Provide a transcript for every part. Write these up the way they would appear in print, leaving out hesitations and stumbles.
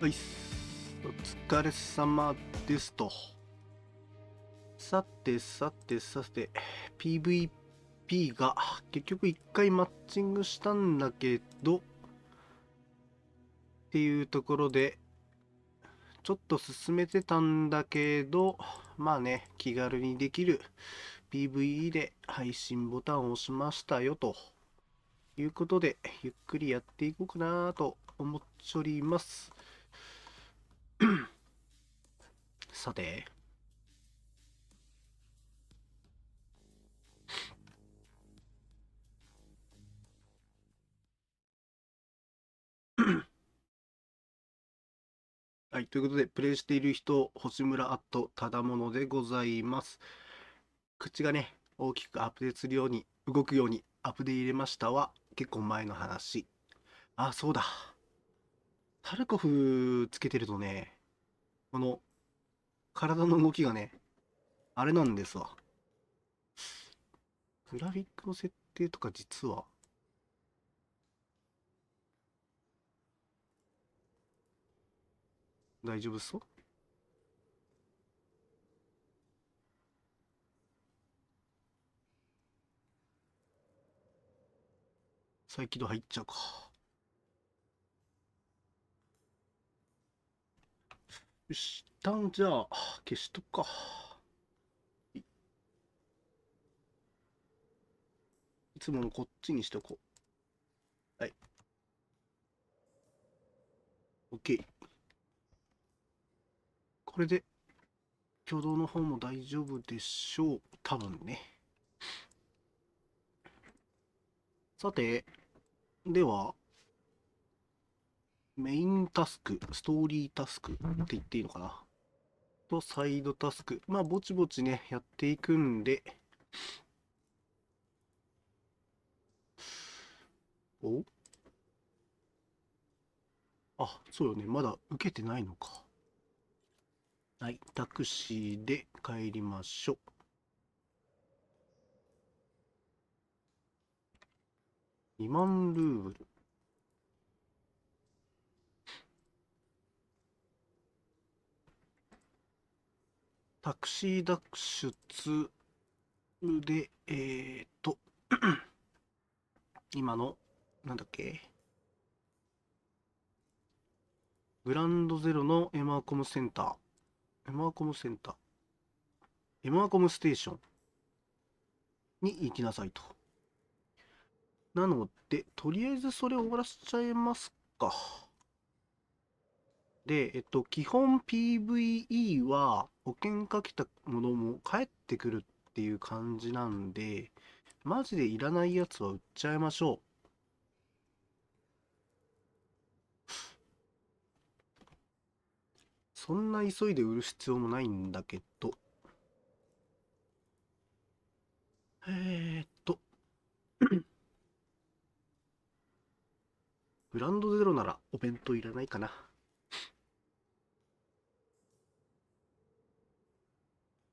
はい、お疲れ様ですと。さて、PVP が結局一回マッチングしたんだけど、っていうところで、ちょっと進めてたんだけど、まあね、気軽にできる PVE で配信ボタンを押しましたよということで、ゆっくりやっていこうかなと思っております。さて、はい、ということで、プレイしている人、星村アットただものでございます。口がね、大きくアップデートするように、動くようにアップデ入れましたは、結構前の話。あ、そうだ。タルコフつけてるとね、この体の動きがね、あれなんですわ。グラフィックの設定とか実は、大丈夫そう？再起動入っちゃうか。よし、一旦じゃあ、消しとくか。いつものこっちにしておこう。はい。OK。これで挙動の方も大丈夫でしょう。多分ね。さて、では、メインタスク、ストーリータスクって言っていいのかなと、サイドタスク。まあ、ぼちぼちね、やっていくんで、おあ、そうよね。まだ受けてないのか。はい、タクシーで帰りましょう。2万ルーブル。タクシー脱出で、今の、なんだっけ、グランドゼロのエマーコムセンター。エマーコムセンター。エマーコムステーションに行きなさいと。なので、とりあえずそれを終わらせちゃいますか。で、基本 PVE は保険かけたものも返ってくるっていう感じなんで、マジでいらないやつは売っちゃいましょう。そんな急いで売る必要もないんだけど。えーっと、グランドゼロならお弁当いらないかな。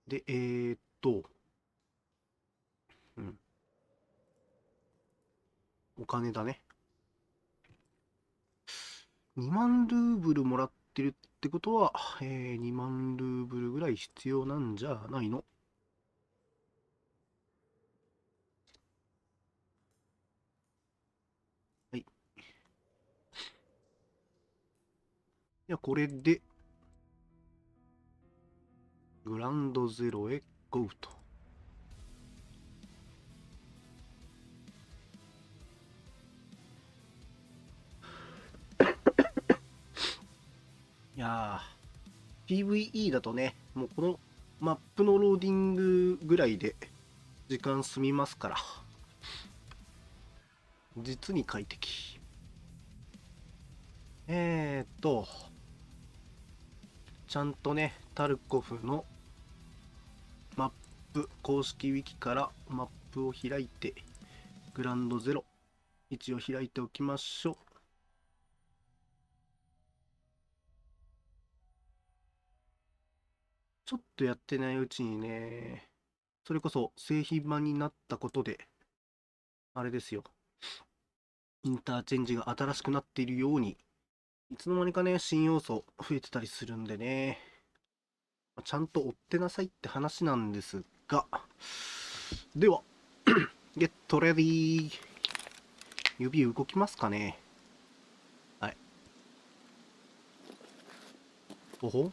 で、うん、お金だね。2万ルーブルもらってるってことは、2万ルーブルぐらい必要なんじゃないの？はい。じゃあこれで、グランドゼロへゴーと。いやー、PVE だとね、もうこのマップのローディングぐらいで時間済みますから、実に快適。ちゃんとね、タルコフのマップ、公式ウィキからマップを開いて、グランドゼロ、一応開いておきましょう。ちょっとやってないうちにね、それこそ製品版になったことで、あれですよ、インターチェンジが新しくなっているようにいつの間にかね、新要素増えてたりするんでね、ちゃんと追ってなさいって話なんですが、では、ゲットレディー。指動きますかね。はい。おほ。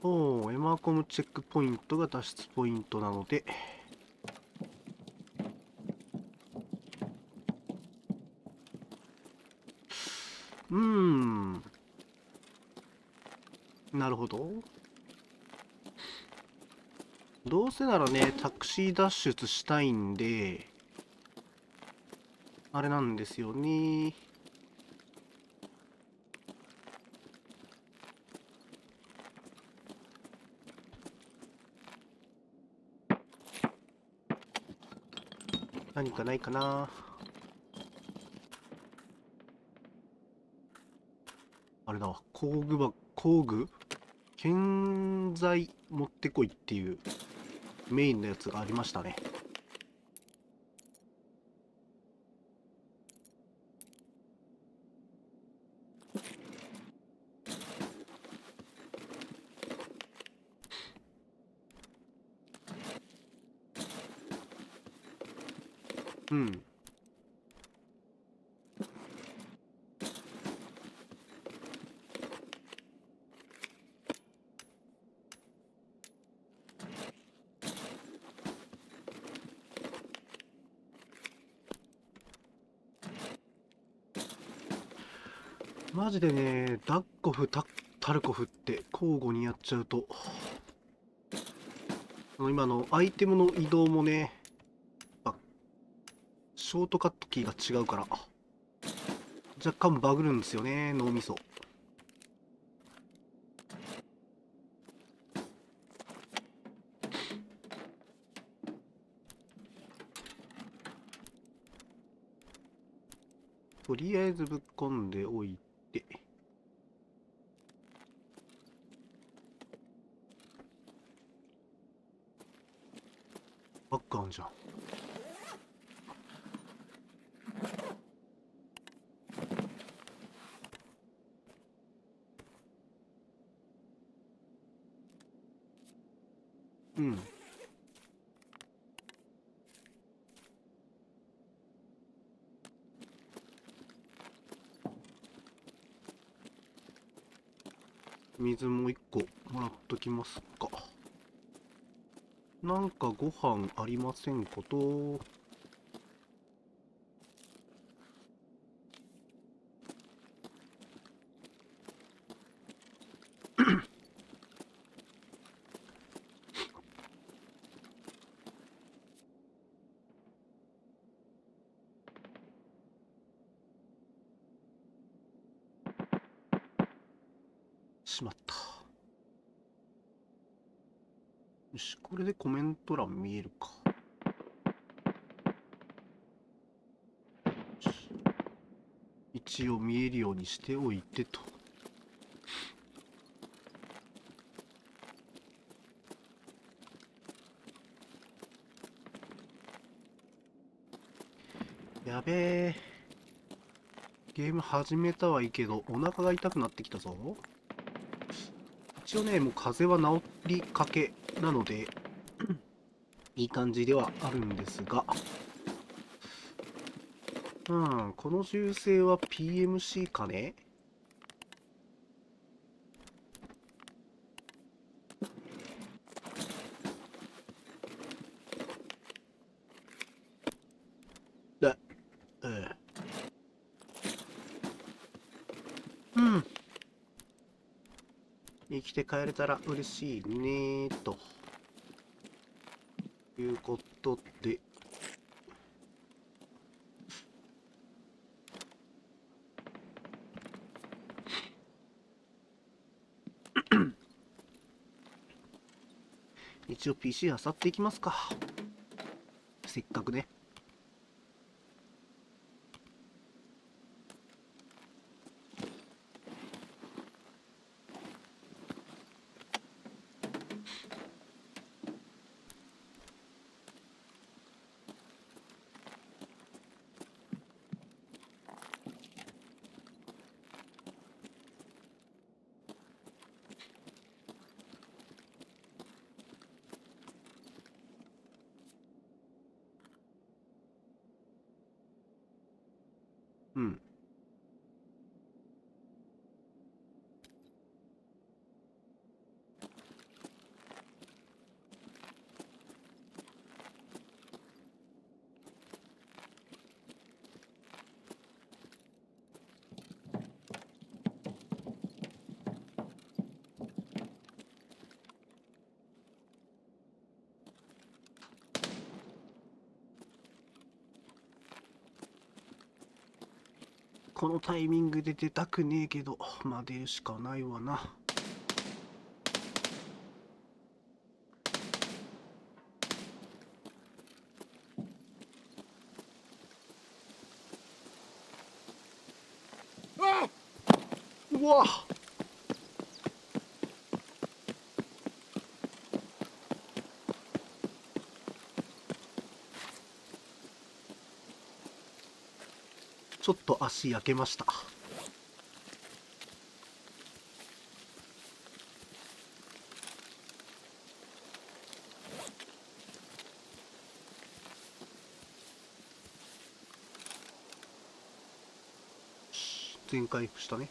おー、エマーコムチェックポイントが脱出ポイントなので、なるほど。どうせならね、タクシー脱出したいんで、あれなんですよね。何かないかな。あれだわ、工具建材持ってこいっていうメインのやつがありましたね。うん。マジでね、ダッコフ、タルコフって交互にやっちゃうと、今のアイテムの移動もね、ショートカットキーが違うから、若干バグるんですよね、脳みそ。とりあえずぶっ込んでおいて、バッグあんじゃん。うん。水も一個もらっときますか。なんかご飯ありませんこと。しまった。よし、これでコメント欄見えるか。一応見えるようにしておいてと。やべえ。ゲーム始めたはいいけど、お腹が痛くなってきたぞ。一応ね、もう風邪は治りかけなので、いい感じではあるんですが、この銃声は PMC かね。だ、うん。生きて帰れたら嬉しいねということで、一応 PC あさっていきますか。せっかくね。このタイミングで出たくねえけど、まあ出るしかないわな。うわっ、ちょっと足焼けました。全回復したね。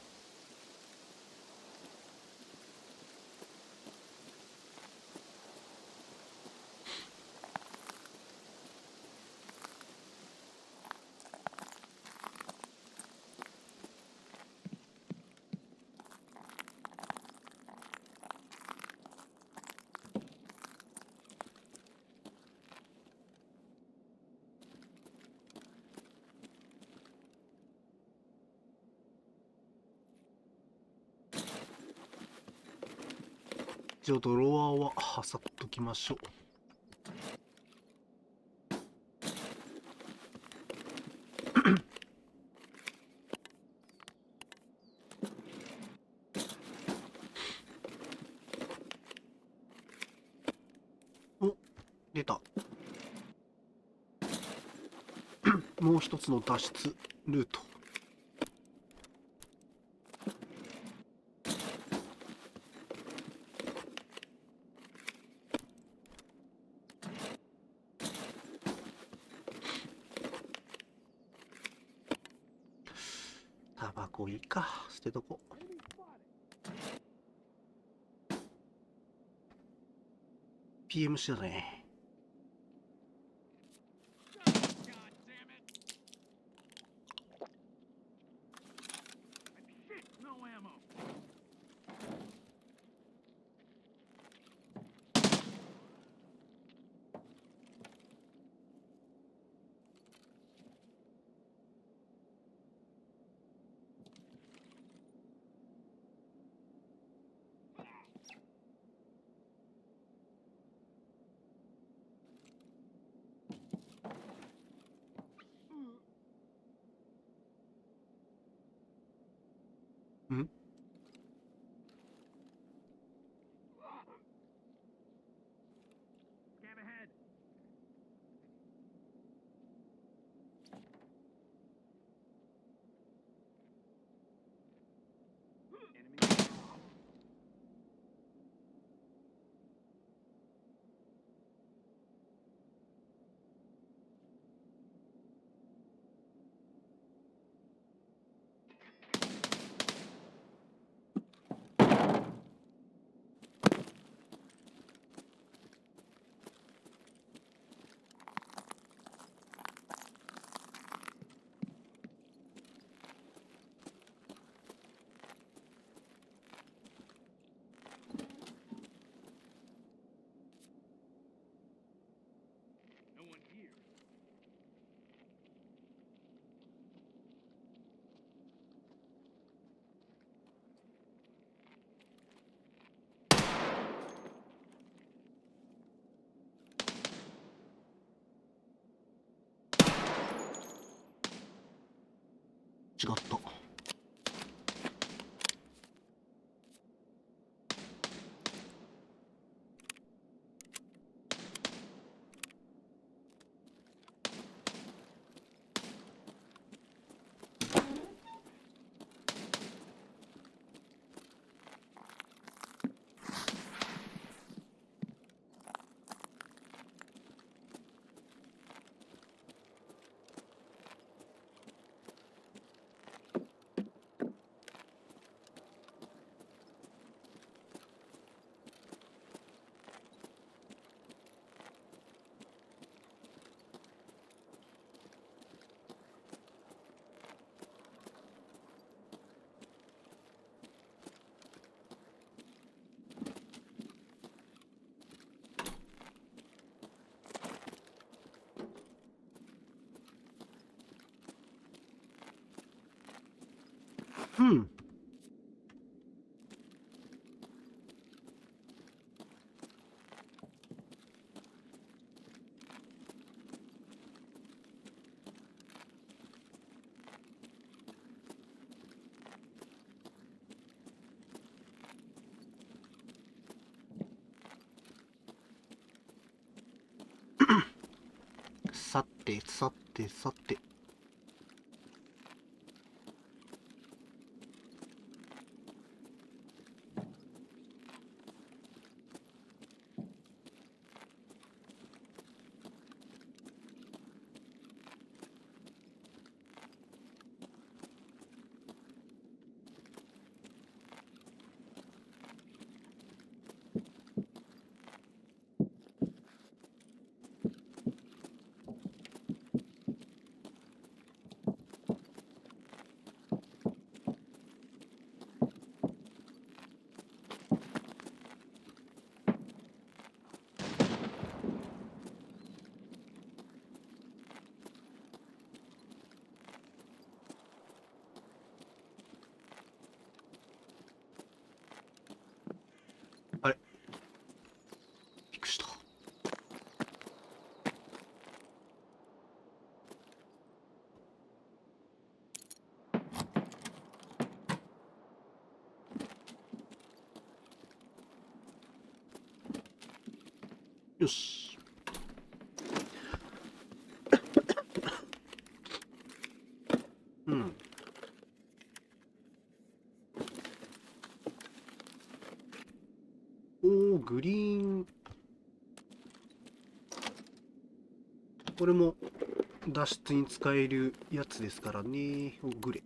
じゃあドロワーは挟っときましょう。お、出た。もう一つの脱出ルート。タバコいいか、捨てとこ。PMC だね。ん、違った。うん。さてさてさて。あれ、びっくりした。よし。うん。おー、グリーン。これも脱出に使えるやつですからね。お、グレ。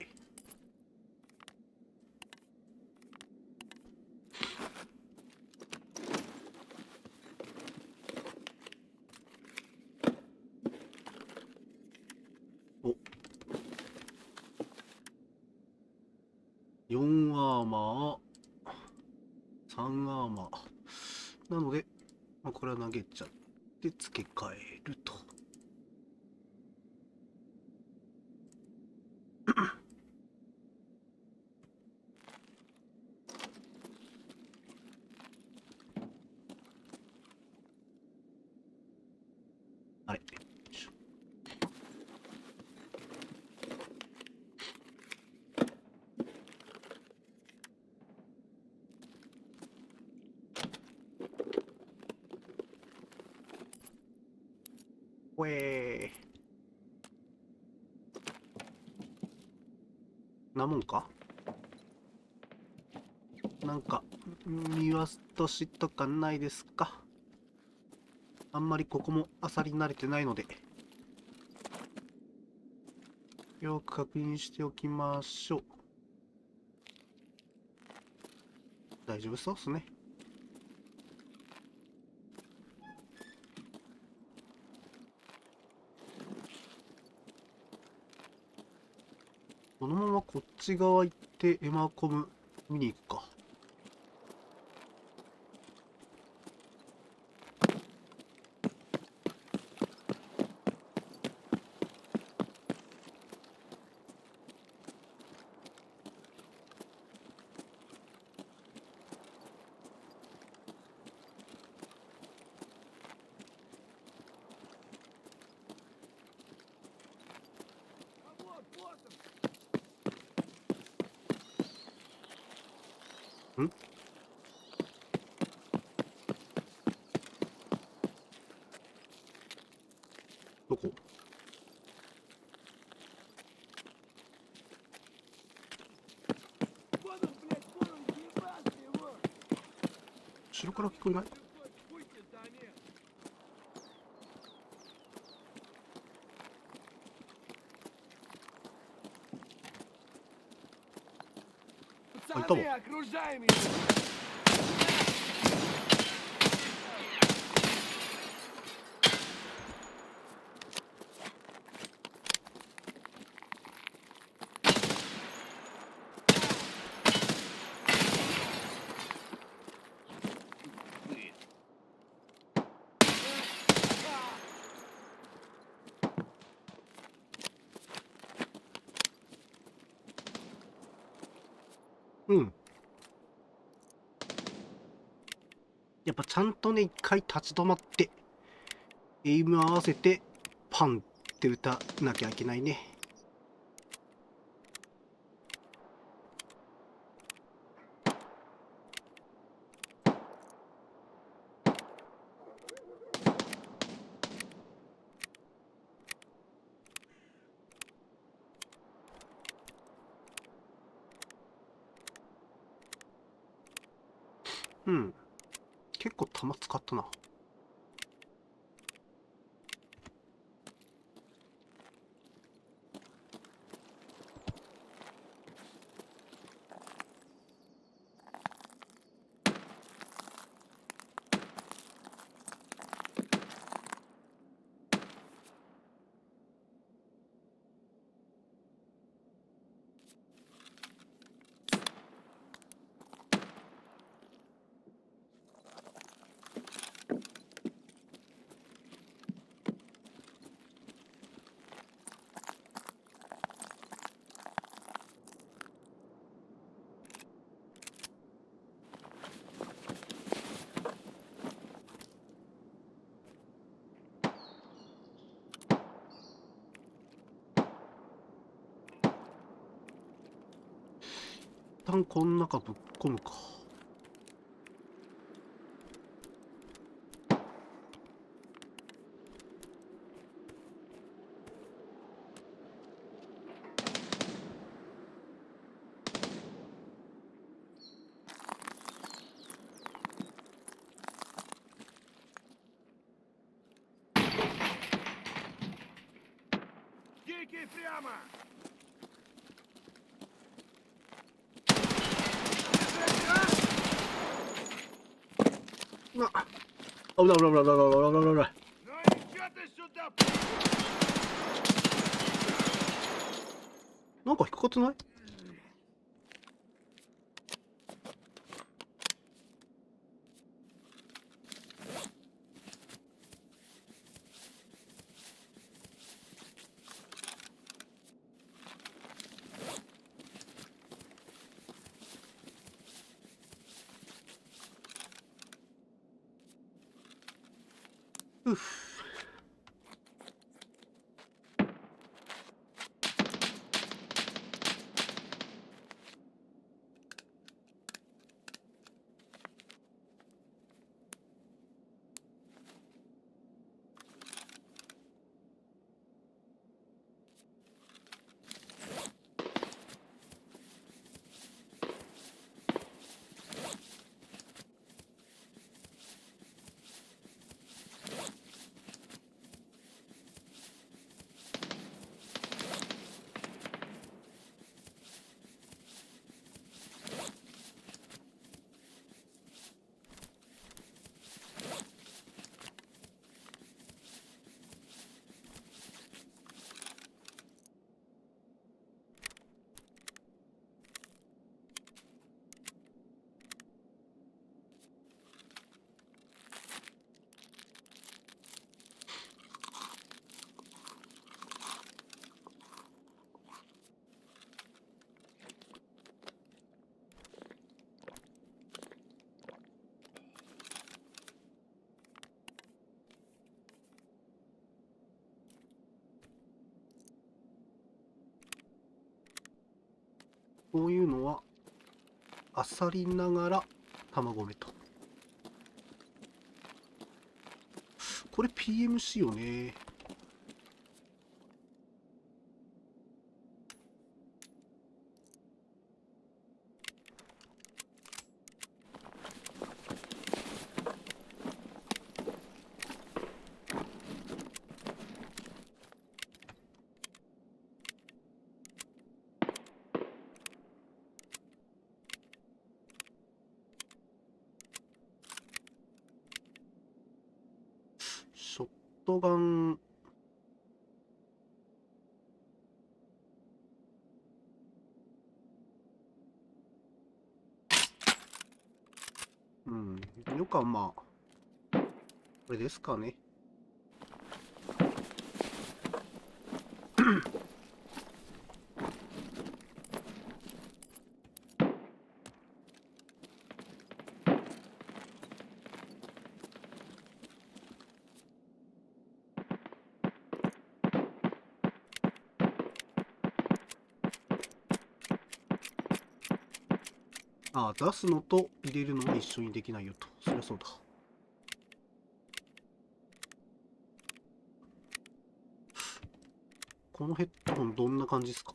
お、4アーマー、3アーマー。なので、これは投げちゃって付け替えると。あれ。ほえー。なもんかなんか、見渡しとかないですか？あんまりここもあさり慣れてないので、よく確認しておきましょう。大丈夫そうっすね。このままこっち側行ってエマーコム見に行くか。んどこ？後ろから聞こえない？あ、いたわ。やっぱちゃんとね、一回立ち止まって、エイム合わせて、パンって打たなきゃいけないね。うん。結構弾使ったな。一旦この中ぶっ込むか。Дикий прямо! うわっ、危ない危ない危ない危ない危ない危ない危ない。 Ну и чё ты сюда? なんか引っかかってない？うっ。こういうのはあさりながら卵目と。これ PMC よね。ショットガン、うん、よくはまあこれですかね。あ、出すのと入れるのも一緒にできないよと。そりゃそうだ。このヘッドホンどんな感じですか？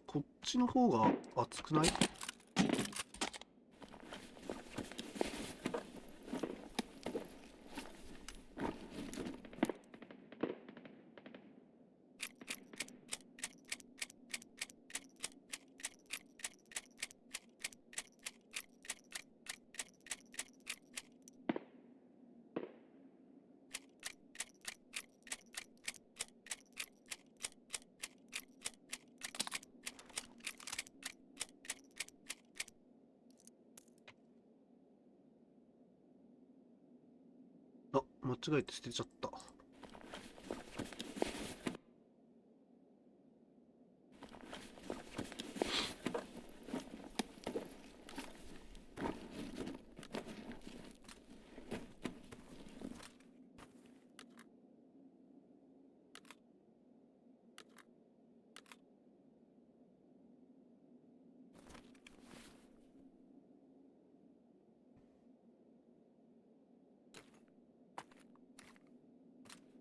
こっちの方が熱くない？あ、間違えて捨てちゃった。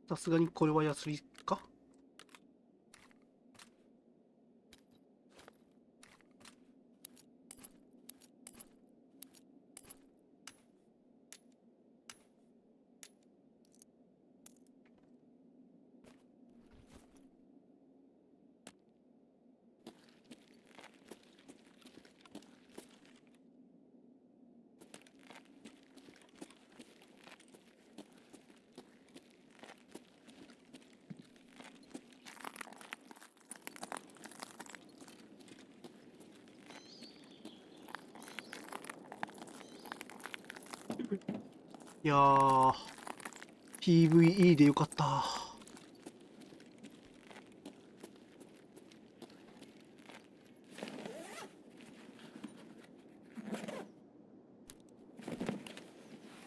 さすがにこれは安いか？いやー、PVE でよかった。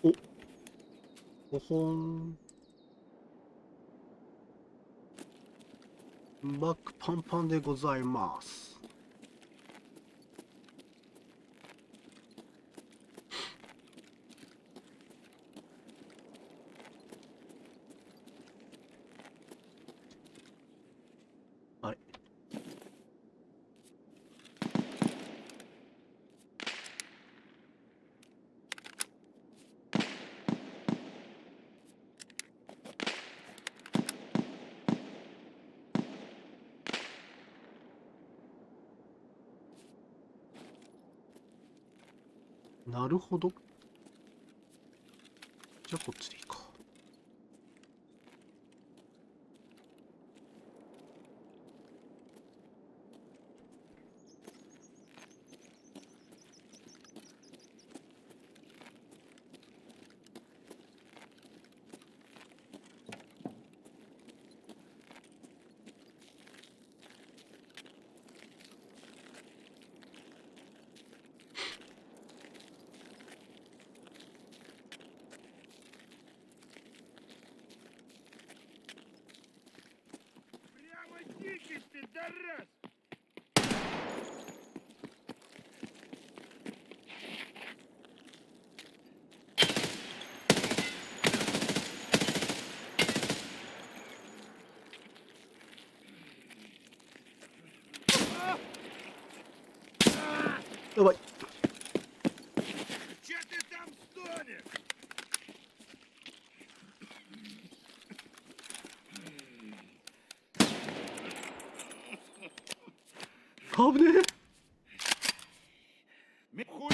お、5本。バックパンパンでございます。あれ、なるほど。じゃあこっちでいいか。やばい。Че ты там стонешь? 危ねХуёво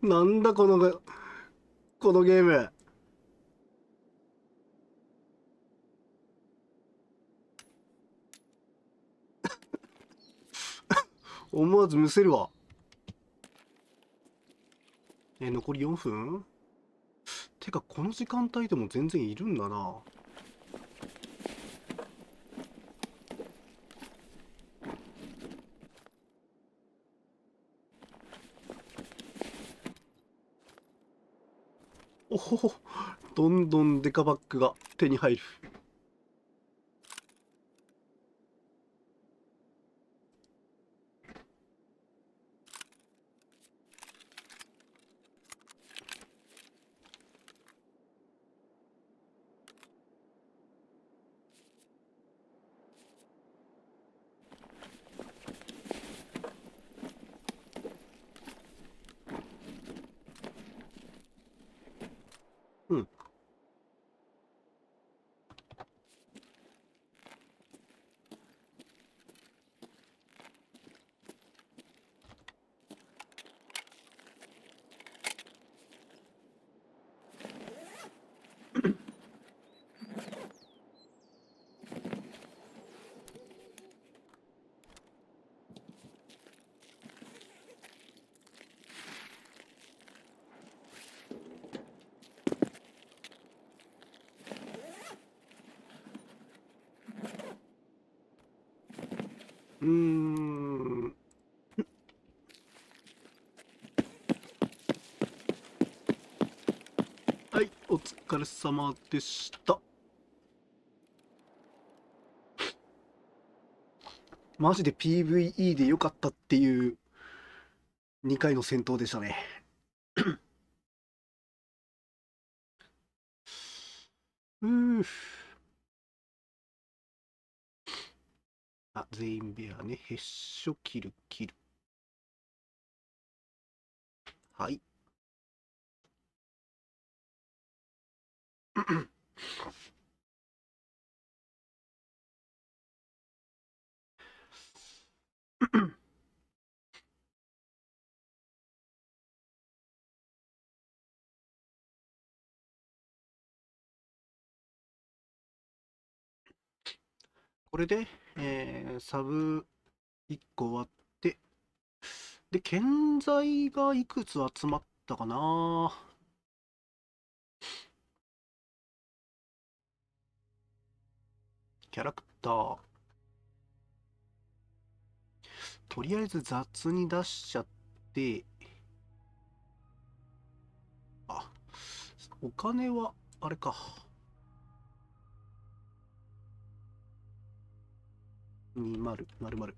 え。なんだこのゲーム。思わずむせるわ。残り4分？てか、この時間帯でも全然いるんだな。おほほ、どんどんデカバッグが手に入る。うん。うーん。はい、お疲れ様でした。マジで PVE で良かったっていう2回の戦闘でしたね。うー。あ、全員ベアね。へっしょ、キル、キル。はい。これで、サブ1個終わって、で、建材がいくつ集まったかな。キャラクター。とりあえず雑に出しちゃって、あ、お金は、あれか。20、〇〇。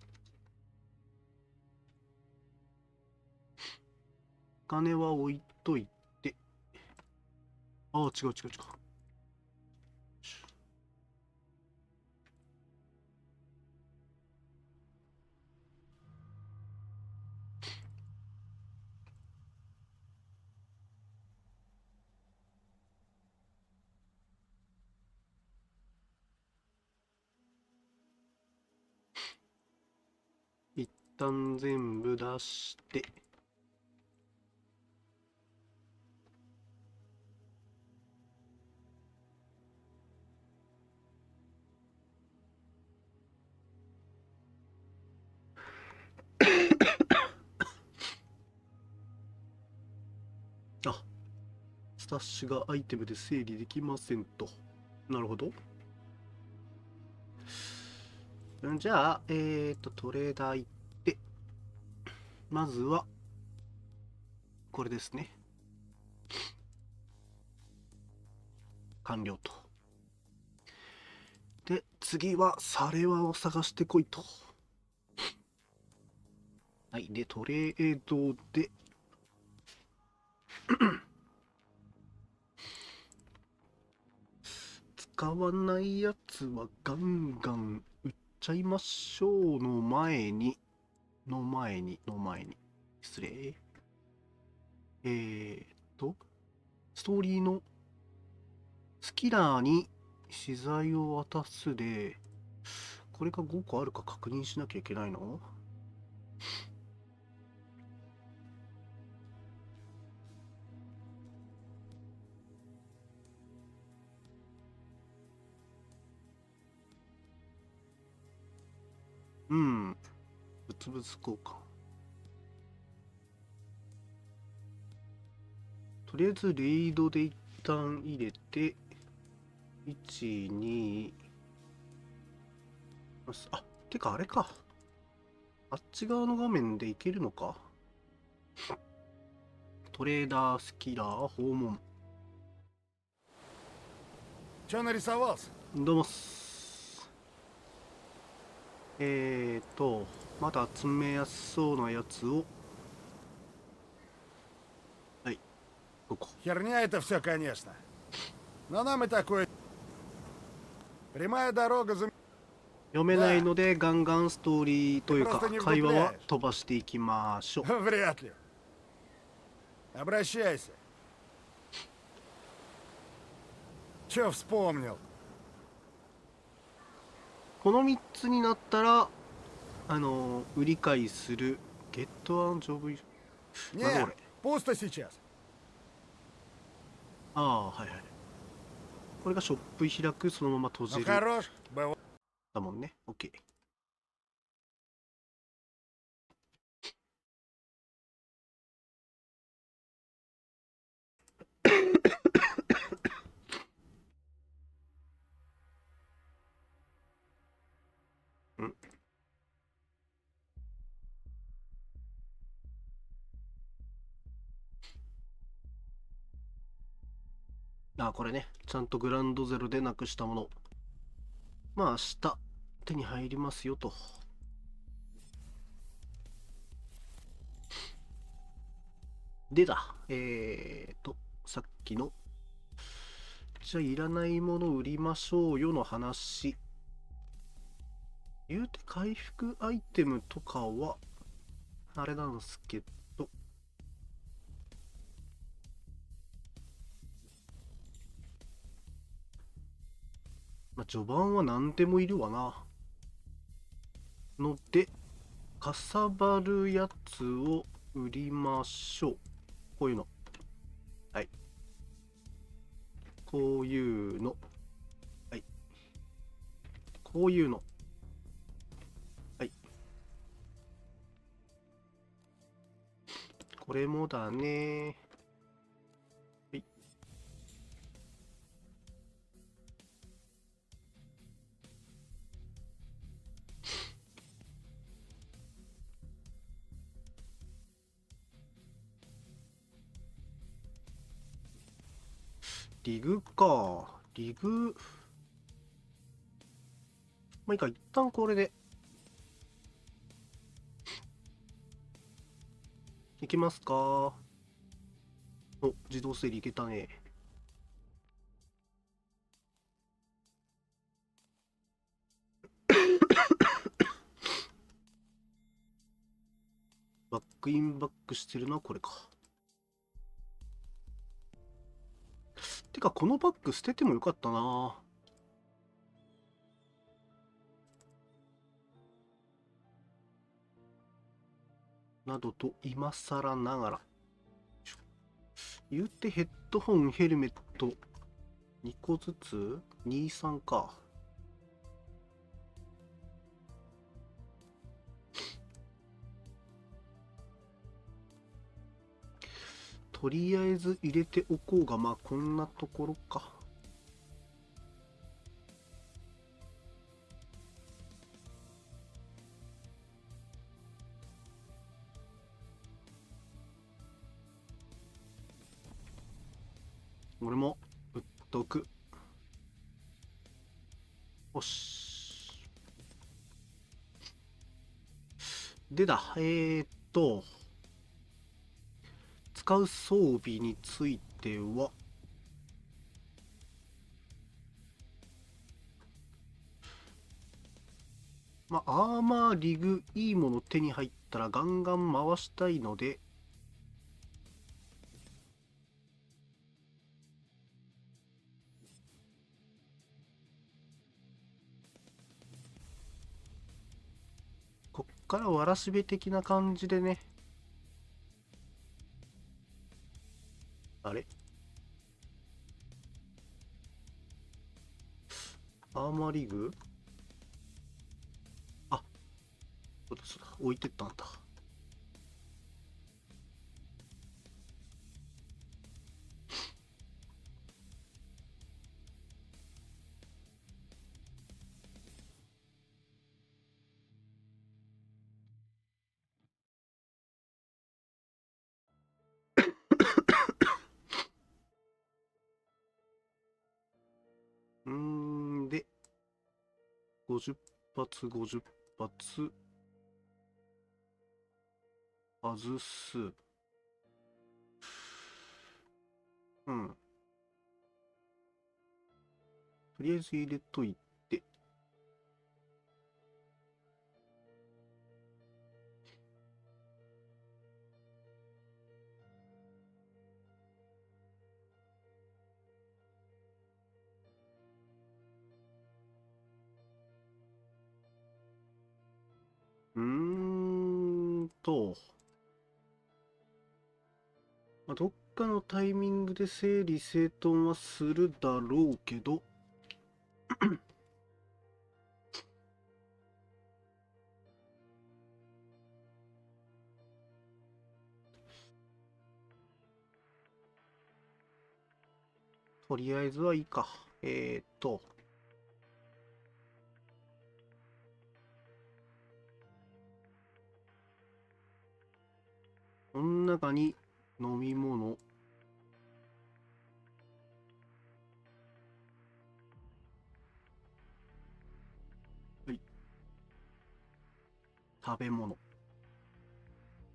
お金は置いといて、ああ、違う違う違う。一旦全部出して、あ、スタッシュがアイテムで整理できませんと。なるほど。じゃあ、トレーダー行って、まずは、これですね。完了と。で、次は、サレワを探してこいと。はい。で、トレードで、使わないやつはガンガン売っちゃいましょうの前に、失礼。えーっと、ストーリーのスキラーに資材を渡すで、これが5個あるか確認しなきゃいけないの。うん。物々交換。とりあえずレイドで一旦入れて、1、2、あ、てかあれか。あっち側の画面でいけるのか。トレーダー、スキラー、訪問。Че нарисовался? どうもっす。まだ詰めやすそうなやつを。はい、ここ。Херня это все, конечно. Но нам и такое... Прямая дорога за... 読めないのでガンガンストーリーと Ты いう просто か не 会話は вдупляешь. 飛ばしていきましょう。 Вряд ли. Обращайся. Че вспомнил? この3つになったら売り買いするゲットアンジョブ。なんだこ Не, れ。 пусто сейчас. ああ、はいはい。これがショップ開く、そのまま閉 Ну じる хорош, бывает. だもんね。 OK。 うん。あ、これね、ちゃんとグランドゼロでなくしたもの、まあ明日手に入りますよと。でだ、さっきの、じゃあいらないもの売りましょうよの話。言うて回復アイテムとかは、あれなんすけど、まあ序盤は何でもいるわな。ので、かさばるやつを売りましょう。こういうの。はい。こういうの。はい。こういうの。はい。これもだね。はい。リグか。リグ。まあいいか、一旦これで。いきますか。お、自動整理いけたね。バックインバックしてるのはこれか。てか、このバッグ捨ててもよかったな。などと今更ながら。言うてヘッドホン、ヘルメット2個ずつ ?2、3か。とりあえず入れておこうが、まあこんなところか。俺も売っとく。よし。でだ、使う装備については、まあ、アーマー、リグ、いいもの手に入ったらガンガン回したいので、こっからわらしべ的な感じでね。あれ、アーマーリグ、あ、そうだそうだ、置いてったんだ。50発50発外す。うん。とりあえず入れといて。まあ、どっかのタイミングで整理整頓はするだろうけど、とりあえずはいいか。この中に飲み物、はい、食べ物、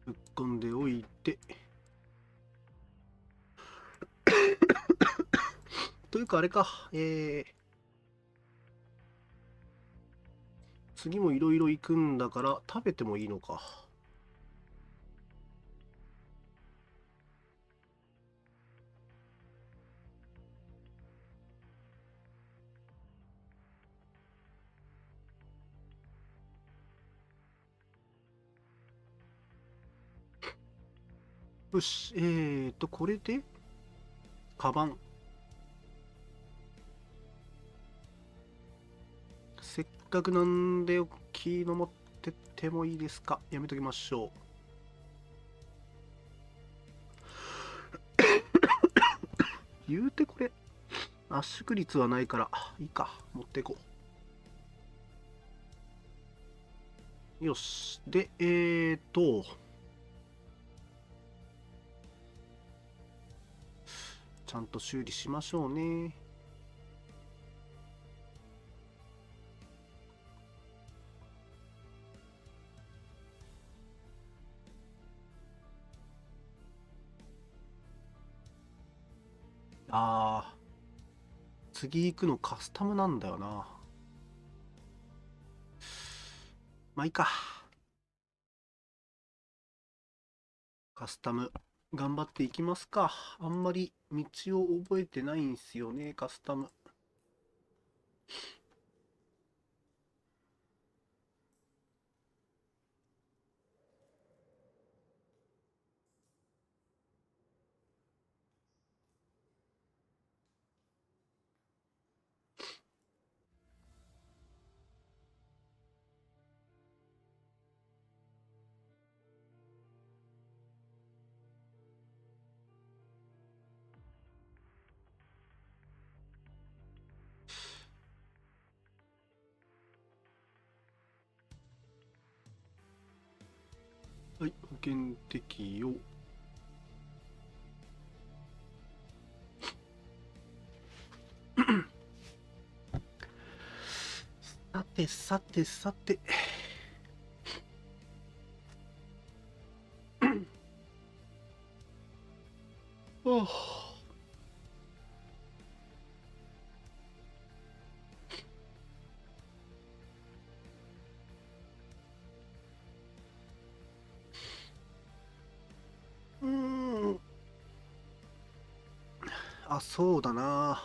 ぶっ込んでおいて。というかあれか、次もいろいろ行くんだから食べてもいいのか。よし、これで、カバン。せっかくなんで大きいの持ってってもいいですか？やめときましょう。言うてこれ、圧縮率はないから、いいか、持っていこう。よし。で、ちゃんと修理しましょうね。あー、次行くのカスタムなんだよな。まあいいか。カスタム、頑張っていきますか。あんまり道を覚えてないんすよね、カスタム。はい、保険適用。さてさてさて。はあ、そうだな。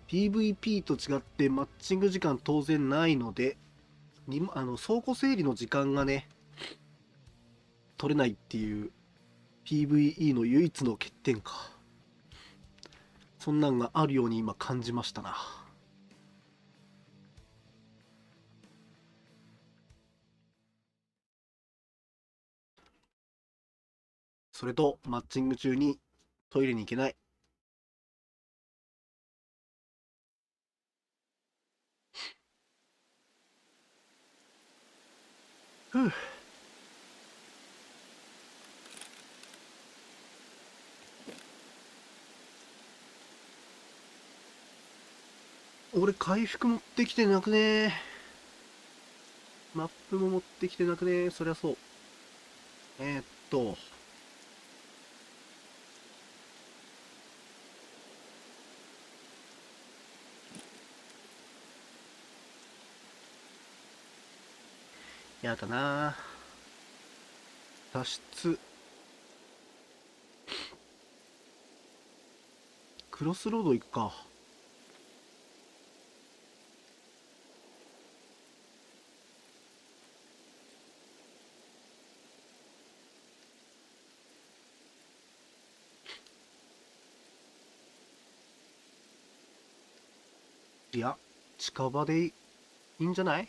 PVP と違ってマッチング時間当然ないので、倉庫整理の時間がね、取れないっていう PVE の唯一の欠点か。そんなんがあるように今感じましたな。それと、マッチング中にトイレに行けない。ふう。俺回復持ってきてなくね？マップも持ってきてなくね？そりゃそう。えーっと、やだな。脱出。クロスロード行くか。いや、近場でいいんじゃない？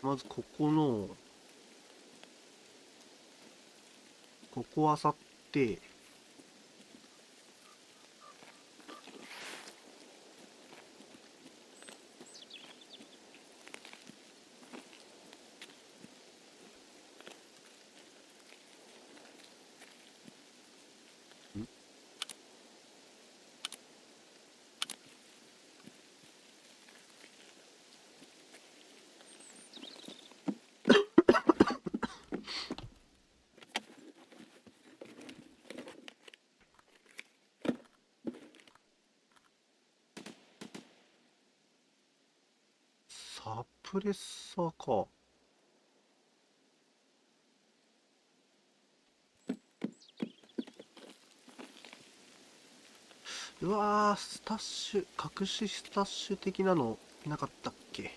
まずここの、ここあさって、んサプレッサーか。うわー、スタッシュ、隠しスタッシュ的なのなかったっけ？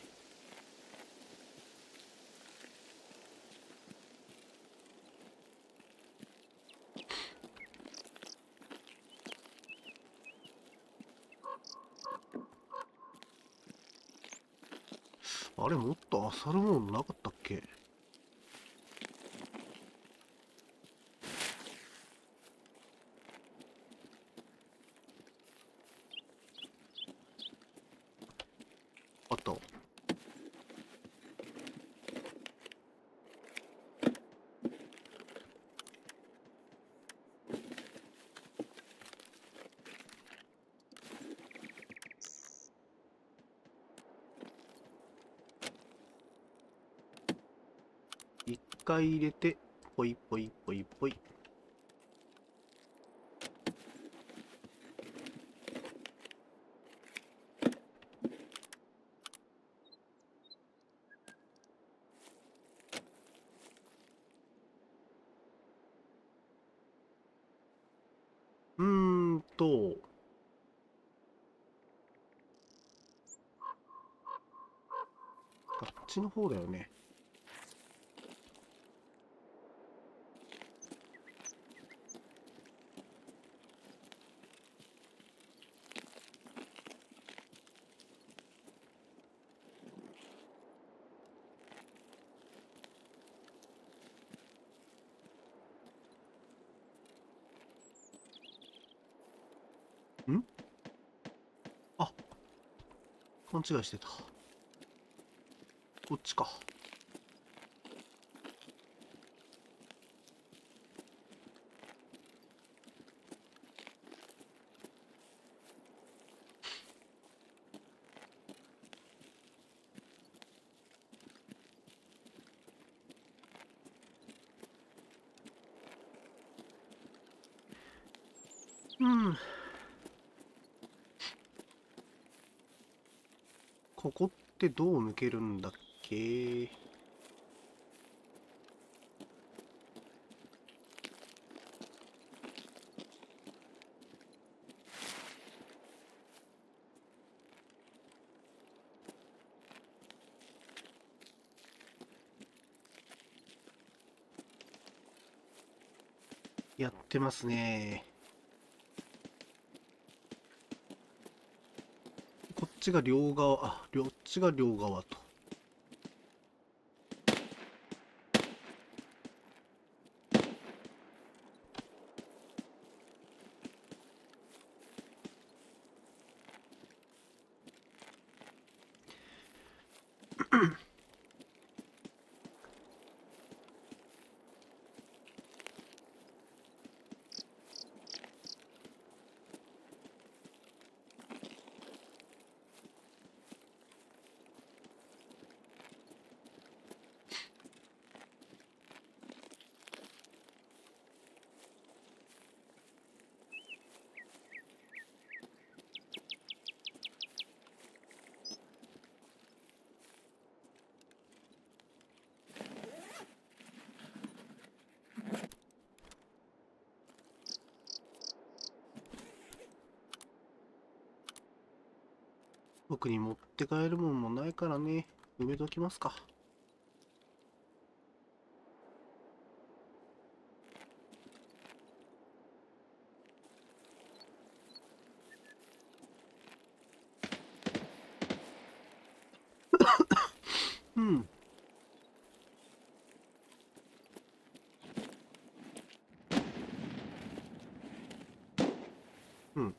あれ、もっと漁るもんなかったっけ？あった。一回入れて、ポイポイポイポイ。うーんと、こっちの方だよね。んあ、勘違いしてた。こっちか。うん。ここってどう抜けるんだっけ？やってますね。こっちが両側、あ、こっちが両側と。特に持って帰るもんもないからね。埋めときますか。うん。うん。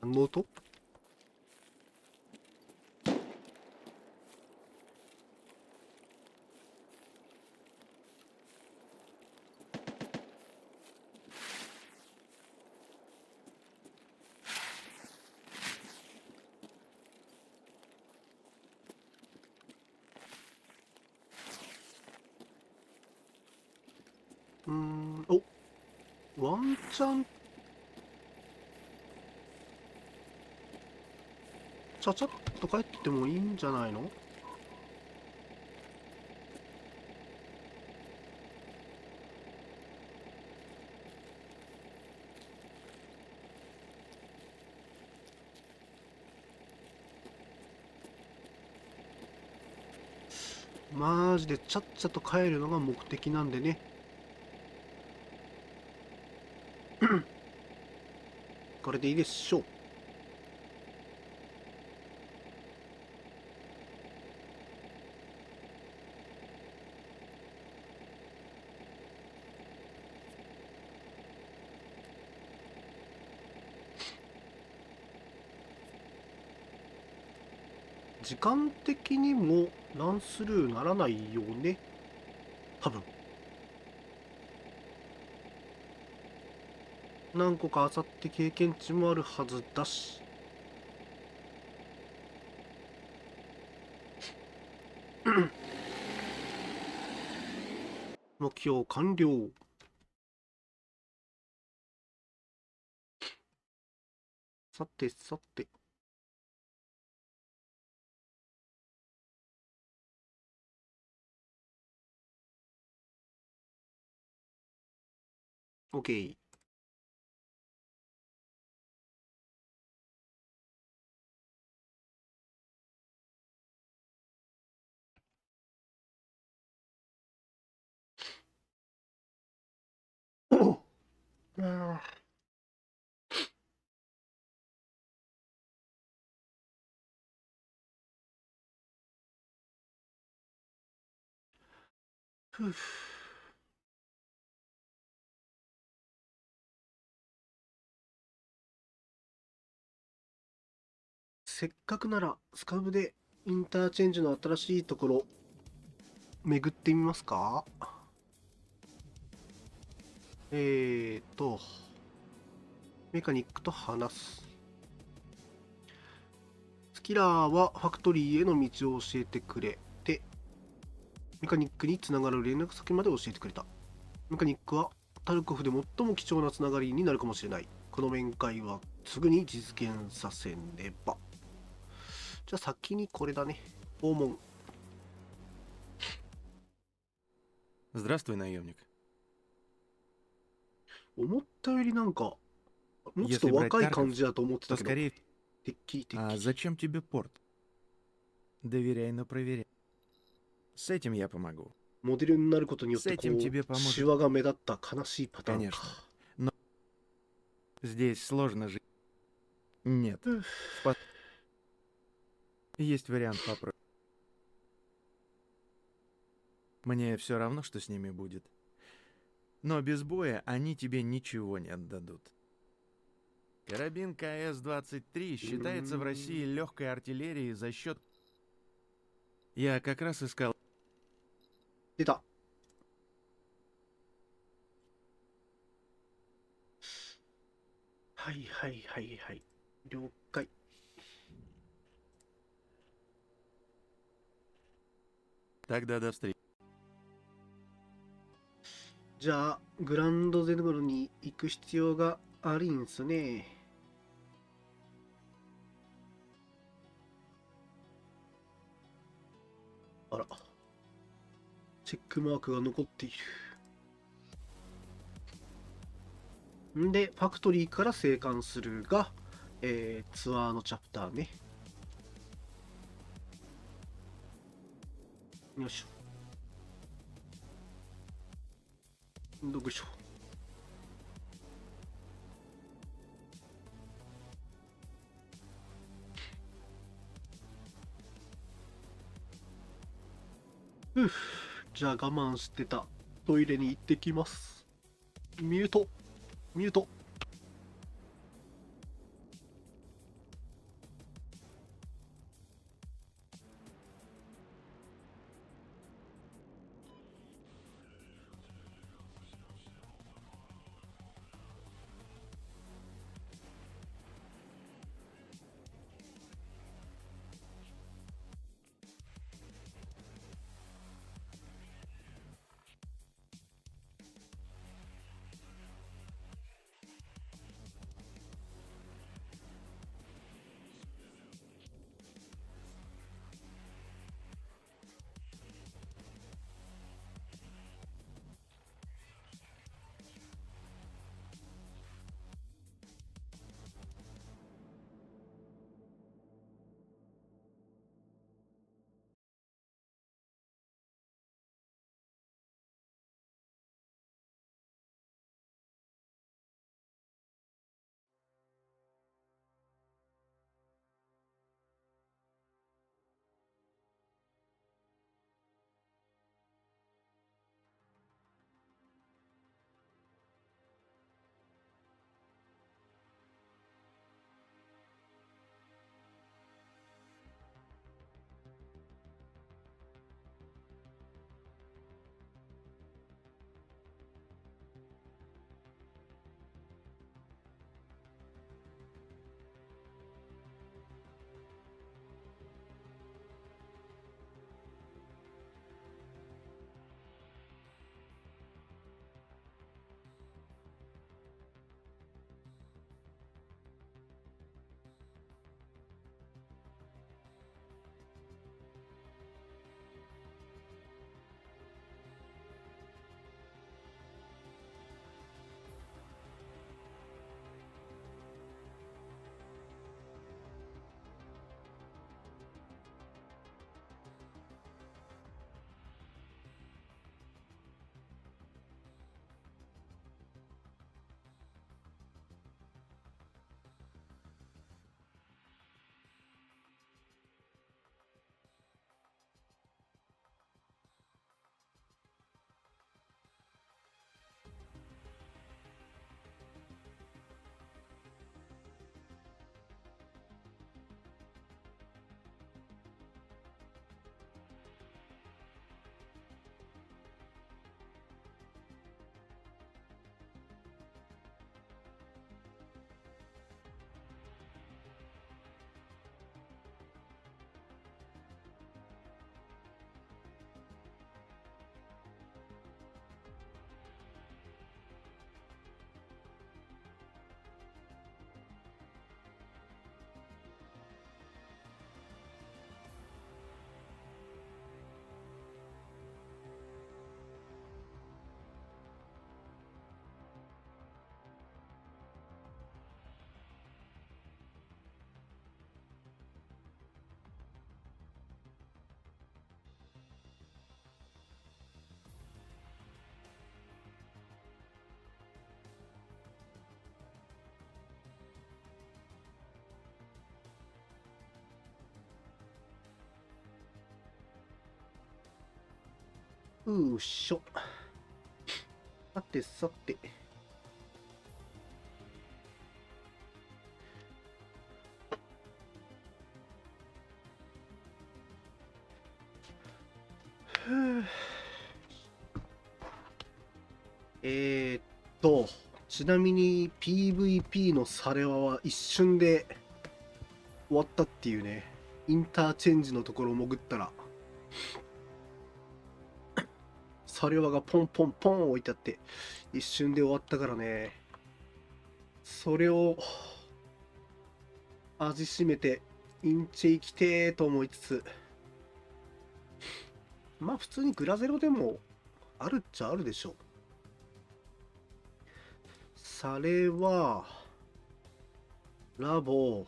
何の音？お、ワンチャン、ちゃちゃっと帰ってもいいんじゃないの？マジでちゃっちゃと帰るのが目的なんでね。これでいいでしょう。時間的にもランスルーならないよね。多分。何個か漁って経験値もあるはずだし。目標完了。さてさて。OK。あふう。せっかくならスカブでインターチェンジの新しいところ巡ってみますか？メカニックと話す。スキラーはファクトリーへの道を教えてくれて、メカニックにつながる連絡先まで教えてくれた。メカニックはタルコフで最も貴重なつながりになるかもしれない。この面会はすぐに実現させねば。じゃあ先にこれだね。訪問。Здравствуй, наемник. 思ったよりなんか、もうちょっ Если と брать 若い Тарков, 感じだと思ってた то けど、 скорее... てっきりてっ А きり。 зачем тебе порт? Доверяй, но проверяй. С этим я помогу. モデルになることによっ С て этим こ тебе う、シ поможет, ワが目立った悲しいパターンか。 конечно. Но здесь сложно жить. Нет. ふう Есть вариант попроще. Мне все равно, что с ними будет. Но без боя они тебе ничего не отдадут. Карабин КС-23 считается в России легкой артиллерией за счет... Я как раз искал... 出た。はいはいはいはい。了解。Тогда до встречи. じゃあ、グランドゼノロに行く必要がありんすね。あら、チェックマークが残っている。んで、ファクトリーから生還するが、ツアーのチャプターね。よいしょ。どこしょ。ふぅ、じゃあ我慢してたトイレに行ってきます。ミュート、ミュート。うーしょ。さてさて。ふぅえーっと、ちなみに PVP のサレワは一瞬で終わったっていうね。インターチェンジのところを潜ったら、サレワがポンポンポン置いてあって一瞬で終わったからね。それを味しめてインチェ行きてーと思いつつ、まあ普通にグラゼロでもあるっちゃあるでしょう。サレワラボ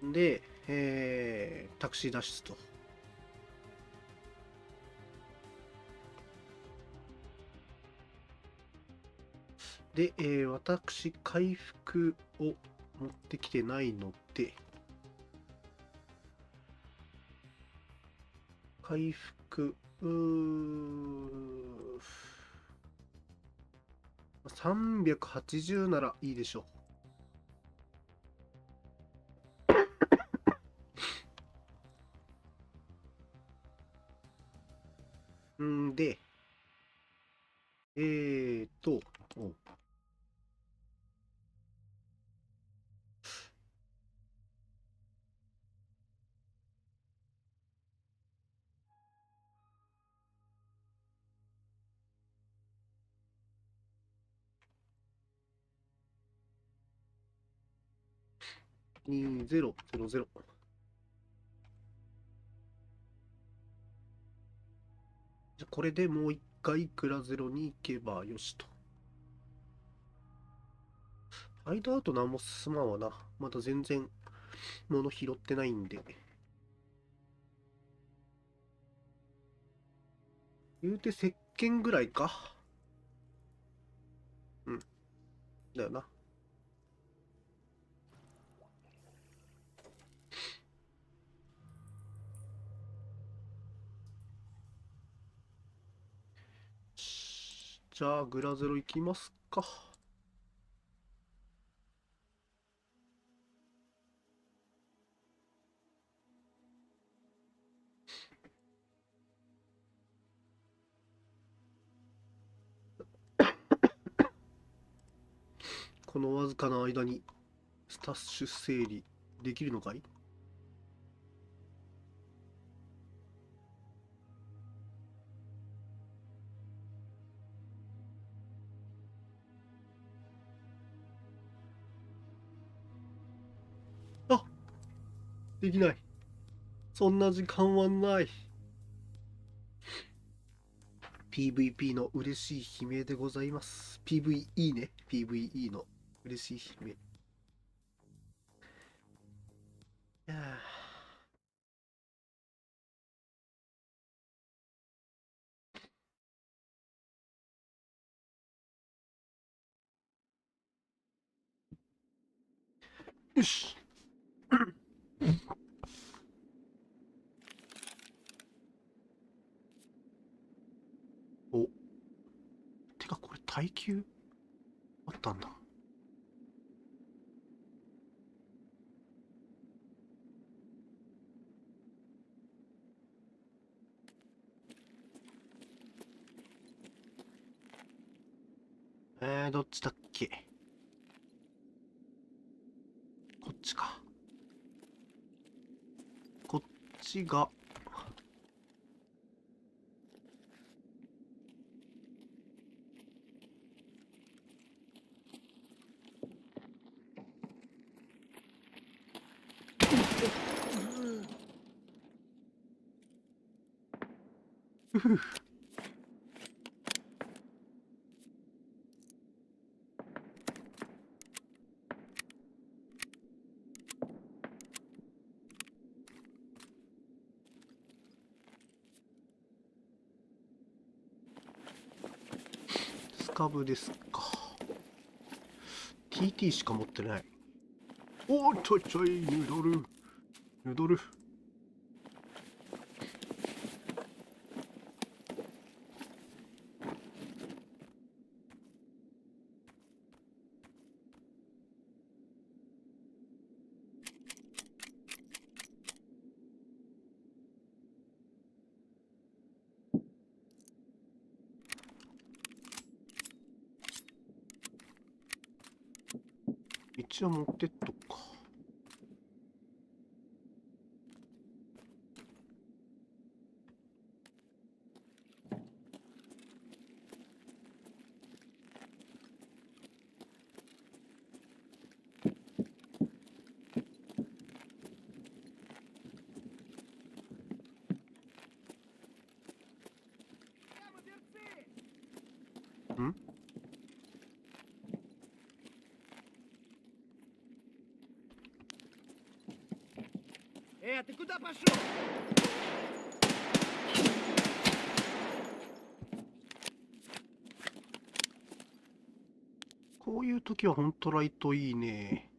で、タクシー脱出と。で、私、回復を持ってきてないので、回復、380ならいいでしょう。んで、お2000。じゃこれでもう一回グラゼロに行けばよしと。間あと何も進まんわな。まだ全然物拾ってないんで。言うて石鹸ぐらいか。うん。だよな。じゃあ、グラゼロ行きますか。このわずかな間にスタッシュ整理できるのかい？あ、できない。そんな時間はない。PVP の嬉しい悲鳴でございます。PVE ね。PVE の嬉しい悲鳴。いやよし。お、てかこれ耐久あったんだ。どっちだっけ？こっちか。こっちが、ふふ。スカブですか。TT しか持ってない。おーちょいちょい、ヌードル。ヌードル。一応持ってっとくか。Ты куда пошел? こういう時はほんとライトいいね。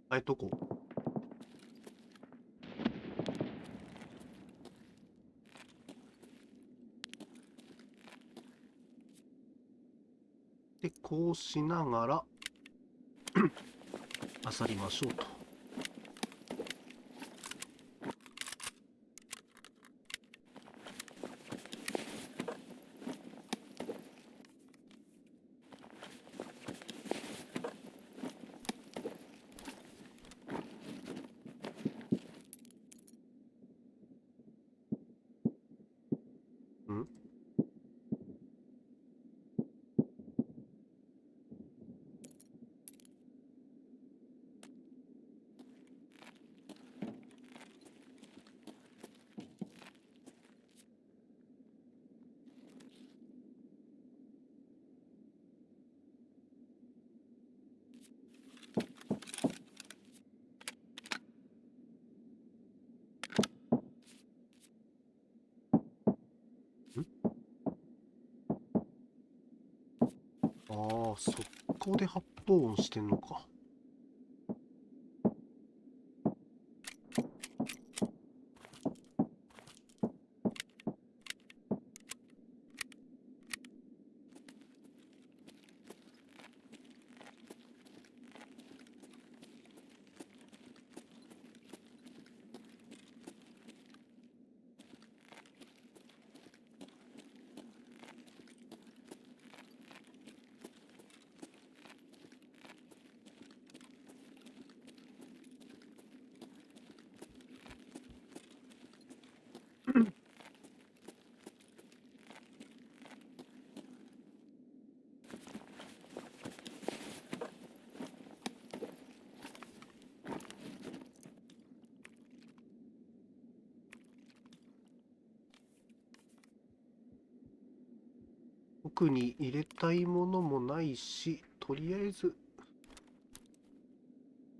あれどこ？で、こうしながら漁りましょうと。ん？ああ、そこで発砲音してんのか。奥に入れたいものもないし、とりあえず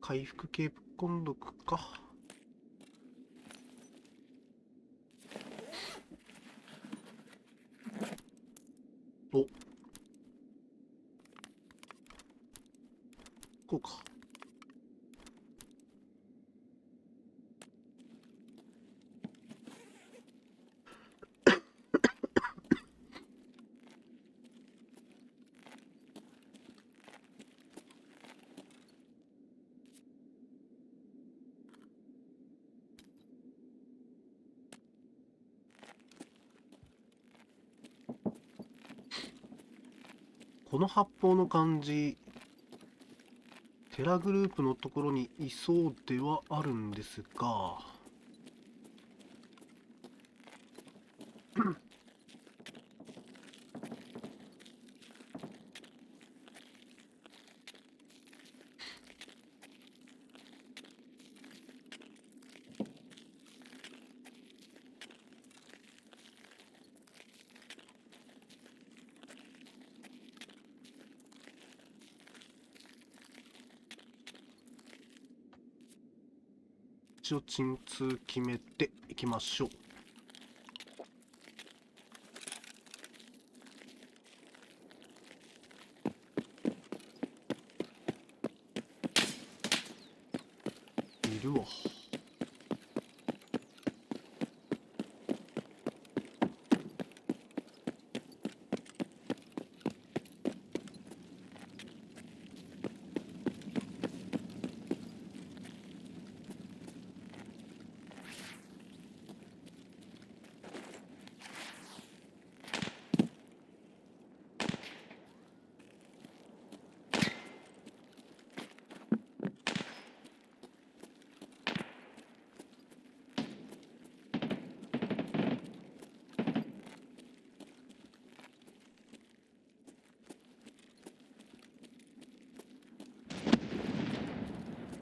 回復系ぶっこんどくか。お、こうか。この発砲の感じ、テラグループのところにいそうではあるんですが、一応鎮痛決めていきましょう。いるわ。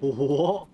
おお、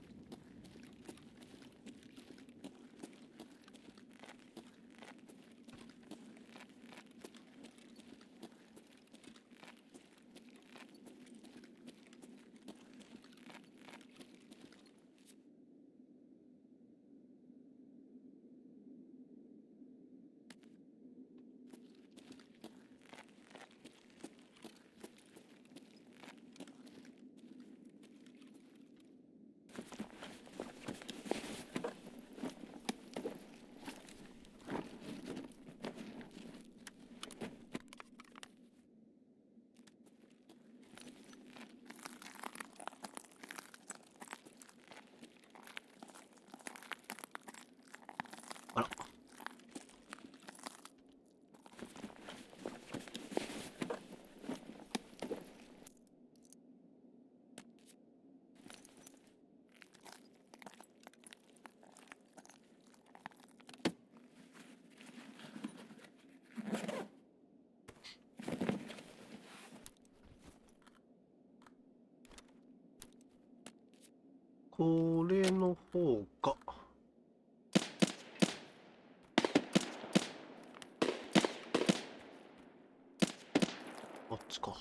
これの方か。あっちか。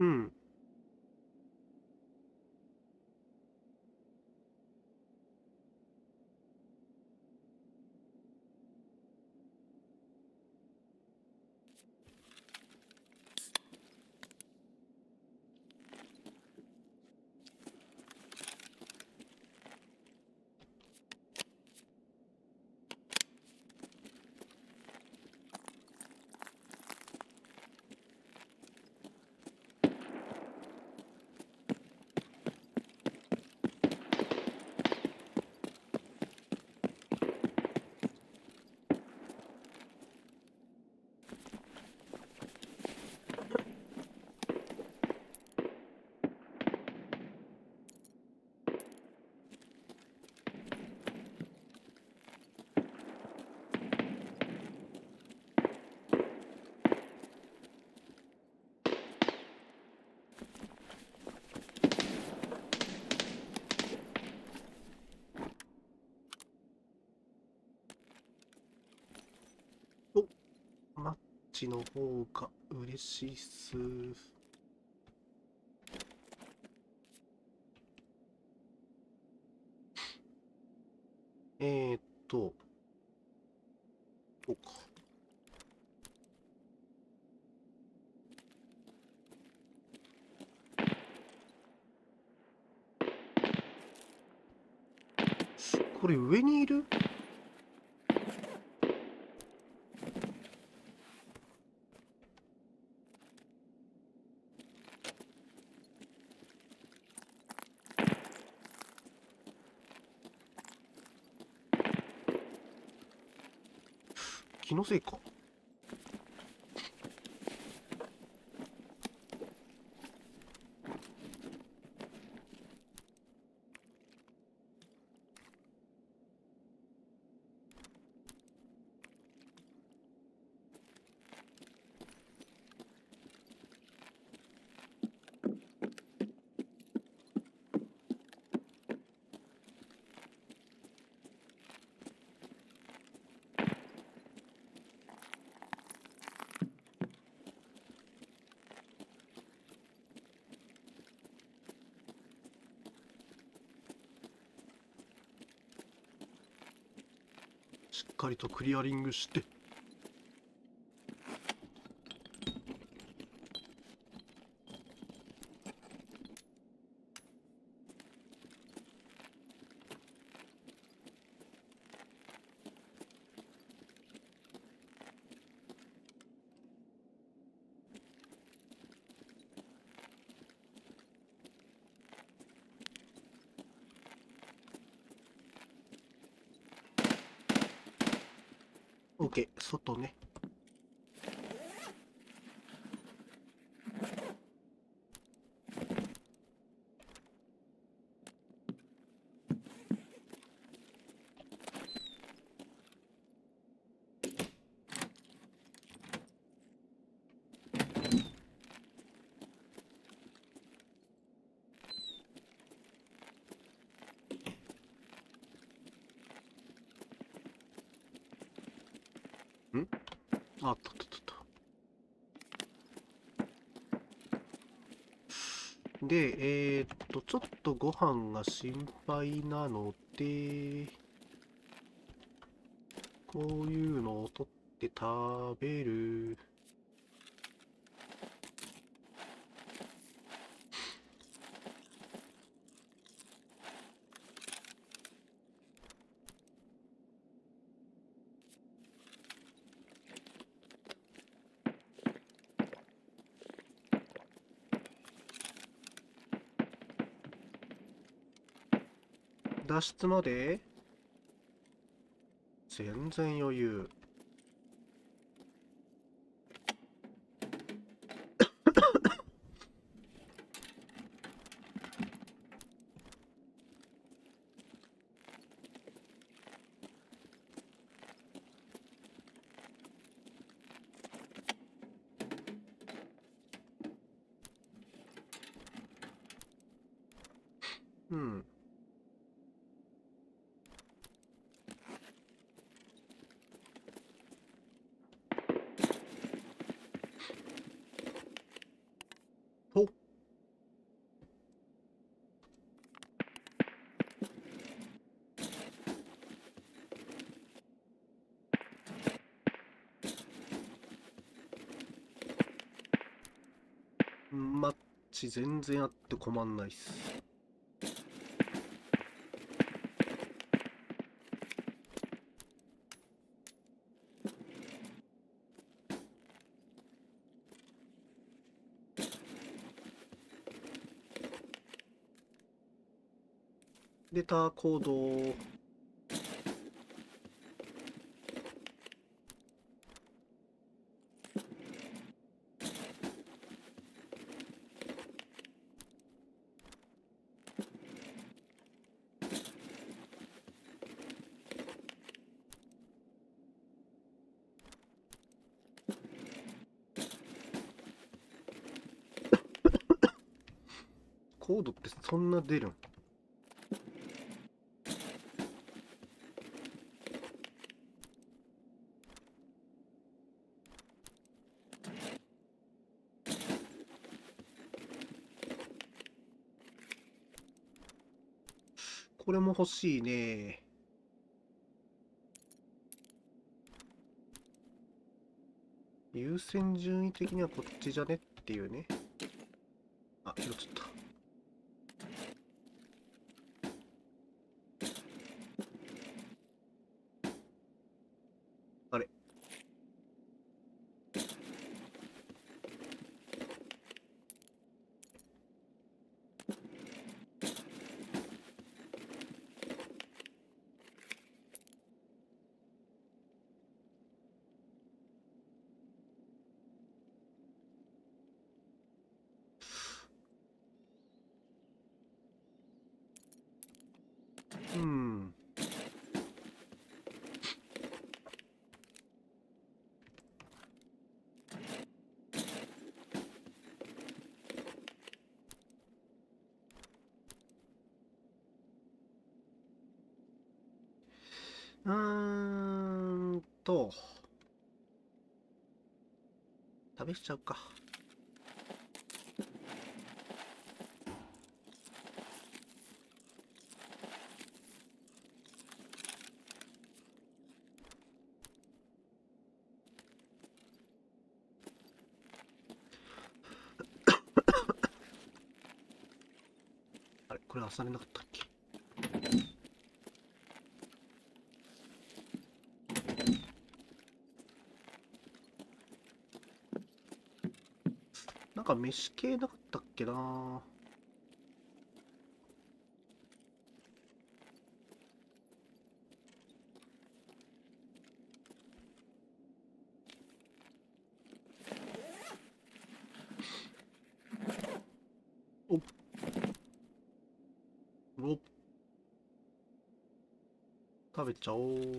うん。お、マッチの方が嬉しいっす。えーっと、そうか。これ上にいる？気のせいか。しっかりとクリアリングして。OK、外ね。んあったあったあった。で、ちょっとご飯が心配なので、こういうのを取って食べる。脱出まで全然余裕。うん。お、マッチ全然あって困んないっす。出た行動。コードってそんな出るん？これも欲しいね。優先順位的にはこっちじゃねっていうね。あ、拾っちゃった。あれ。うん。うーんと、試しちゃうか。あれ、これ朝れなかったっけ？なんか飯系なかったっけな。お、お、食べちゃおう。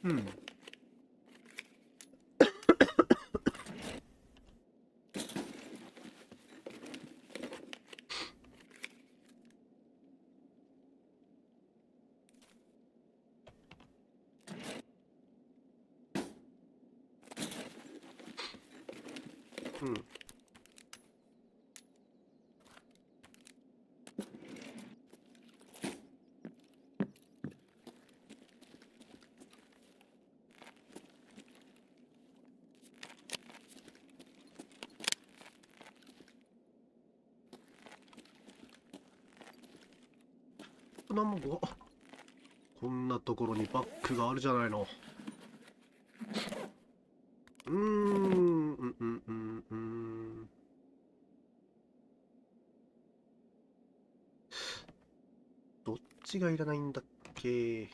うん。うん。卵。こんなところにバッグがあるじゃないの。どっちがいらないんだっけ。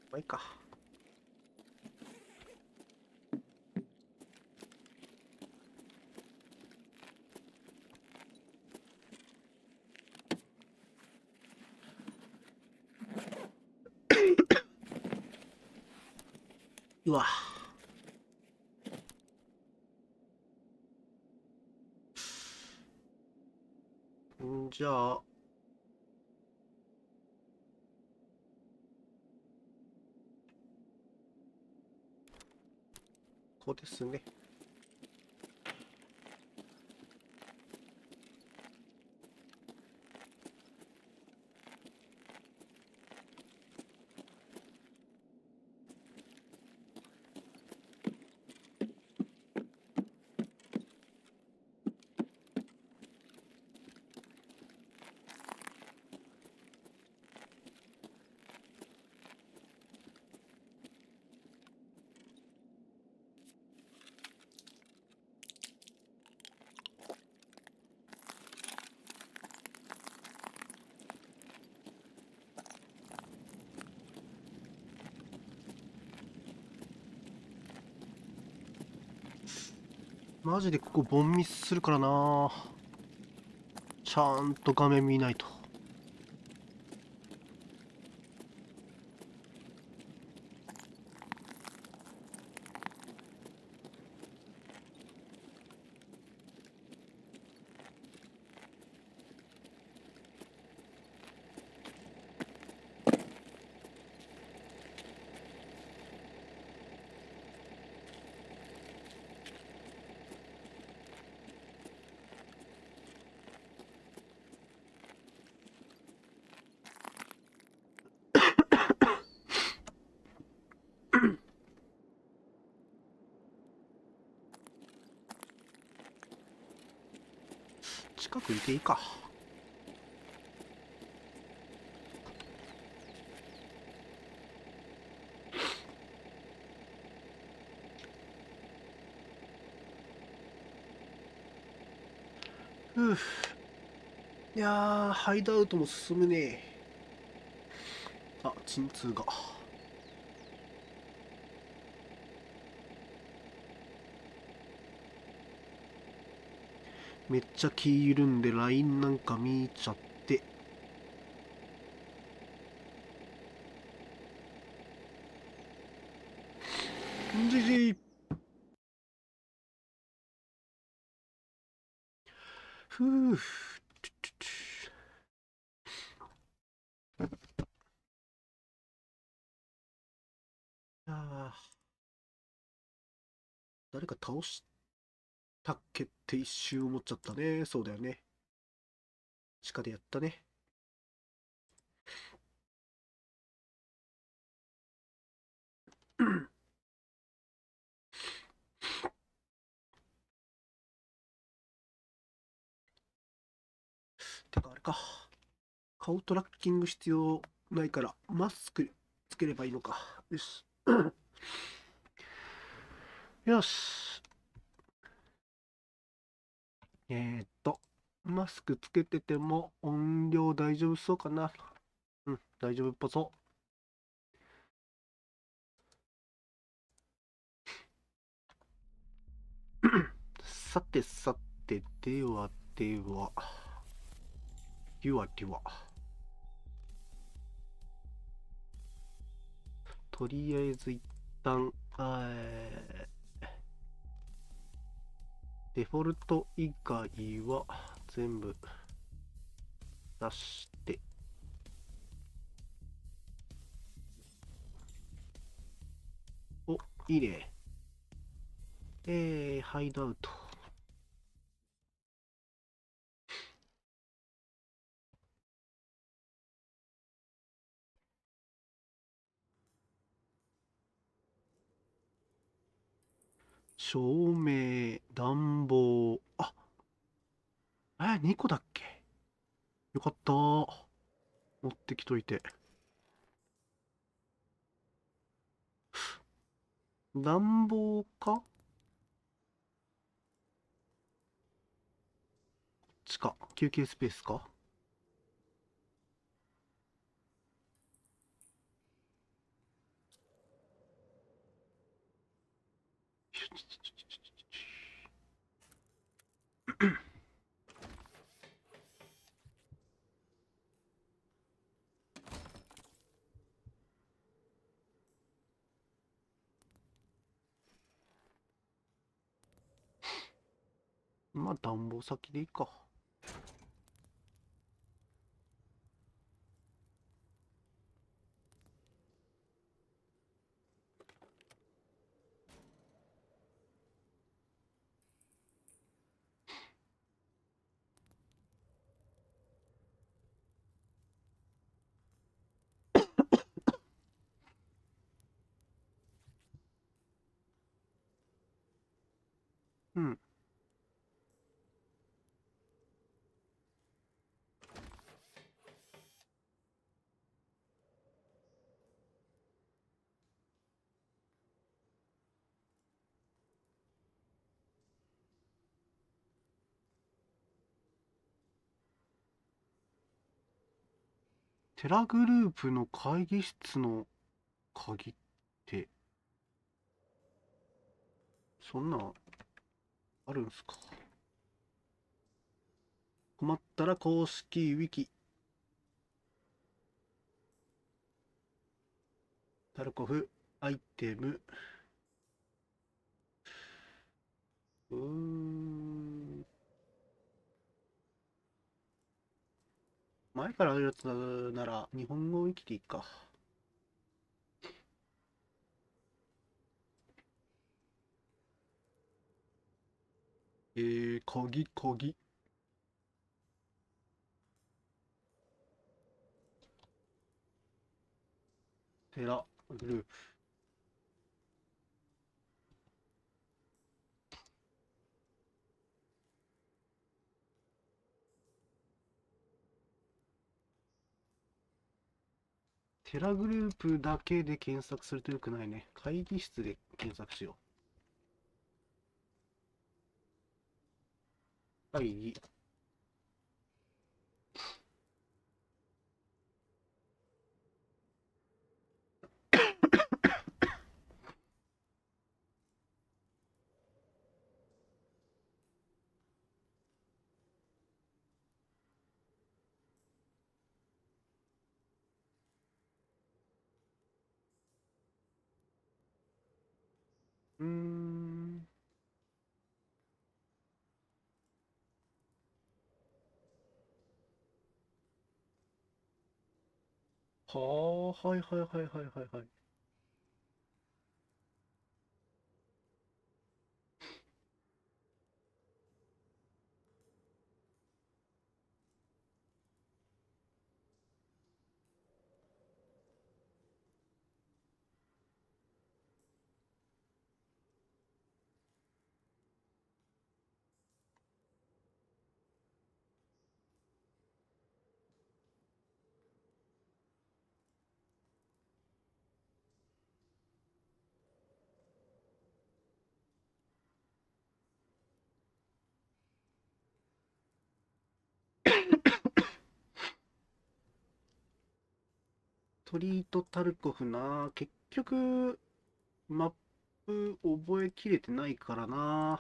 まあいいか。うわ。じゃあ、こうですね。マジでここボンミスするからな。ちゃんと画面見ないと。近くいていいか。ふう。いやー、ハイドアウトも進むね。あ、鎮痛が。めっちゃ気緩んで LINE なんか見ちゃって。んじじ。ふう。あー、誰か倒したっけって一瞬思っちゃったね。そうだよね。地下でやったね。てかあれか。顔トラッキング必要ないから、マスクつければいいのか。よし。よし。マスクつけてても音量大丈夫そうかな。うん、大丈夫っぽそう。さてさて、ではでは、ではでは。とりあえず一旦、デフォルト以外は全部出して、お、いいね。ハイドアウト。照明、暖房。あ、2個だっけ？よかった。持ってきといて。暖房か？こっちか。休憩スペースか。まあ暖房先でいいか。うん。テラグループの会議室の鍵って、そんなんあるんすか？困ったら公式ウィキ。タルコフ、アイテム。うーん。前からあるやつなら日本語ウィキでいいか。鍵。テラグループ。テラグループだけで検索するとよくないね。会議室で検索しよう。会議。うーん。はあ、はい。トリートタルコフな。結局、マップ覚えきれてないからな。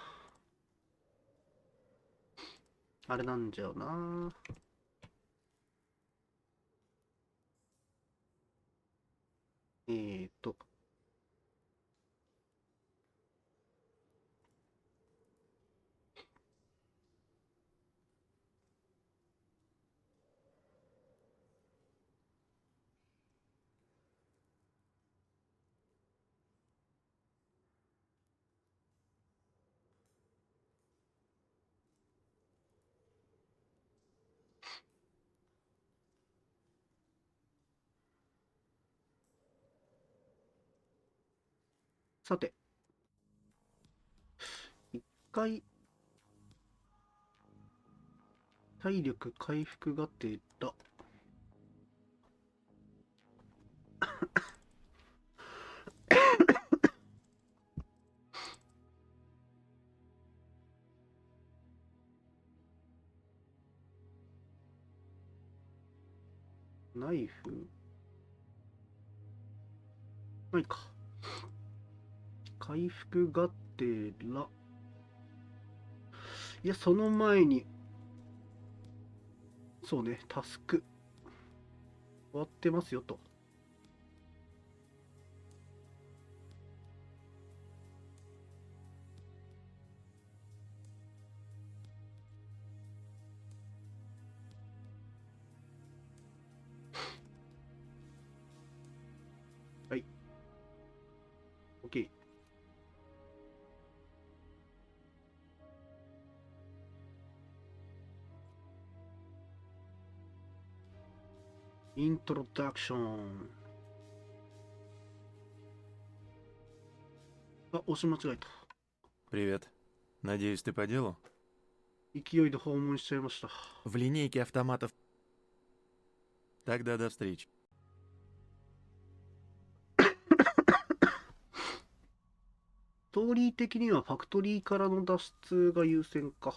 あれなんじゃよな。えーと、さて、回体力回復がてらナイフないか。回復がてら、いや、その前に、そうね、タスク終わってますよと。はい。OK。イントロダクション。あ、押し間違えた。Привет. Надеюсь, ты по делу? 勢いで訪問しちゃいました。В линейке автоматов. Тогда до встречи. ストーリー的にはファクトリーからの脱出が優先か。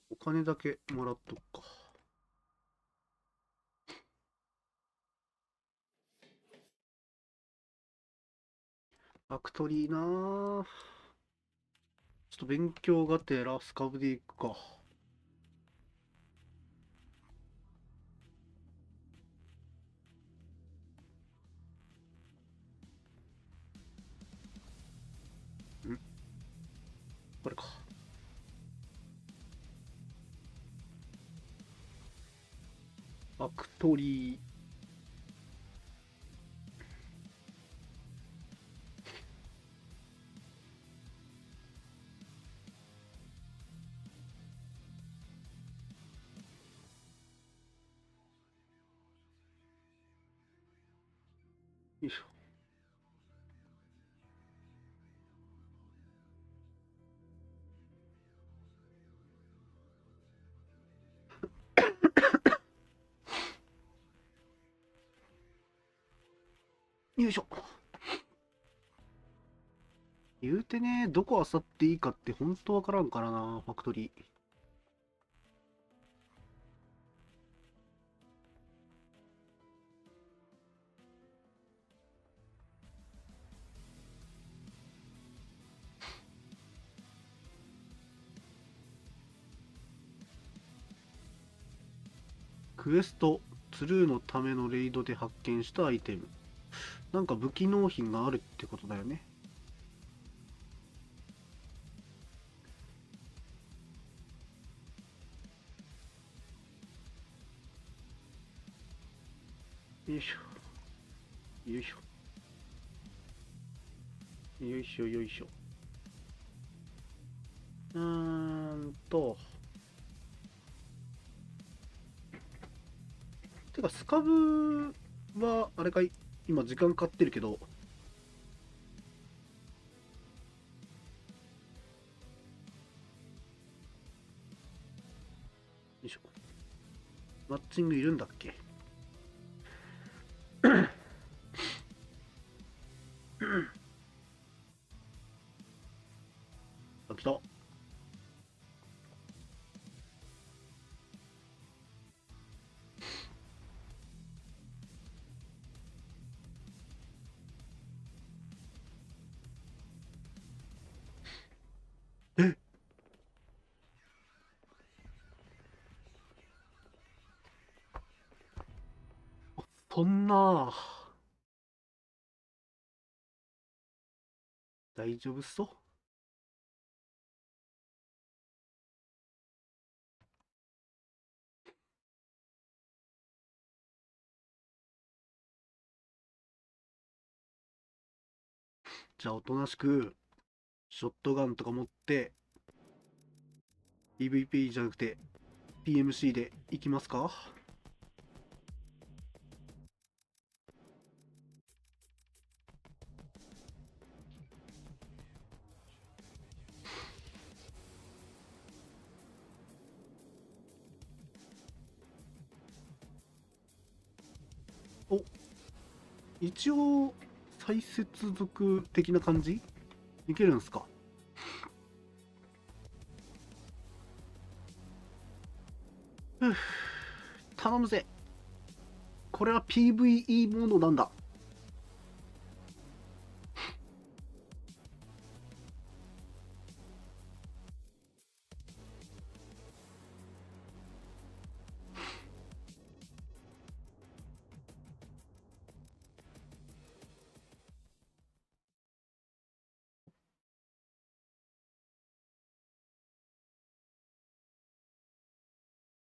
お金だけもらっとくか。ファクトリーなぁ。ちょっと勉強がてらスカブで行くか。んこれか。ファクトリー。よいしょ。よいしょ。言うてね、どこ漁っていいかってほんとわからんからな、ファクトリー。クエスト、ツルーのためのレイドで発見したアイテム。なんか武器納品があるってことだよね。よいしょ。よいしょ。よいしょよいしょ。てか、スカブは、あれかい、今時間かってるけど、よいしょ。マッチングいるんだっけ？あ、来た。え、そんな、大丈夫っそ？じゃあ、おとなしくショットガンとか持って PVP じゃなくて PMC で行きますか。お、一応再接続的な感じいけるんすか。ふぅ、頼むぜ。これは PVE モードなんだ。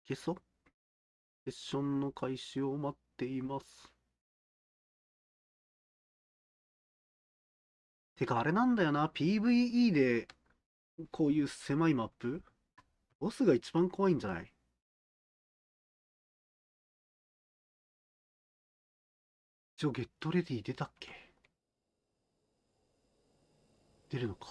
消そう。セッションの開始を待っています。てかあれなんだよな、PVE でこういう狭いマップ、ボスが一番怖いんじゃない？一応ゲットレディ出たっけ？出るのか。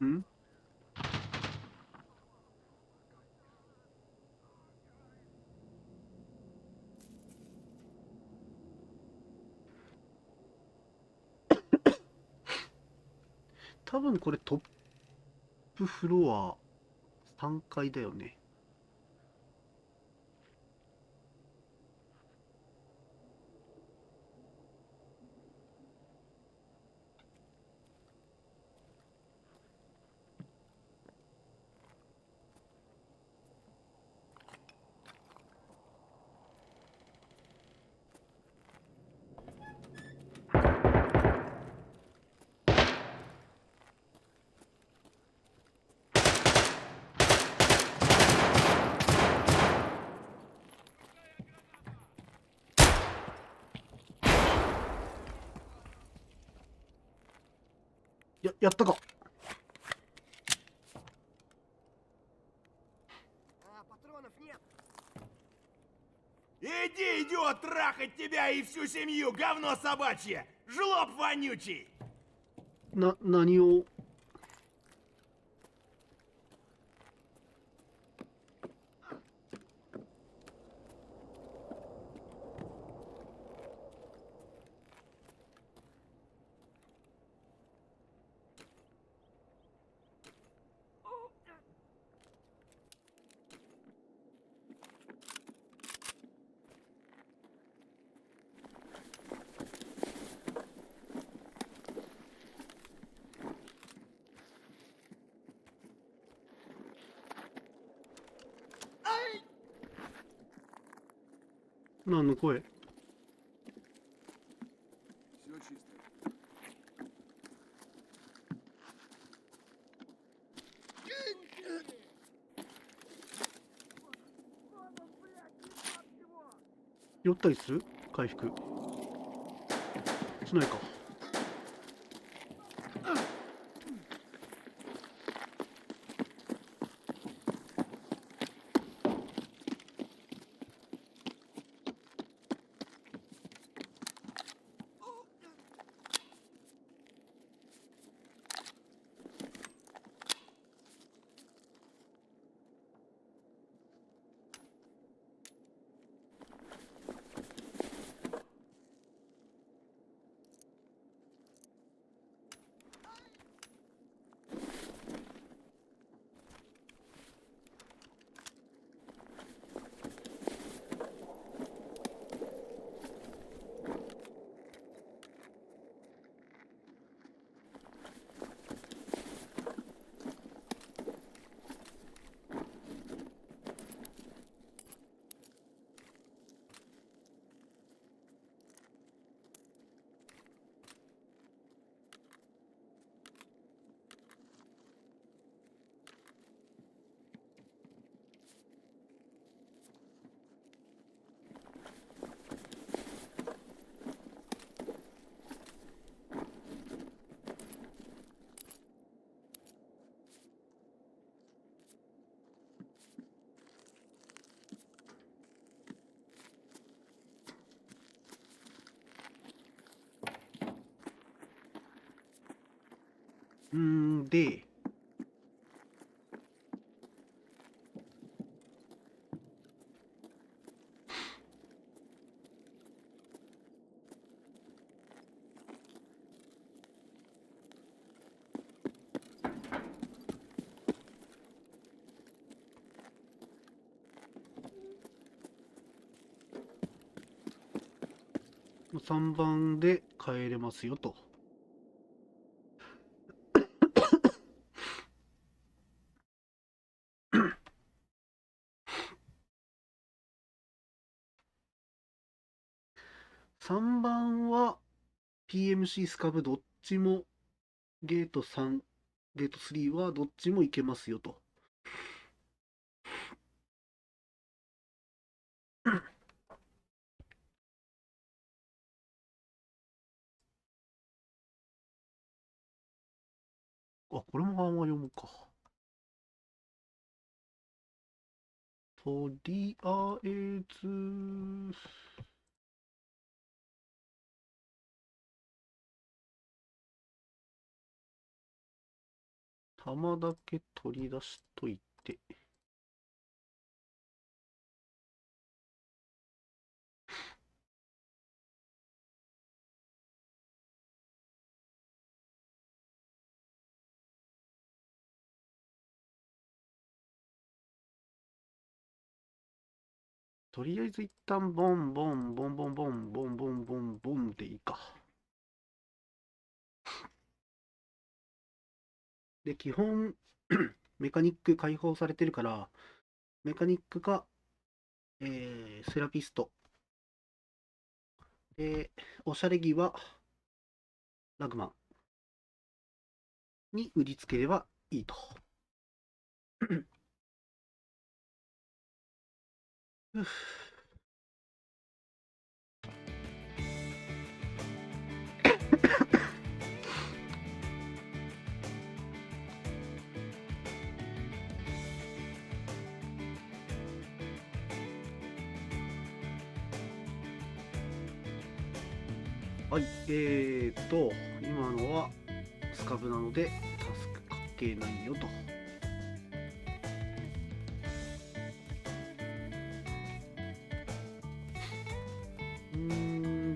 ん？多分これトップフロア3階だよね。やったか。Иди, идиот, трахать тебя и всю семью, говно собачье! Жлоб вонючий! 何を。何の声？ Все чисто. 酔ったりする？回復しないか。で、3番で帰れますよと。3番は PMC スカブどっちもゲート3、ゲート3はどっちも行けますよと。あ、これも版は読むか。とりあえず、玉だけ取り出しといて。とりあえず一旦ボンボンボンボンボンボンボンボンボンでいいか。で、基本メカニック解放されてるから、メカニックか、セラピスト。で、おしゃれ着はラグマンに売りつければいいと。ふぅはい、今のはスカブなのでタスク関係ないよと。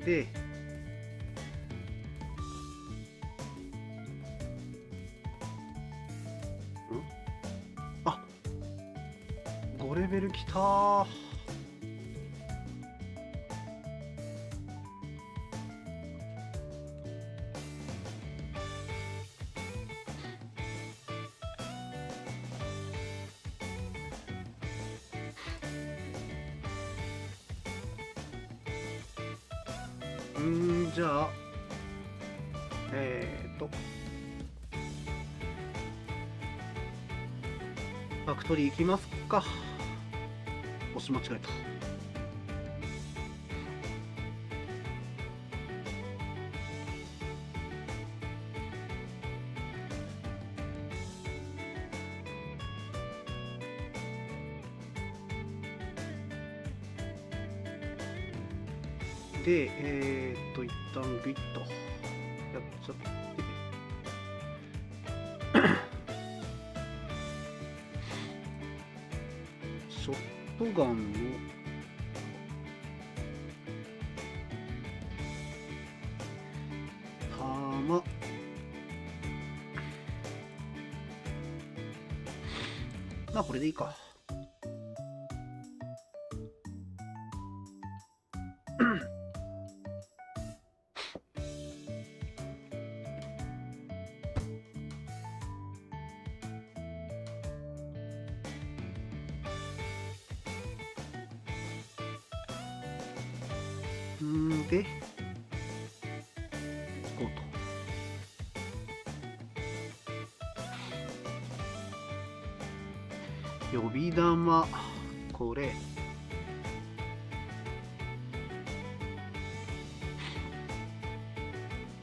で、あ、5レベルきたー。じゃあ、ファクトリー行きますか。押し間違えた。で、一旦グイッとやっちゃって、ショットガンの弾、まあこれでいいか。で、こうと。予備玉、これ。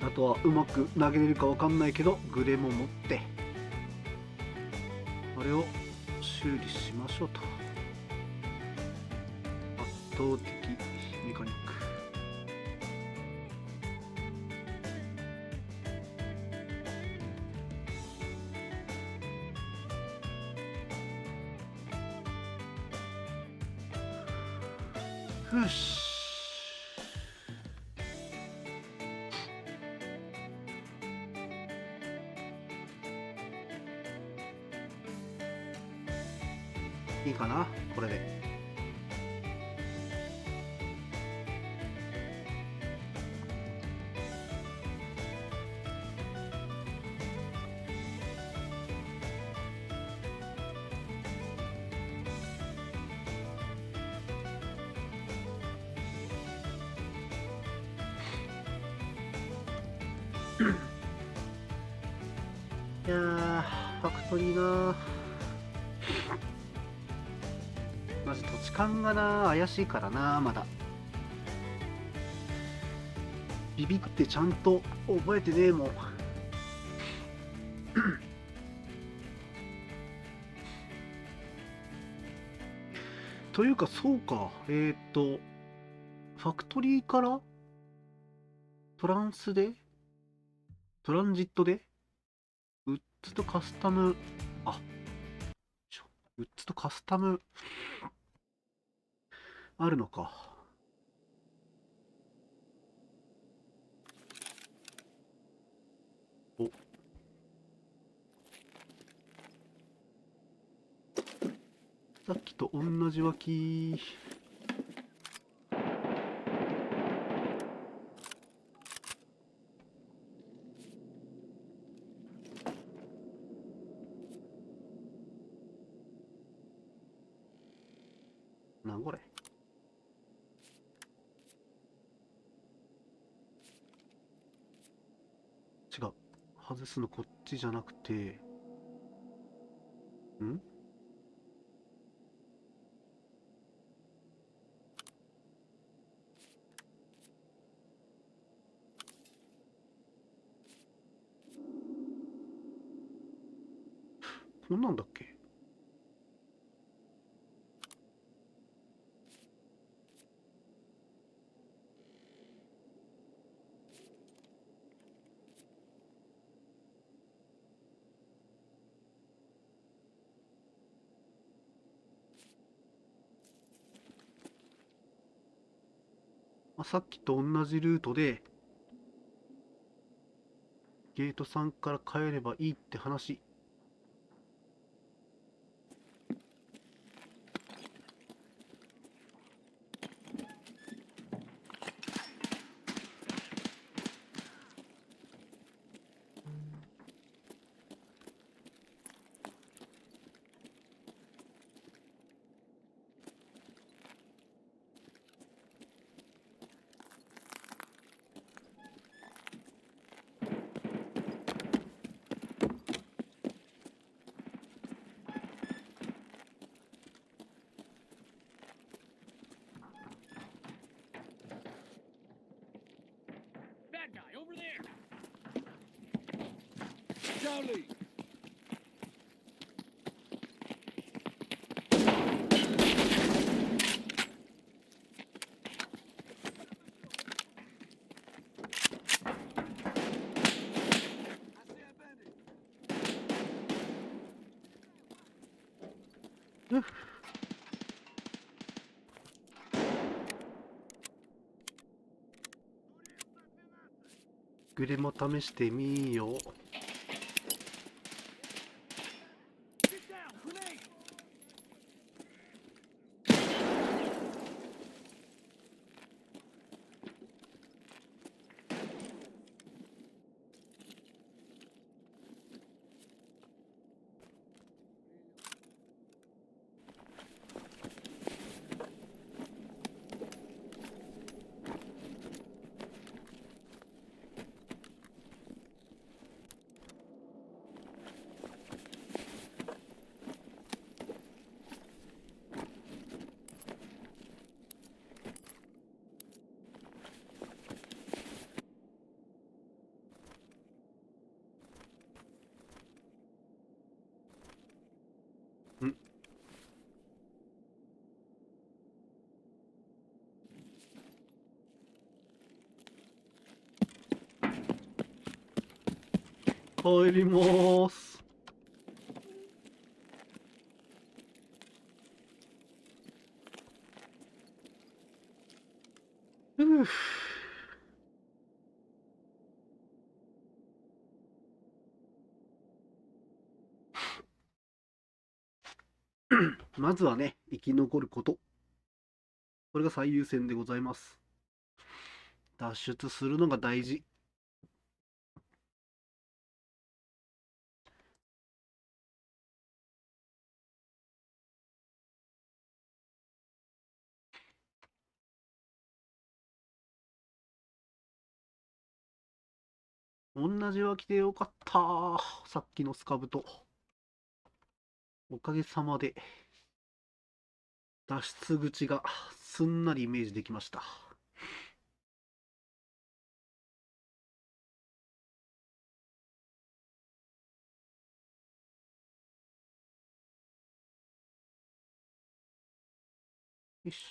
あとはうまく投げれるかわかんないけど、グレも持って、これを修理しましょうと。圧倒的メカニック。よし。いいかなこれで。いやー、ファクトリーなー。マジ土地勘がな怪しいからな。まだビビってちゃんと覚えてねえもん。というかそうか、ファクトリーからトランジットでウッズとカスタム、ウッズとカスタムあるのか。お、さっきと同じ脇。なんこれ。違う。外すのこっちじゃなくて、んこんなんだっけ。さっきと同じルートでゲート3から帰ればいいって話。Bad guy, over there! Charlie! Ugh. グレも試してみよう。ん帰りまーす。まずはね、生き残ること。これが最優先でございます。脱出するのが大事。同じは来てよかった。さっきのスカブと。おかげさまで、脱出口がすんなりイメージできました。よし。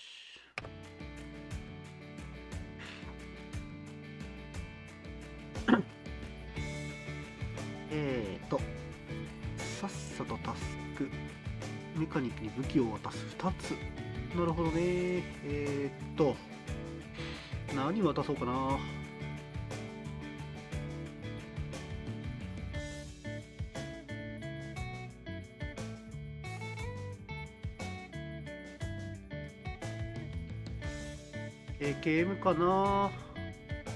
さっさとタスク。メカニックに武器を渡す2つ。なるほどね。何渡そうかな。KM かな。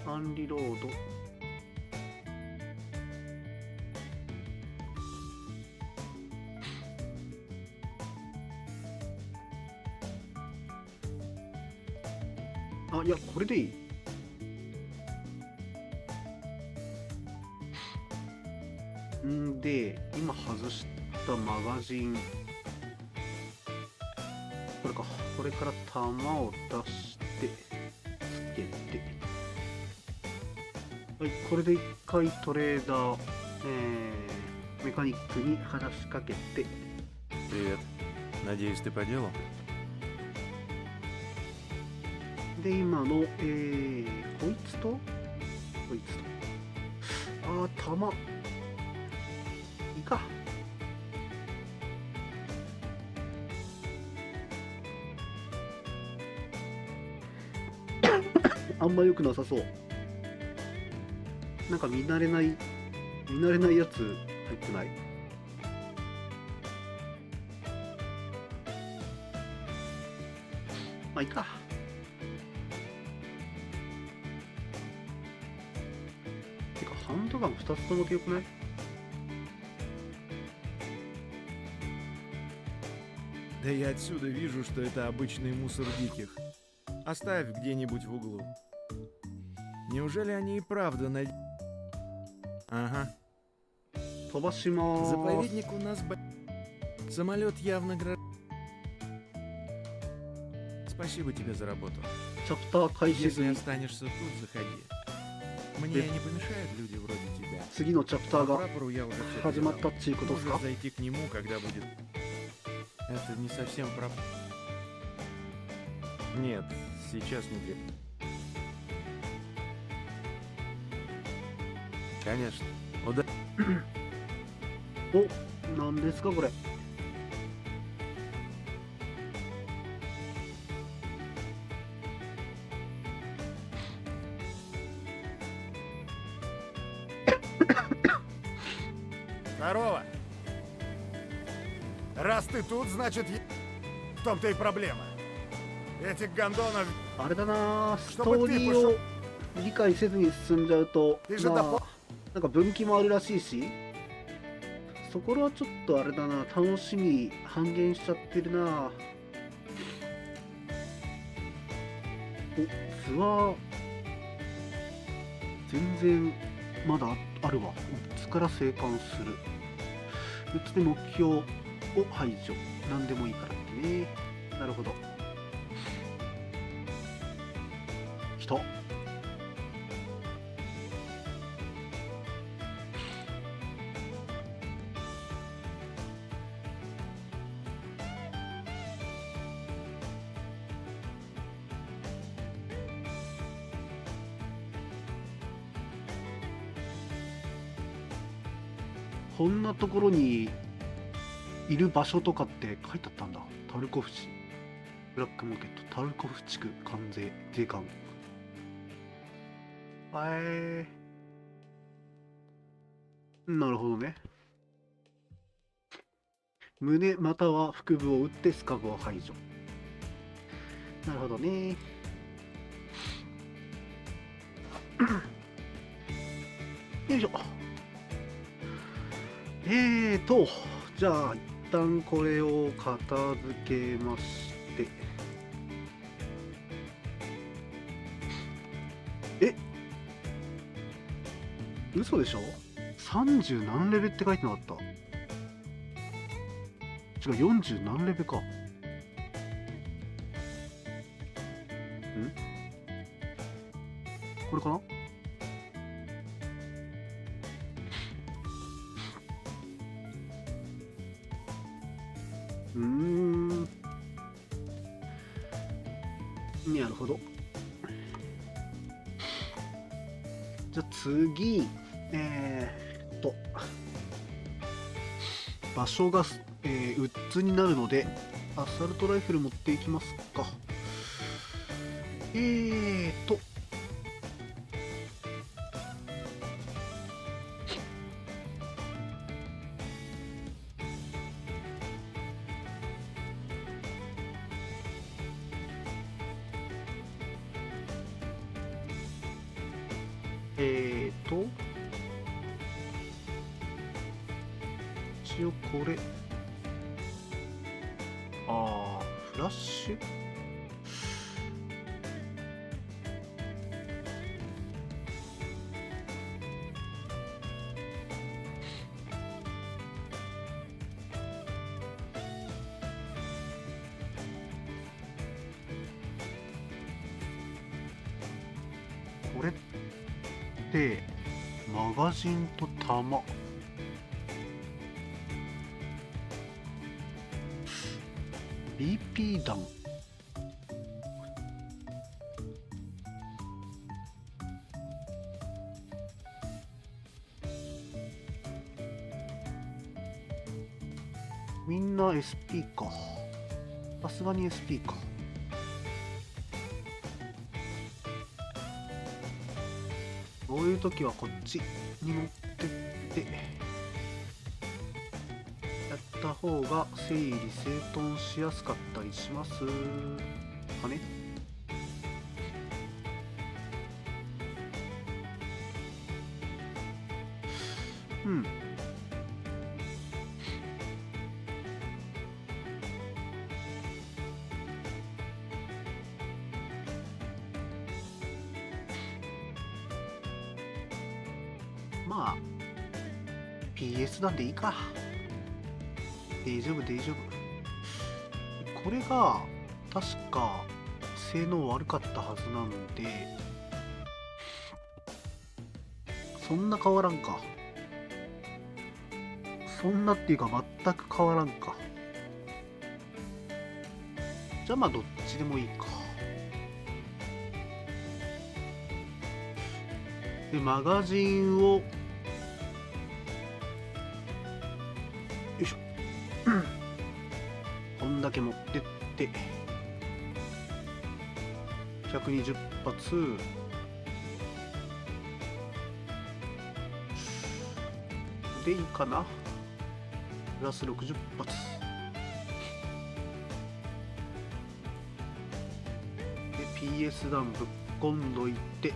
アンリロード。あ、いや、これでいい。んで、今外したマガジン。これか。これから弾を出して、つけて。はい、これで一回トレーダー、メカニックに話しかけて。Привет. Надеюсь, ты по делу? で、今の、こいつと、あー、弾。いいか。あんま良くなさそう。なんか見慣れないやつ入ってない？まあいいか。てかハンドガン2つともでよくないДа я отсюда вижу, что это обычный мусор диких. Оставь где-нибудь в углу. Неужели они и правда Ага. 飛ばしまーす。 Заповедник у нас Самолет явно Спасибо тебе за работу. チャプター開始 Если 済み。 останешься тут, заходи. Мне не помешают люди вроде тебя. 次のチャプター По が прапору я уже все 始まったっちゅうことですか？ Можешь зайти к нему, когда будет... Это не совсем Нет, сейчас не для... Конечно. お、なんですかこれ。Здорово. Раз ты тут, значит, в том-то и проблема. Этих гондонов... あれだな、ストーリーを理解せずに進んじゃうと、まあ、なんか分岐もあるらしいし、そこらはちょっとあれだな、楽しみ半減しちゃってるな。お、ツアー全然まだあるわ。うつから生還する。うつで目標を排除。何でもいいからってね。なるほど。来た。こんなところにいる場所とかって書いてあったんだ。タルコフ市、ブラックマーケット、タルコフ地区関税税関。なるほどね。胸または腹部を打ってスカブを排除。なるほどね。よいしょ。じゃあ一旦これを片付けまして、嘘でしょ？ 30 何レベって書いてなかった？違う、40何レベか。これかな？なるほど。じゃあ次、場所が、ウッズになるので、アサルトライフル持っていきますか。一応これ、フラッシュこれってマガジンと弾BP 弾みんな SP か。さすがに SP か。こういう時はこっちに持ってってやった方が整理整頓しやすかったりしますかね。まあ PS なんでいいか。大丈夫大丈夫。これが確か性能悪かったはずなので、そんな変わらんか。そんなっていうか全く変わらんか。じゃあまあどっちでもいいか。でマガジンをよいしょこんだけ持ってって120発でいいかな。プラス60発で PS 弾ぶっこんどいて、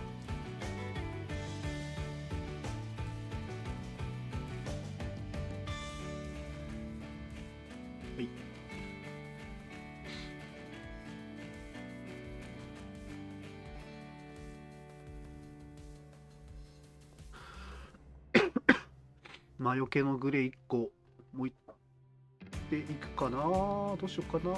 魔除けのグレー1個もういっていくかな。どうしようかな。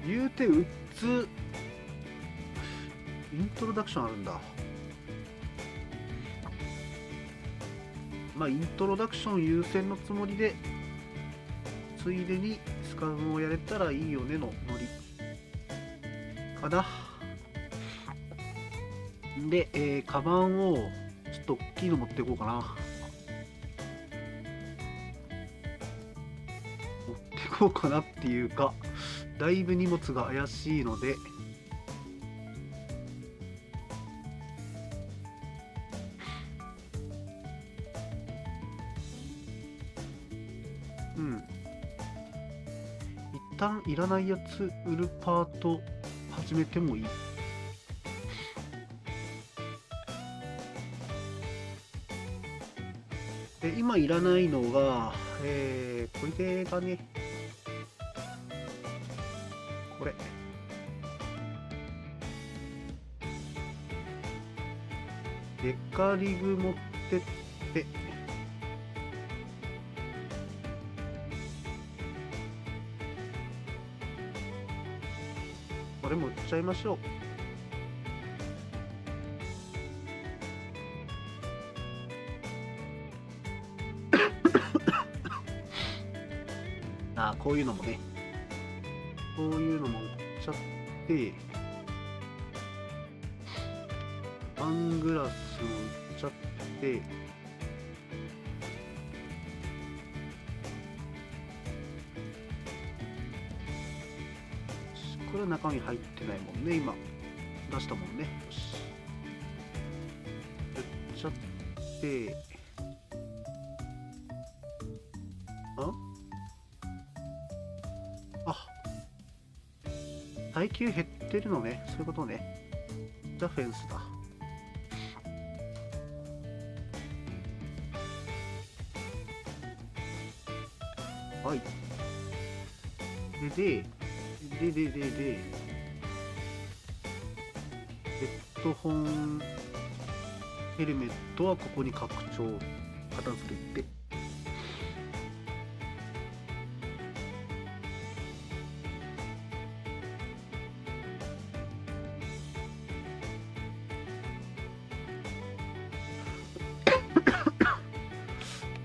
言うてウッズイントロダクションあるんだ。まあイントロダクション優先のつもりでついでにスカウンをやれたらいいよねのノリかな。で、カバンをちょっと大きいの持っていこうかな。持っていこうかなっていうか、だいぶ荷物が怪しいので、旦いらないやつ売るパート始めてもいい。で今いらないのが、これがね、これ。デカリグ持ってって、これも売っちゃいましょう。ああ、こういうのもね、こういうのも売っちゃって、サングラスも売っちゃって、これは中身入ってないもんね、今。出したもんね。よし。売っちゃって、耐久減ってるのね。そういうことね。じゃあフェンスだ。はい。で、ヘッドホン、ヘルメットはここに拡張、片付けて。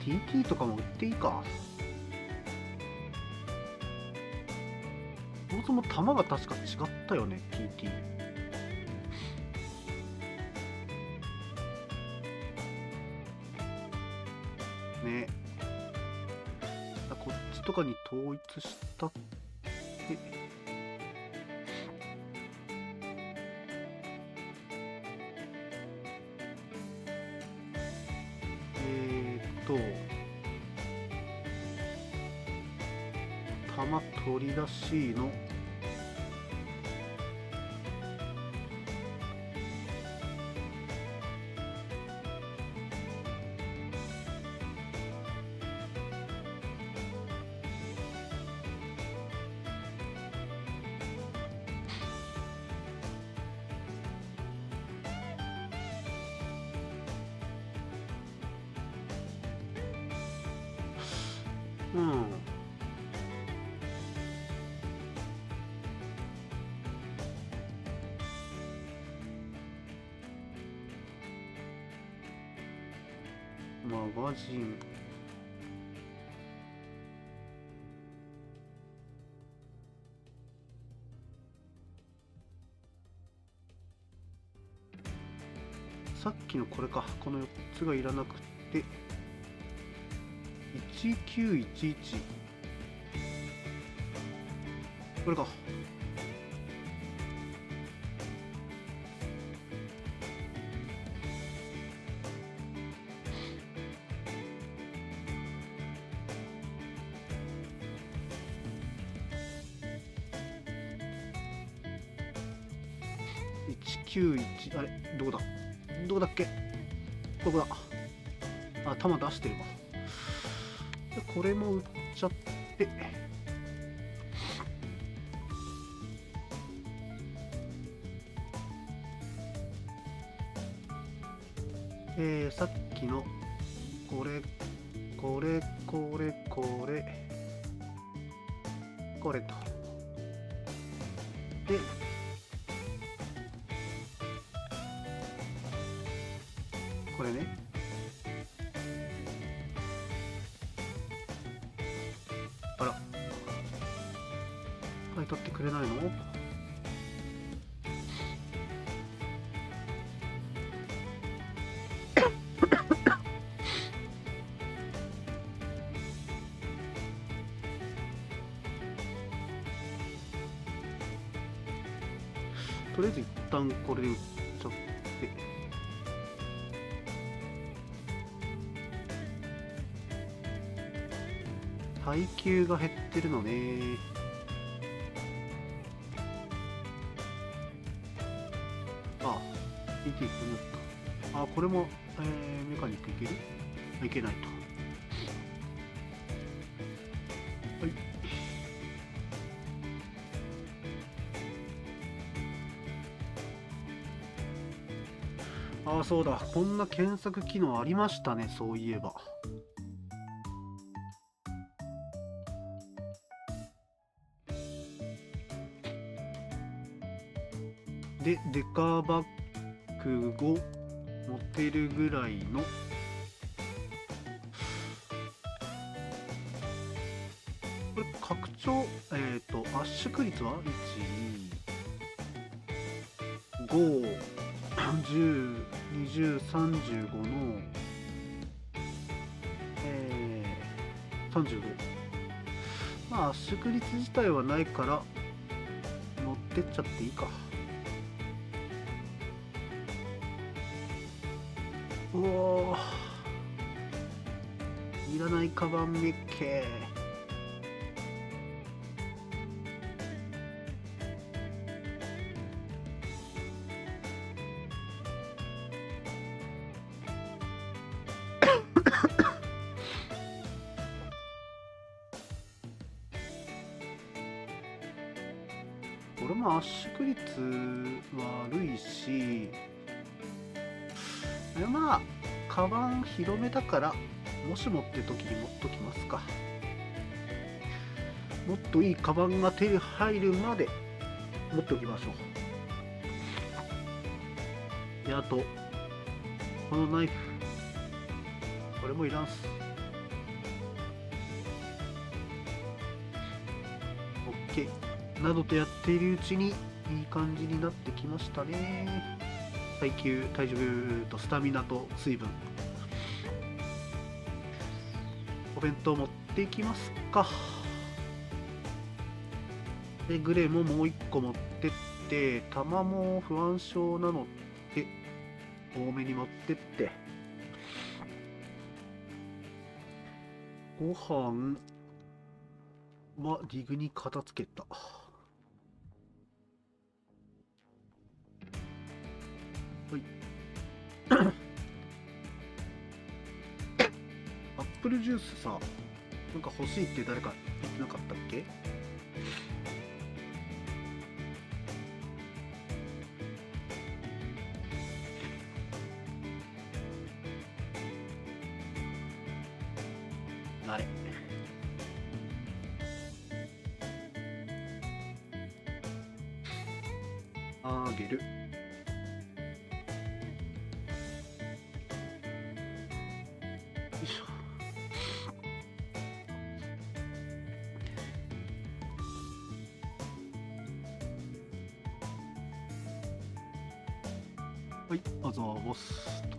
TT とかも売っていいか。そもそも弾が確か違ったよね、TT。ね。こっちとかに統一したって。弾取り出しのマガジン。さっきのこれか、この4つがいらなくて、1911、これか。191、あれどこだどこだっけ、ここだ。あ、弾出してるわ。でこれも売っちゃって、さっきのこれこれこれこれこれとで、これね、あら買い取ってくれないの？とりあえず一旦これで売っちゃって、耐久が減ってるのね。見ていくのか。あ、これも、メカニックいける？いけないと。はい。あ、そうだ。こんな検索機能ありましたね、そういえば。で、デカバッグを持てるぐらいのこれ拡張、圧縮率は1、2、5、10、20、35の、35。まあ圧縮率自体はないから持ってっちゃっていいか。おお、いらないカバンめっけ。これも圧縮率悪いし、まあカバン広めだからもしもって時に持っときますか。もっといいカバンが手に入るまで持っておきましょう。で、あとこのナイフ、これもいらんす。OK などとやっているうちにいい感じになってきましたね。耐久、体重とスタミナと水分。お弁当持っていきますか。で、グレーももう一個持ってって、玉も不安症なので多めに持ってって、ご飯はリグに片付けた。はい。アップルジュースさ、なんか欲しいって誰か言ってなかったっけ？あれ。あげる。よいしょ。はい、あざーすと。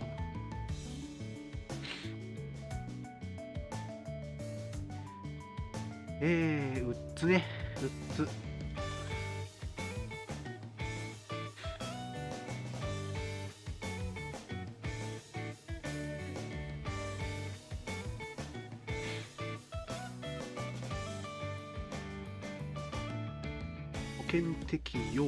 うっつね、うっつ。保険適用。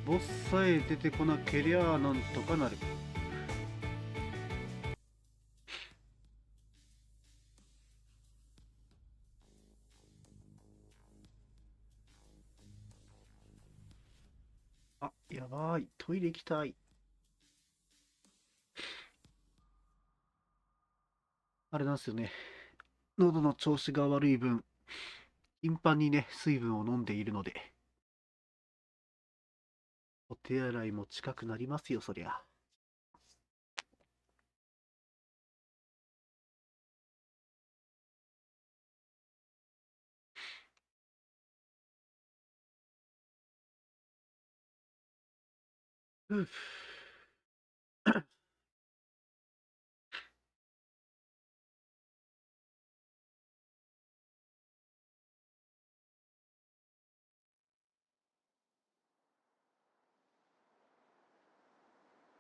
ボスさえ出てこなけりゃなんとかなる。あ、やばい。トイレ行きたい。あれなんですよね。喉の調子が悪い分、頻繁にね、水分を飲んでいるので、お手洗いも近くなりますよ、そりゃ。ふう。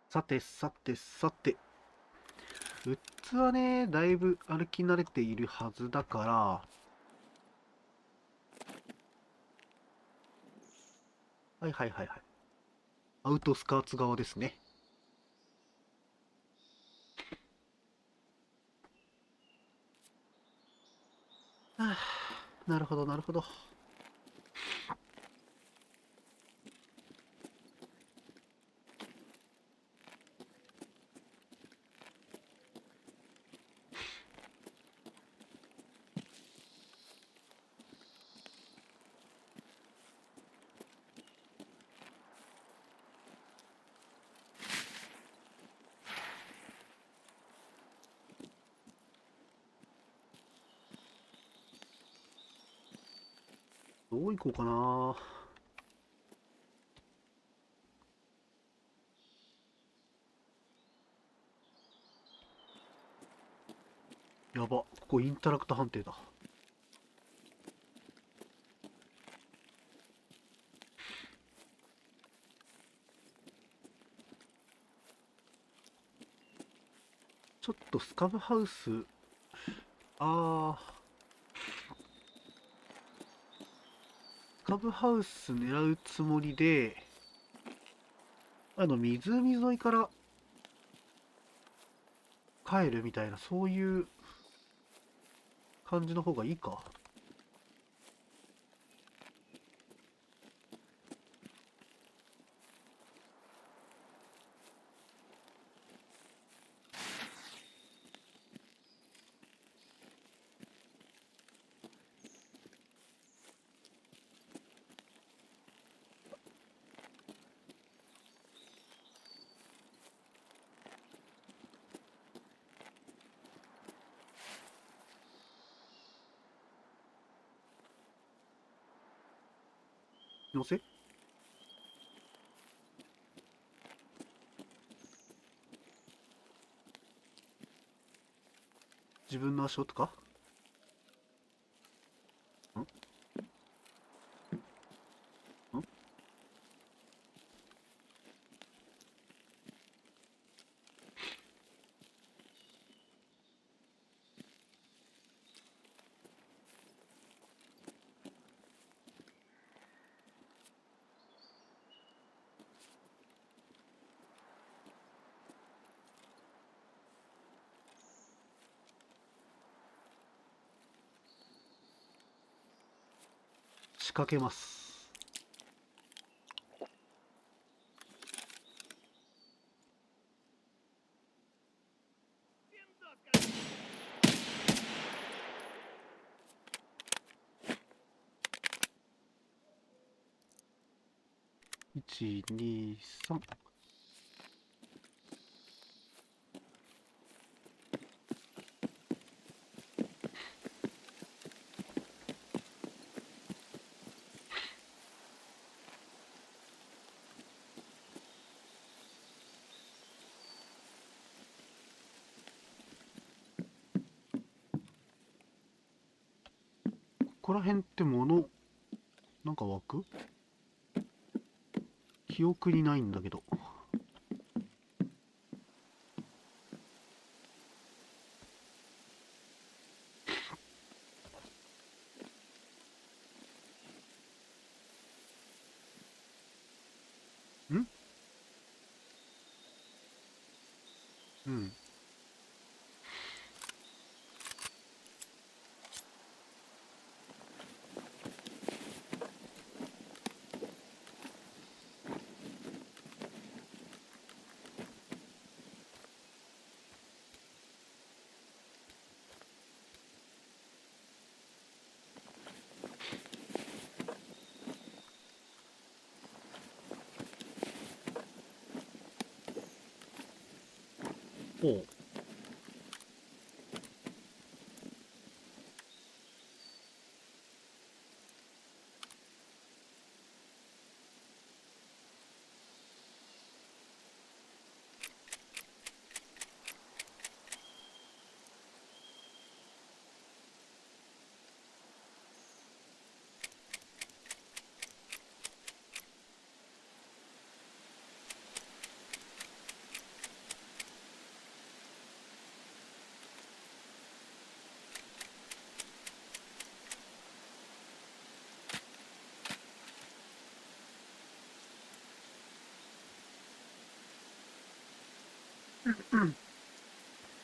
さてさてさて。富津はね、だいぶ歩き慣れているはずだから、はいはいはいはい。アウトスカーツ側ですね。はあ、なるほどなるほど。どう行こうかな。やば、ここインタラクト判定だ。ちょっとスカブハウス、スカブハウス狙うつもりで、湖沿いから帰るみたいな、そういう感じの方がいいか。乗せ自分の足音か。んん仕掛けます。1、2、3。ここら辺って物、なんか湧く？記憶にないんだけど。んうん。ほう。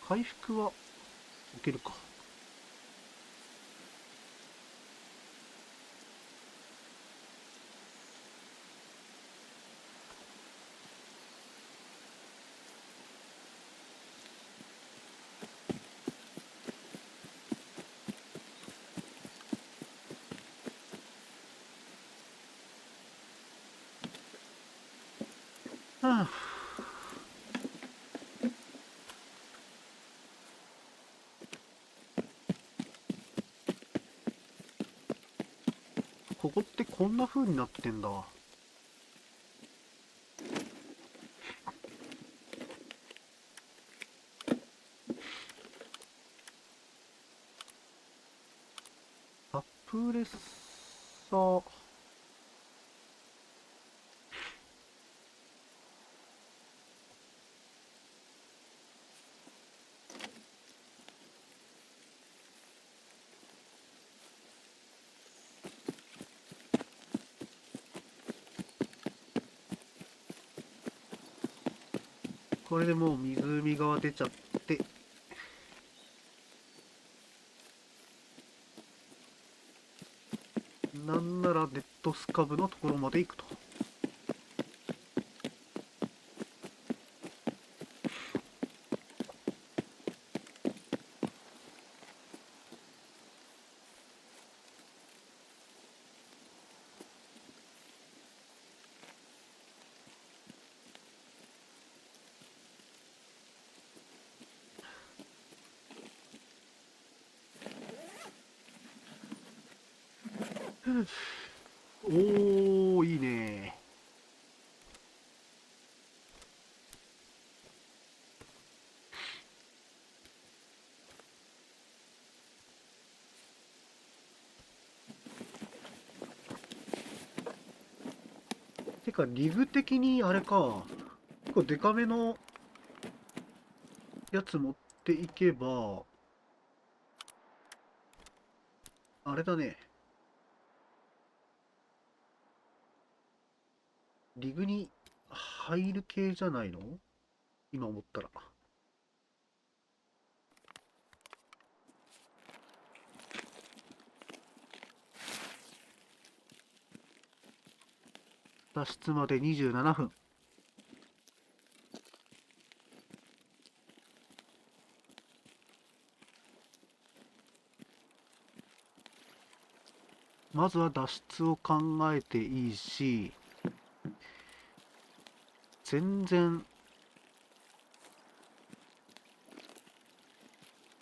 回復は受けるか。はあ、ここってこんな風になってんだ。サプレッサー。これでもう湖側出ちゃって、なんならデッドスカブのところまで行くと。おー、いいね。てか、リグ的にあれか、結構デカめのやつ持っていけば、あれだね。リグに入る系じゃないの？今思ったら。脱出まで27分。まずは脱出を考えていいし、全然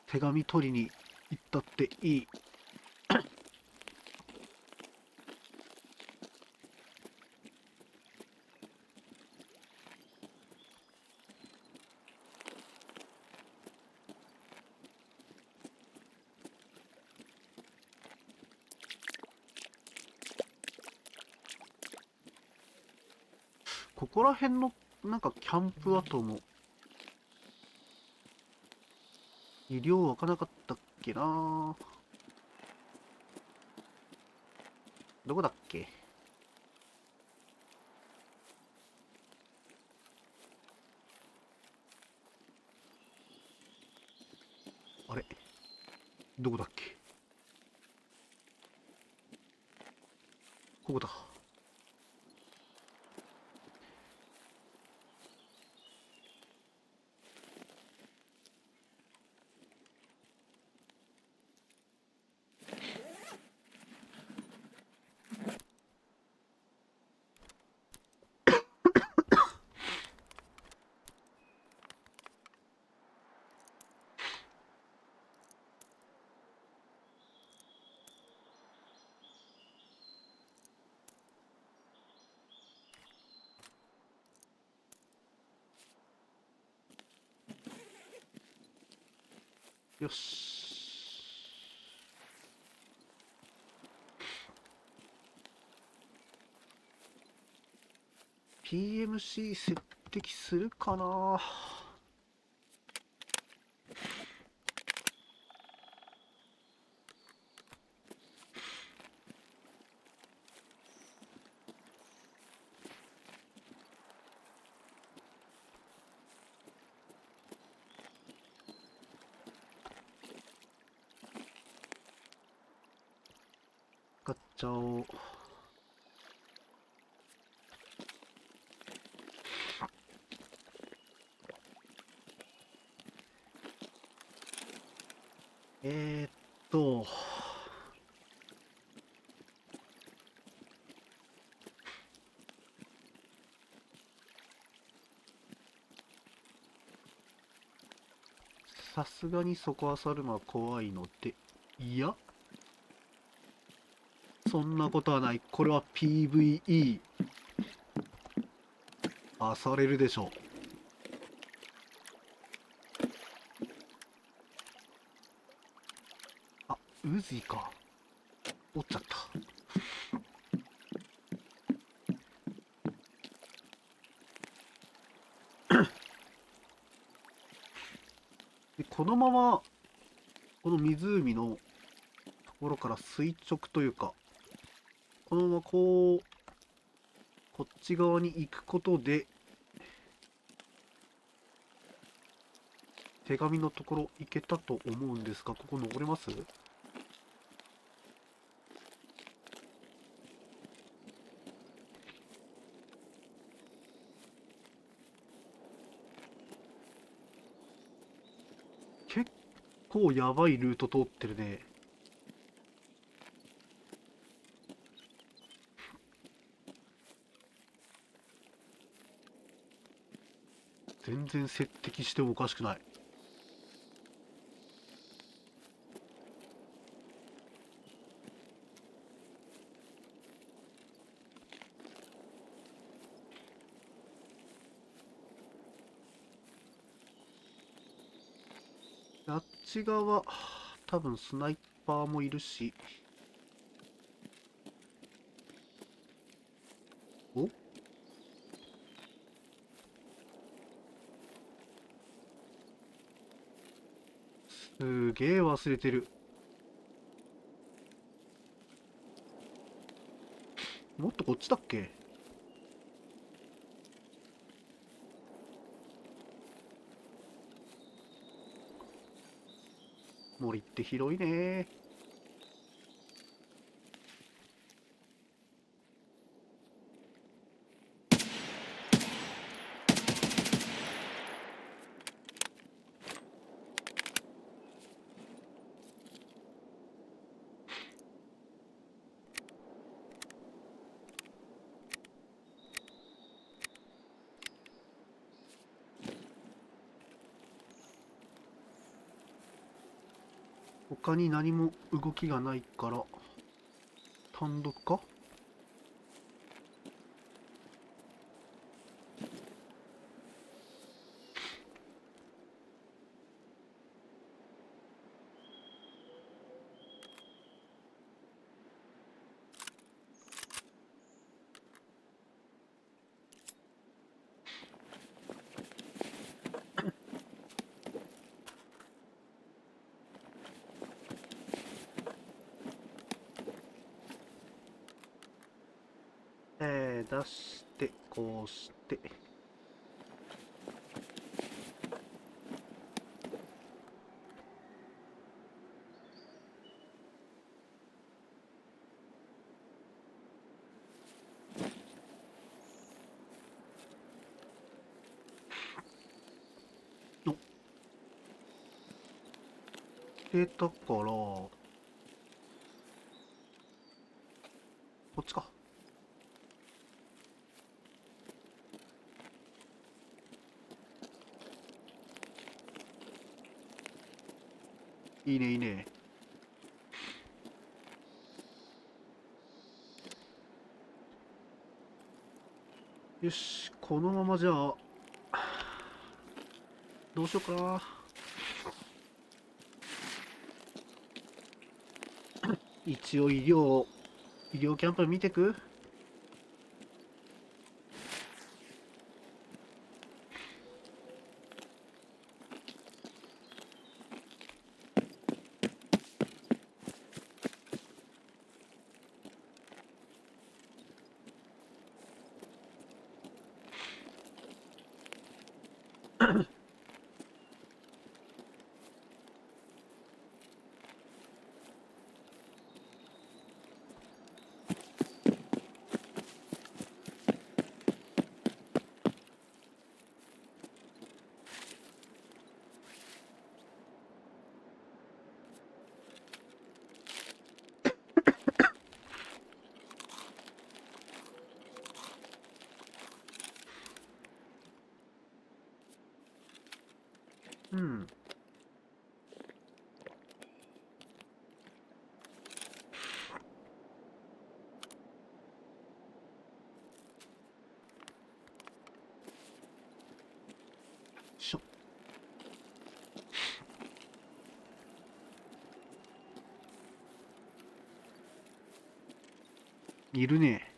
手紙取りに行ったっていい。ここら辺のなんかキャンプ跡も医療開かなかったっけな。どこだっけ？あれ、どこだっけ？ここだ。よし。PMC 接敵するかな。使っちゃおう。えーっと、さすがにそこ漁るのは怖いので、いや、そんなことはない。これは PVE。漁れるでしょう。あ、ウズイか。折っちゃった。で、このまま、この湖のところから垂直というか、このままこっち側に行くことで、手紙のところ行けたと思うんですが、ここ登れます？結構やばいルート通ってるね。全然接敵してもおかしくない。あっち側、多分スナイパーもいるし。お？すげえ忘れてる。もっとこっちだっけ？森って広いね。他に何も動きがないから単独か？出してこうして。お、出たからこっちか。いいねいいね。よし、このままじゃあどうしようかな。一応医療キャンプ見てく？うん。しょ。いるね。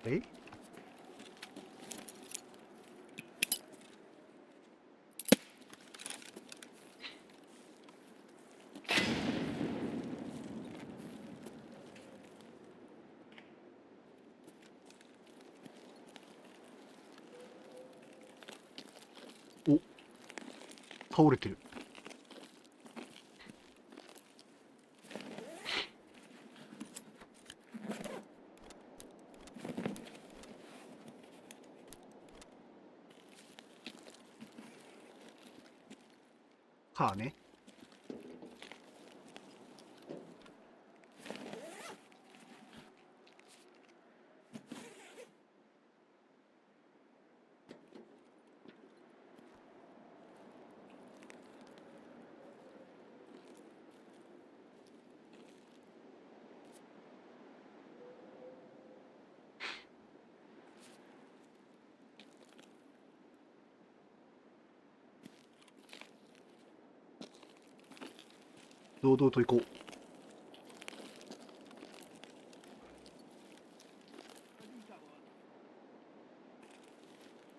え、お、倒れてる。かね。堂々と行こう。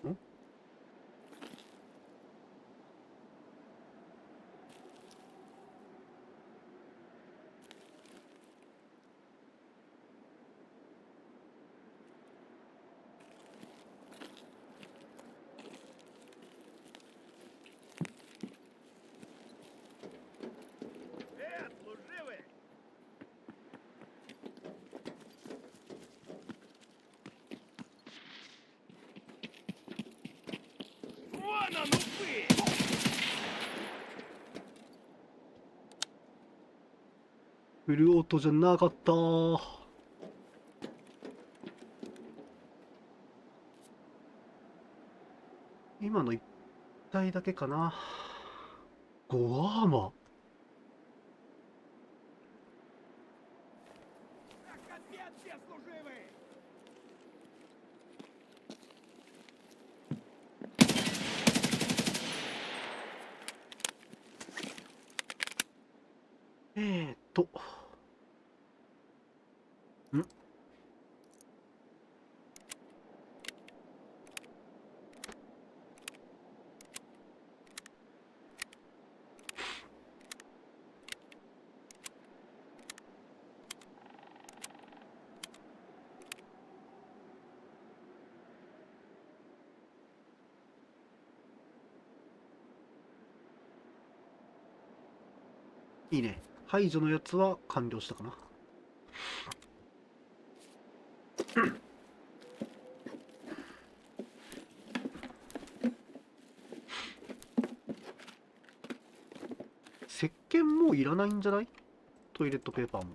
ん、Служивый! Вон он, упырь! フルオートじゃなかった。今の1体だけかな。5アーマー。Капец, все служивый! えーっと。ん、いいね。排除のやつは完了したかな。石鹸もういらないんじゃない？トイレットペーパーも。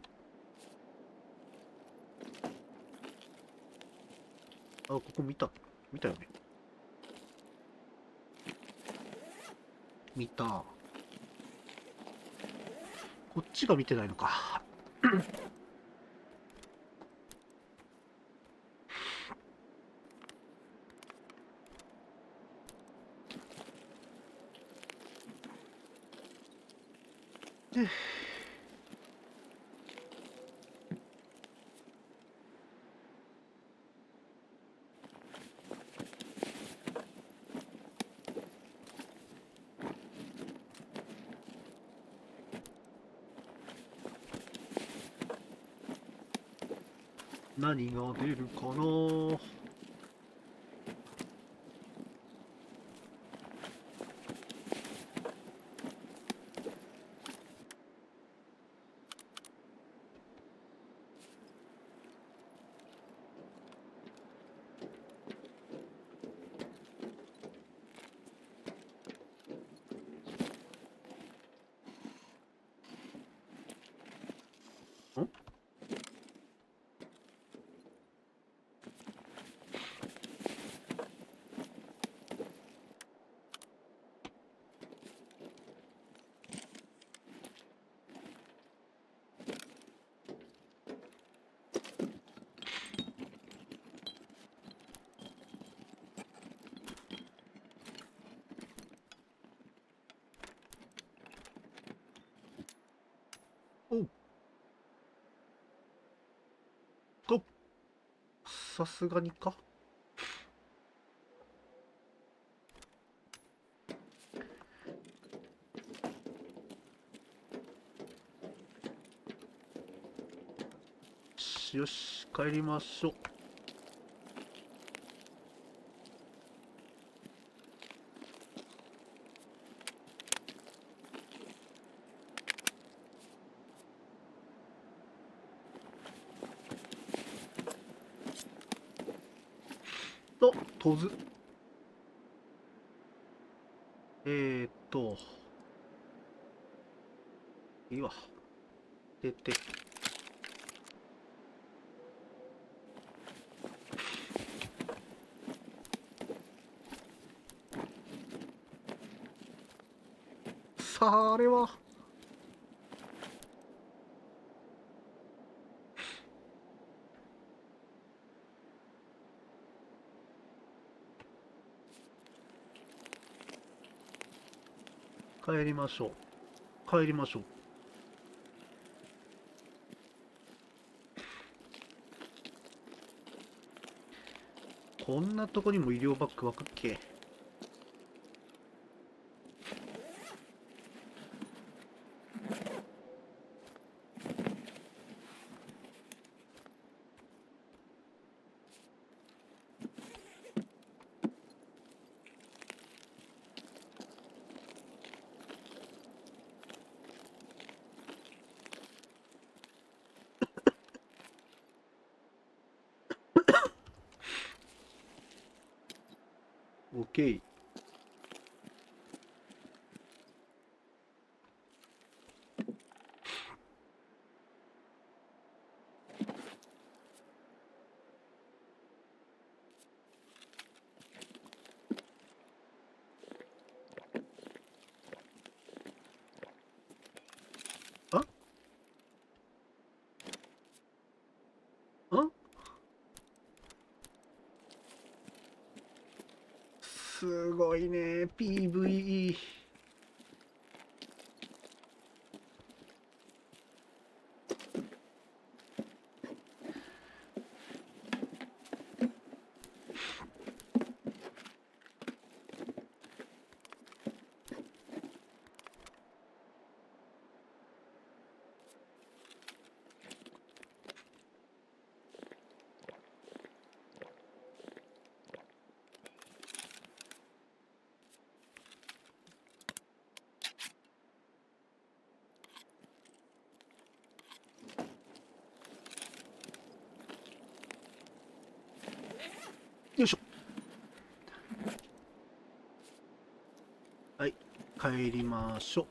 あ、ここ見たよね。見た。こっちが見てないのか。で、何が出るかな。さすがにか。よし、帰りましょう。とず。いいわ。出て。さあ、あれは。帰りましょう。帰りましょう。こんなとこにも医療バッグ湧くっけ。オッケー。ああすごいね、PVE。よいしょ。はい、帰りましょう。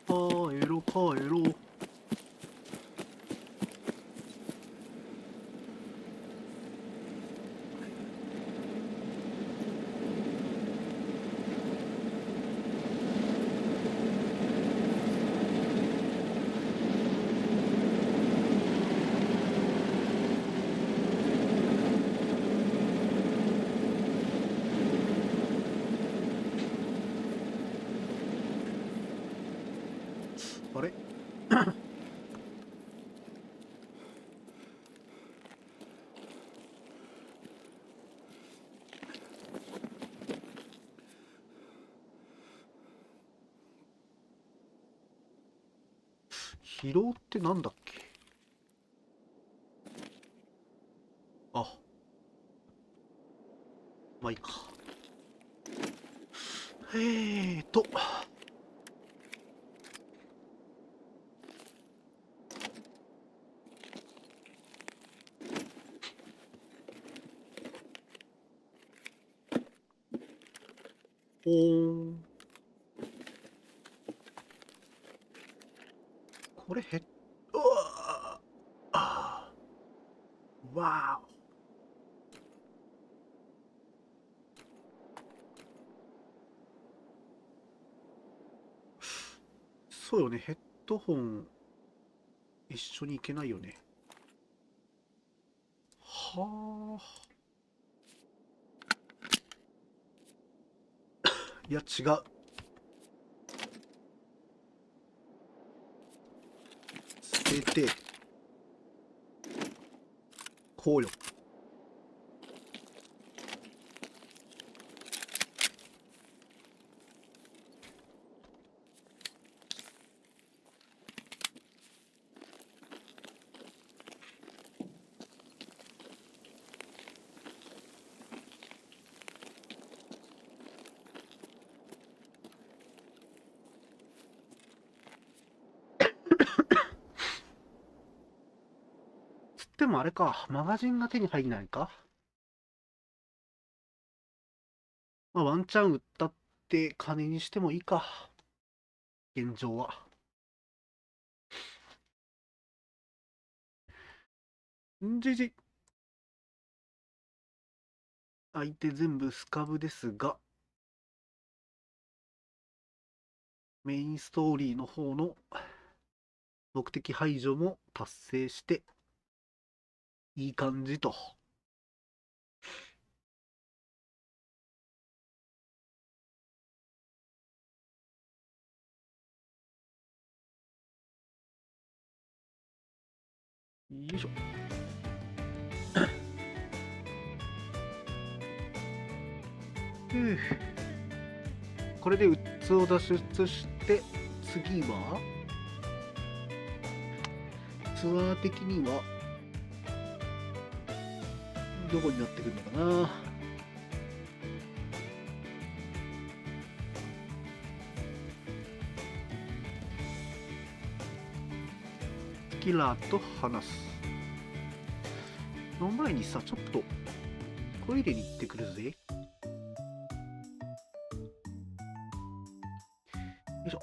帰ろう帰ろう。あれ疲労ってなんだっけ。あ、まあいいか。ほーん。これうわあわーそうよね、ヘッドホン一緒に行けないよね。はあ。いや、違う。捨てて、こうよ。つってもあれか、マガジンが手に入んないか。まあ、ワンチャン売ったって金にしてもいいか。現状は。んじじ。相手全部スカブですが、メインストーリーの方の目的排除も達成して、いい感じと。よいしょ。これで器を脱出して、次はツアー的にはどこになってくるのかな。キラーと話す。その前にさ、ちょっとトイレに行ってくるぜ。よいしょ。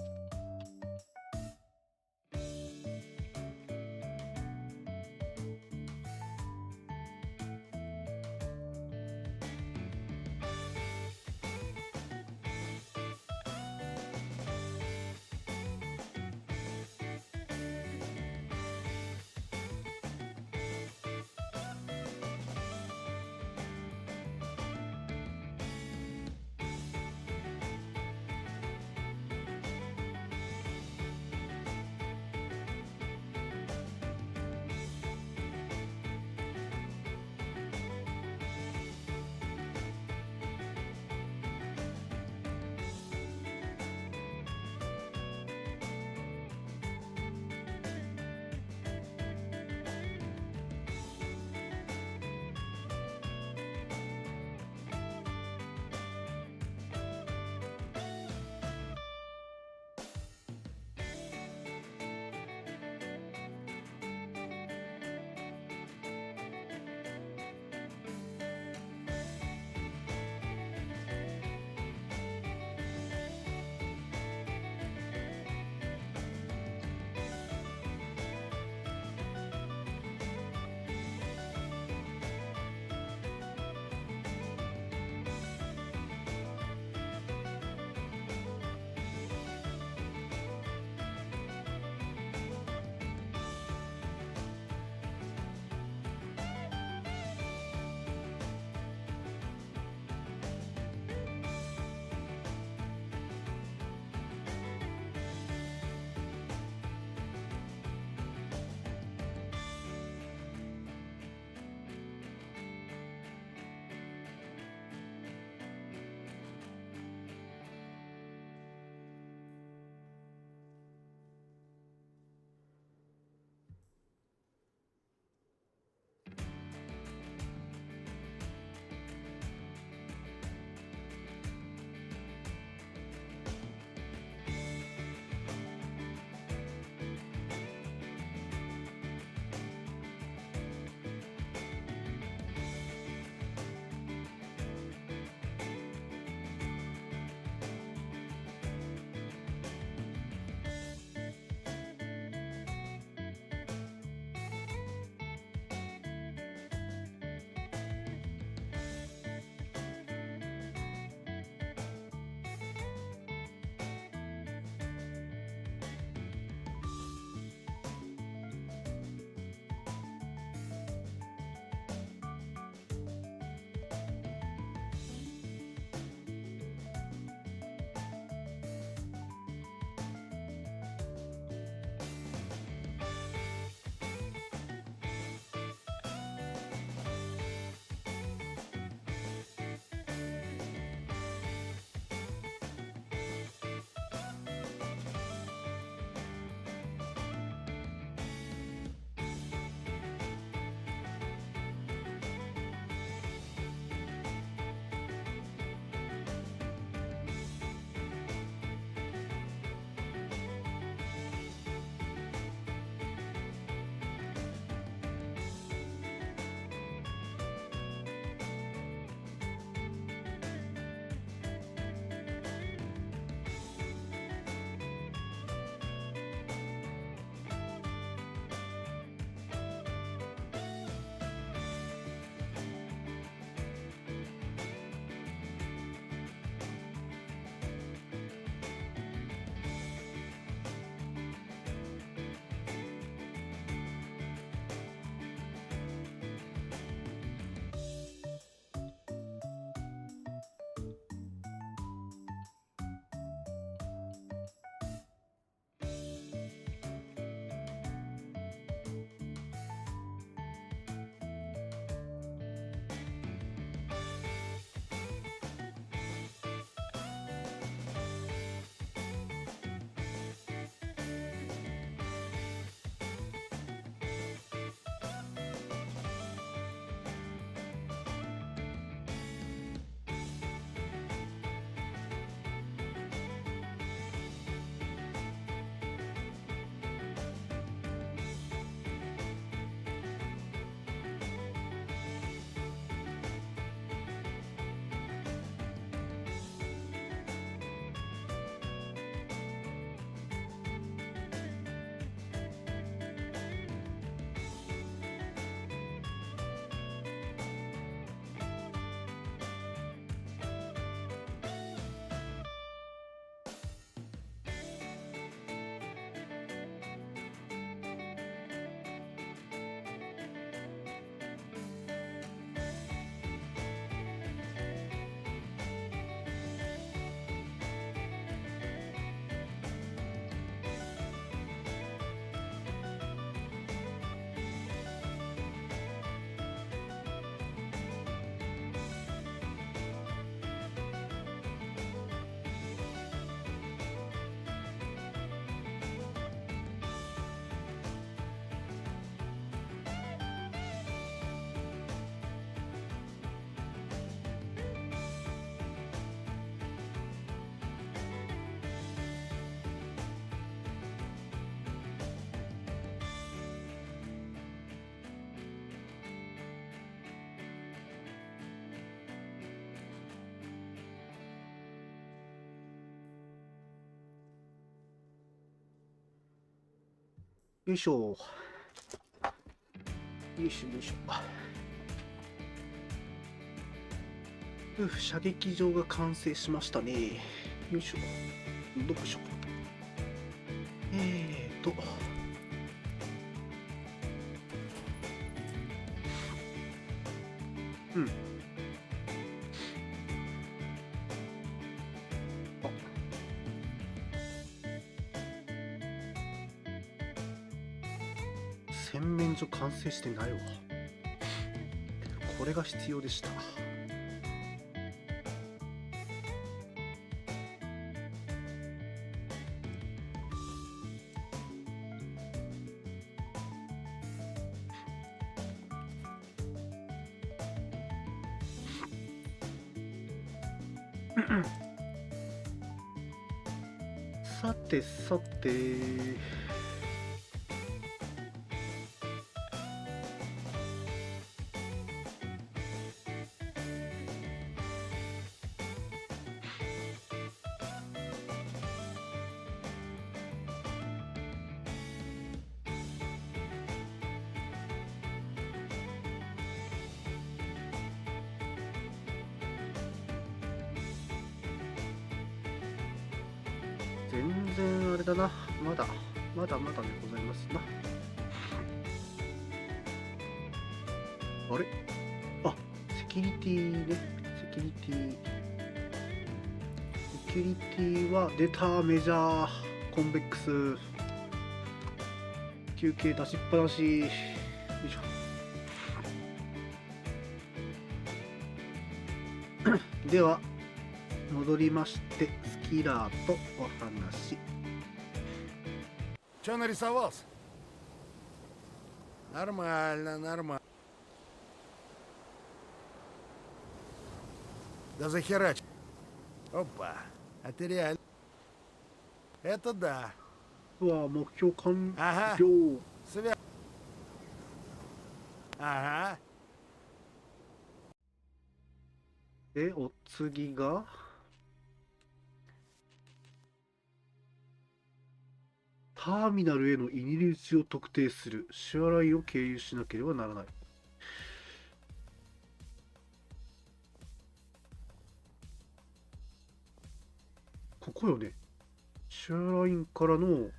よいしょ。よいしょよいしょ。射撃場が完成しましたね。よいしょ。どこしょ。うん。あ。洗面所完成してないわ。これが必要でした。さてさて、全然あれだな。まだでございますな。あれ、あ、セキュリティね。セキュリティは出た。メジャーコンベックス休憩出しっぱなし。よいしょ。では戻りまして、スキラーとお話。Че нарисовался? Нормально, нормально. Да захерач. Опа. А ты реально. Это да. うわ、目標完 Ага. 了。 Ага. で、お次がターミナルへの入り口を特定する。支払いを経由しなければならない。ここよね。シュアラインからの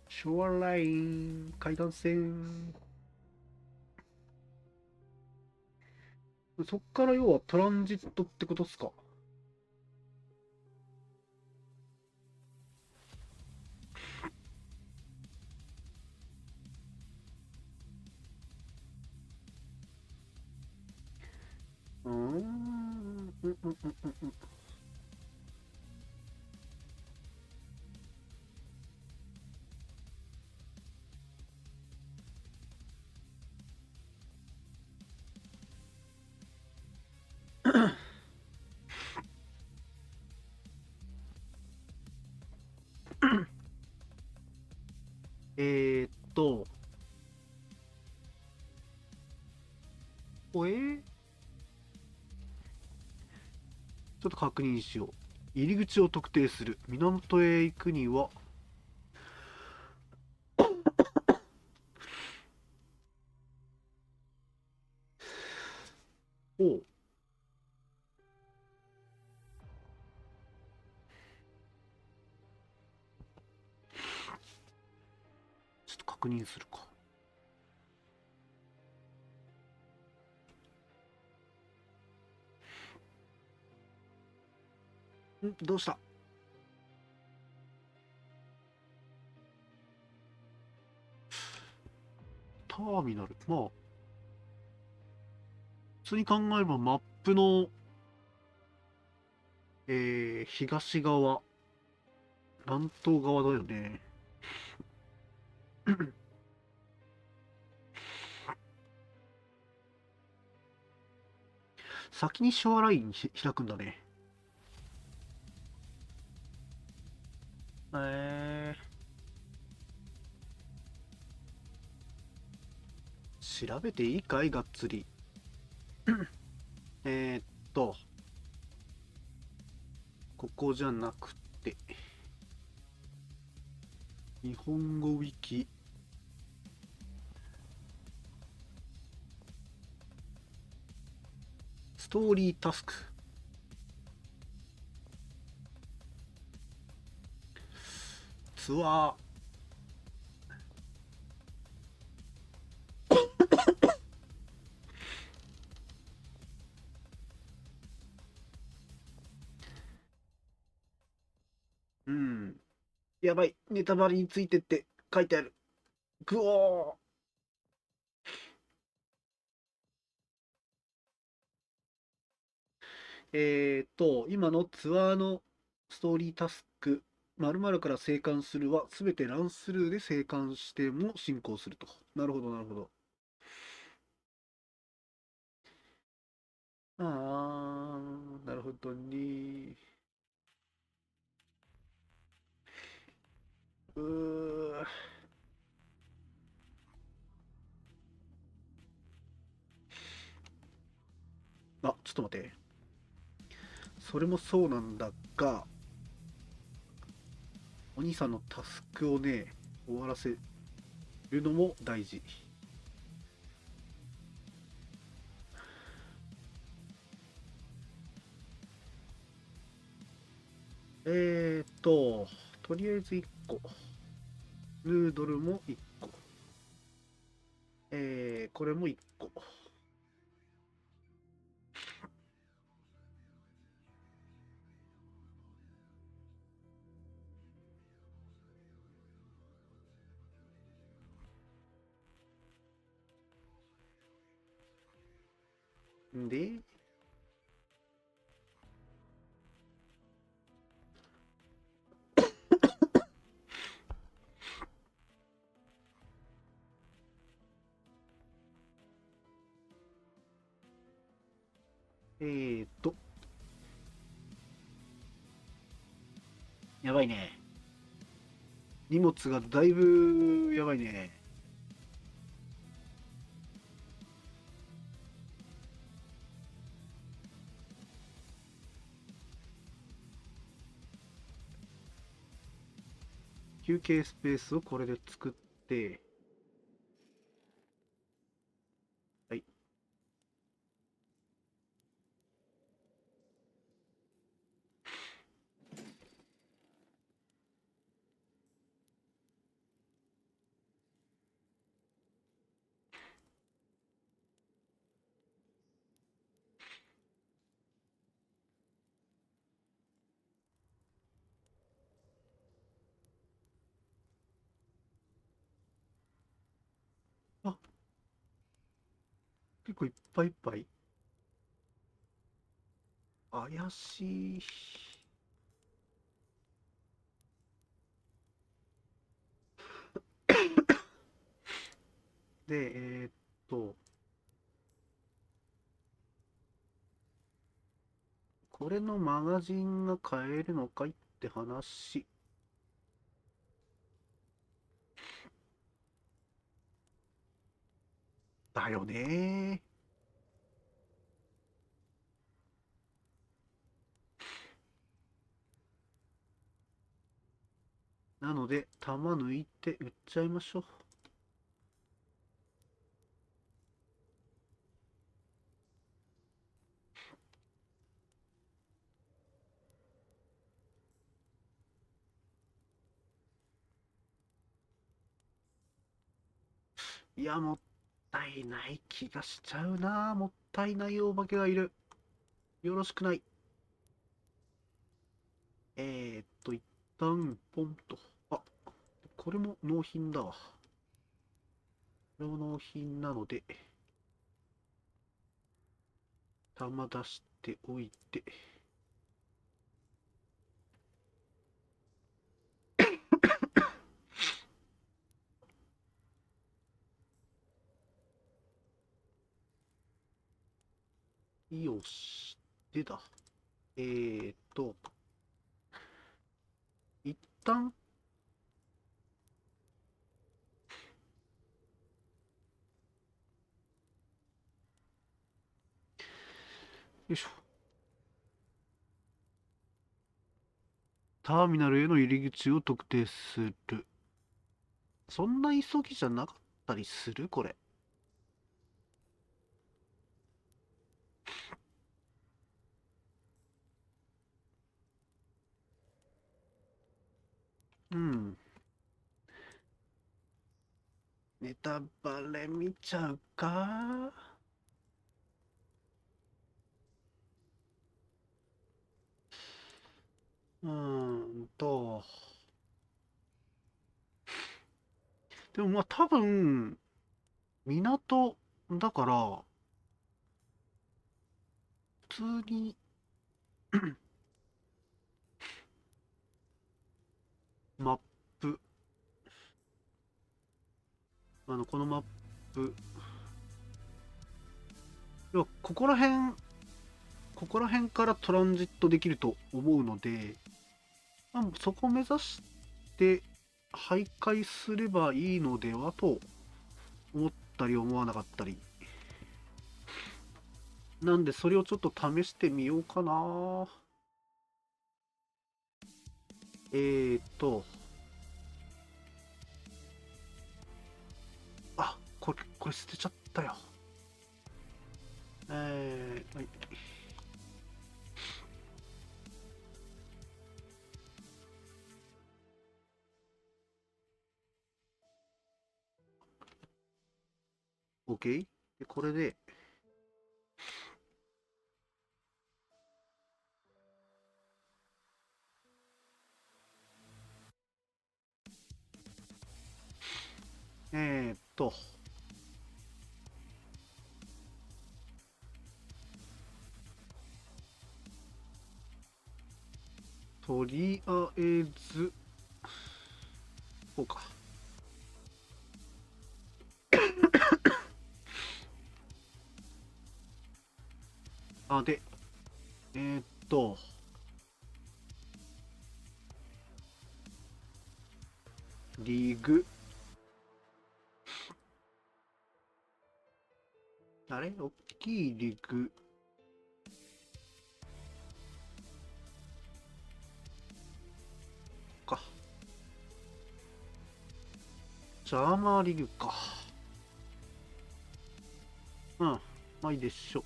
シュアライン階段線。そっから要はトランジットってことっすか。えーっと、ちょっと確認しよう。入り口を特定する。港へ行くには、おう。ちょっと確認するか。どうした？ターミナル。まあ、普通に考えればマップの、東側、南東側だよね。先にショアライン開くんだね。調べていいかい、がっつり。ここじゃなくて、日本語ウィキ。ストーリータスク。ツアー。うん。やばい。ネタバレについてって書いてある。ぐおー。今のツアーのストーリータスク、〇〇から生還するは、すべてランスルーで生還しても進行すると。なるほど、なるほど。なるほどね。うー。あ、ちょっと待って。それもそうなんだが、お兄さんのタスクをね、終わらせるのも大事。とりあえず1個。ヌードルも1個。これも1個。で、えーっと、やばいね。荷物がだいぶやばいね。休憩スペースをこれで作って、はい。あ、結構いっぱいいっぱい。怪しい。で、と、これのマガジンが買えるのかいって話。だよね。なので、弾抜いて売っちゃいましょう。いや、もったいない気がしちゃうな。もったいないお化けがいる。よろしくない。一旦、ポンと。あ、これも納品だわ。これも納品なので、玉出しておいて。よし。でだ。一旦、よいしょ。ターミナルへの入り口を特定する。そんな急ぎじゃなかったりするこれ。うん。ネタバレ見ちゃうか。と。でもまあ多分、港だから、普通にマップ、このマップ、要はここら辺からトランジットできると思うので、そこを目指して徘徊すればいいのではと思ったり思わなかったり。なんでそれをちょっと試してみようかな。これ捨てちゃったよ。はい。OK？ で、これで、えーっと、とりあえず、こうか。で、えーっと、リグ、大きいリグ、か。ジャーマーリグか。まあいいでしょう。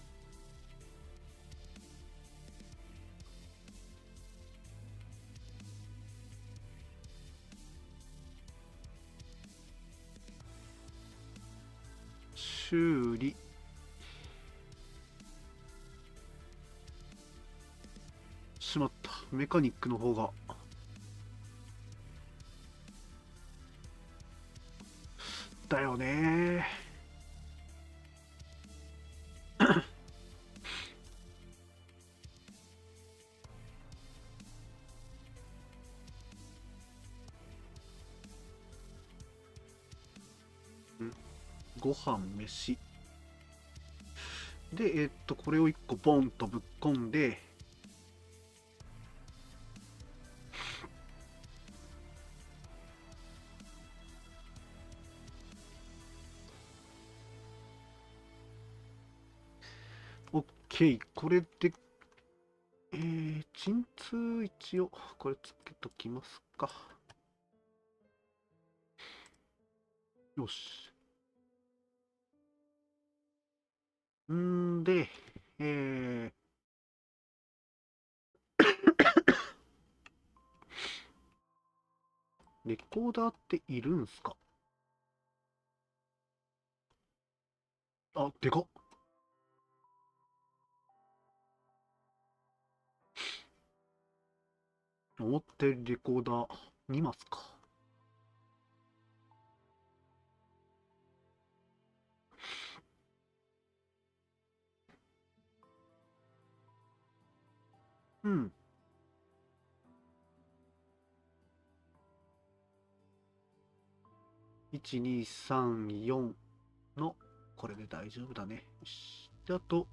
修理。しまった。メカニックの方が。だよね。ご飯飯で、これを1個ボンとぶっ込んで、OK。これで、鎮痛一応、これつけときますか。よし。で、レコーダーっているんすか？でかっ。思ってるレコーダー2マスか。うん。1、2、3、4の、これで大丈夫だね。よし。で、あと、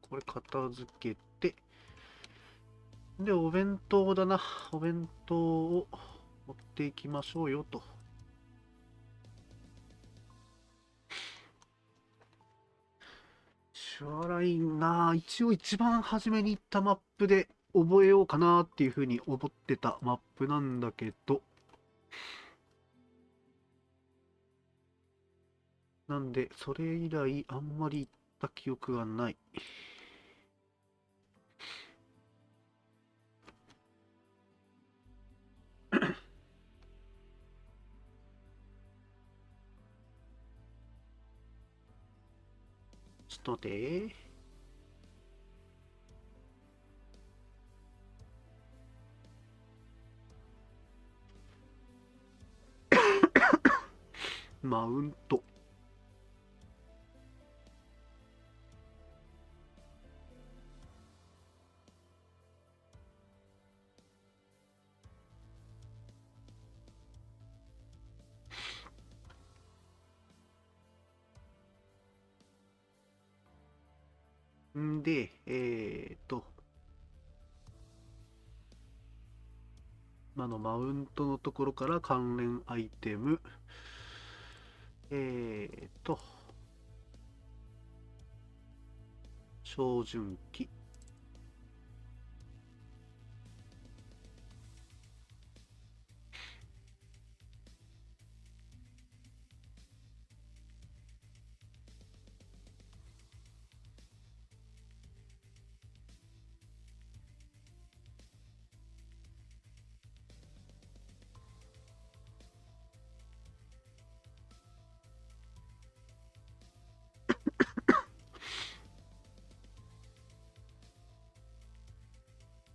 これ片付けて、で、お弁当だな。お弁当を持っていきましょうよと。シュアラインな、一応一番初めに行ったマップで覚えようかなっていうふうに思ってたマップなんだけど、なんでそれ以来あんまり行った記憶がない。ちょっと待って。マウント。んで、マウントのところから関連アイテム、照準器。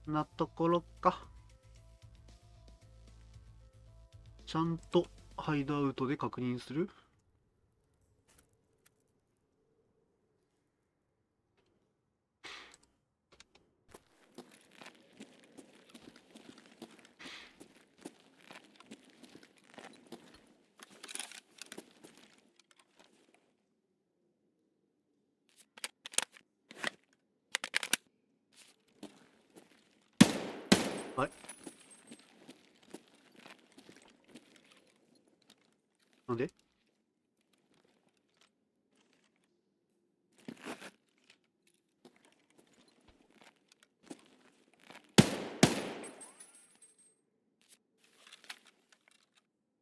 なところか。ちゃんとハイドアウトで確認する。はい。なんで？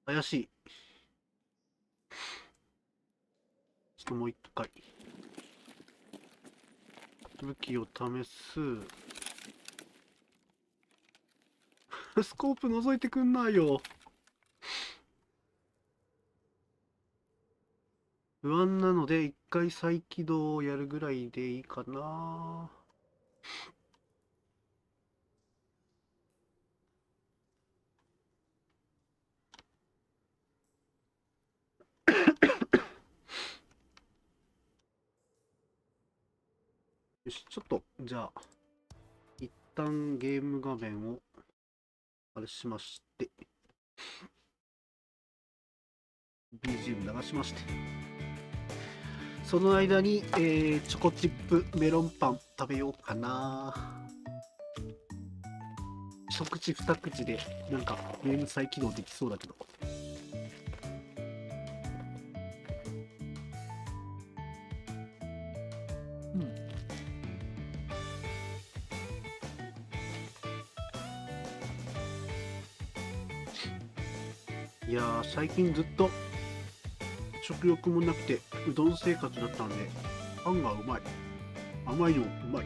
怪しい。ちょっともう一回。武器を試す。スコープ覗いてくんないよ。不安なので一回再起動をやるぐらいでいいかな。よし、ちょっとじゃあ一旦ゲーム画面をあれしまして BGM 流しまして、その間に、チョコチップメロンパン食べようかな。一口二口でなんかゲーム再起動できそうだけど。いやー、最近ずっと食欲もなくてうどん生活だったんで、パンがうまい。甘いのうまい。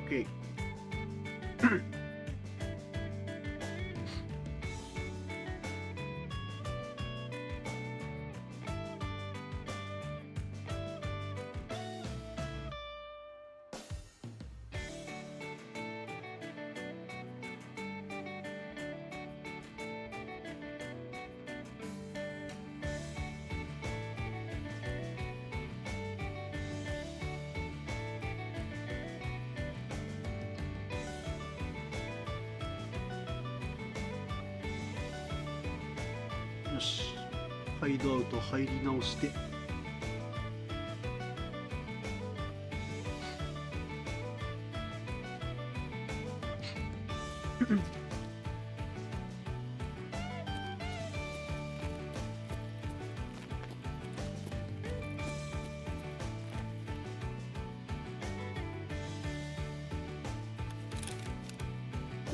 OK。よし、ハイドアウト入り直してお、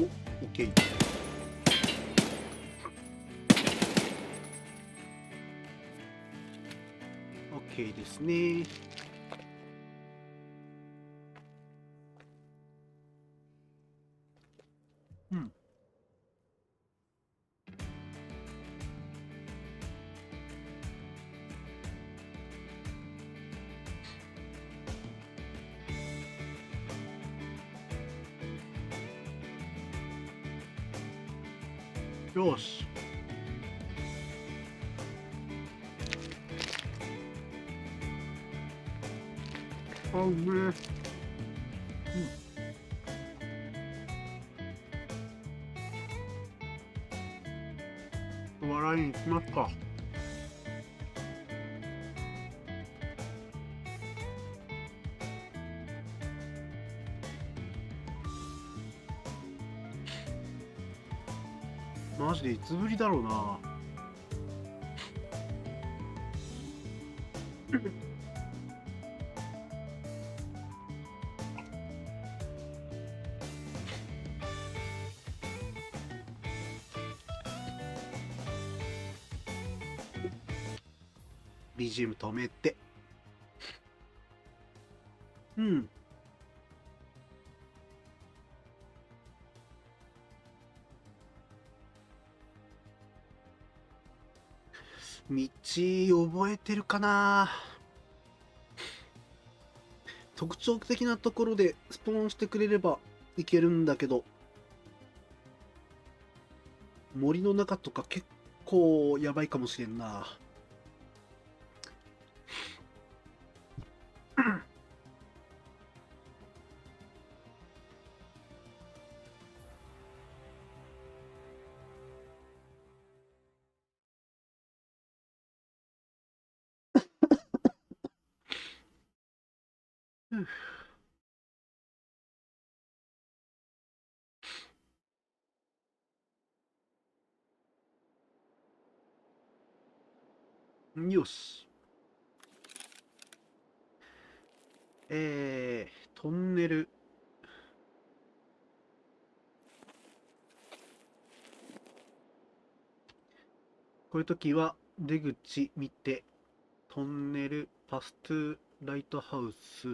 オッケー。オッケーですね。うん。よし。あ、うめえ。うん。笑いに行きますか。マジでいつぶりだろうな。BGM 止めて。うん。道覚えてるかな。特徴的なところでスポーンしてくれればいけるんだけど、森の中とか結構やばいかもしれんな。よし。トンネル。こういう時は出口見て、トンネル、パストゥライトハウス。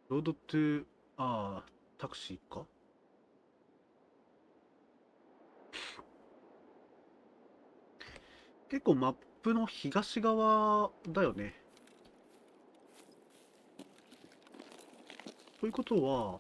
ロードトゥ、タクシーか。結構マップの東側だよね。ということは、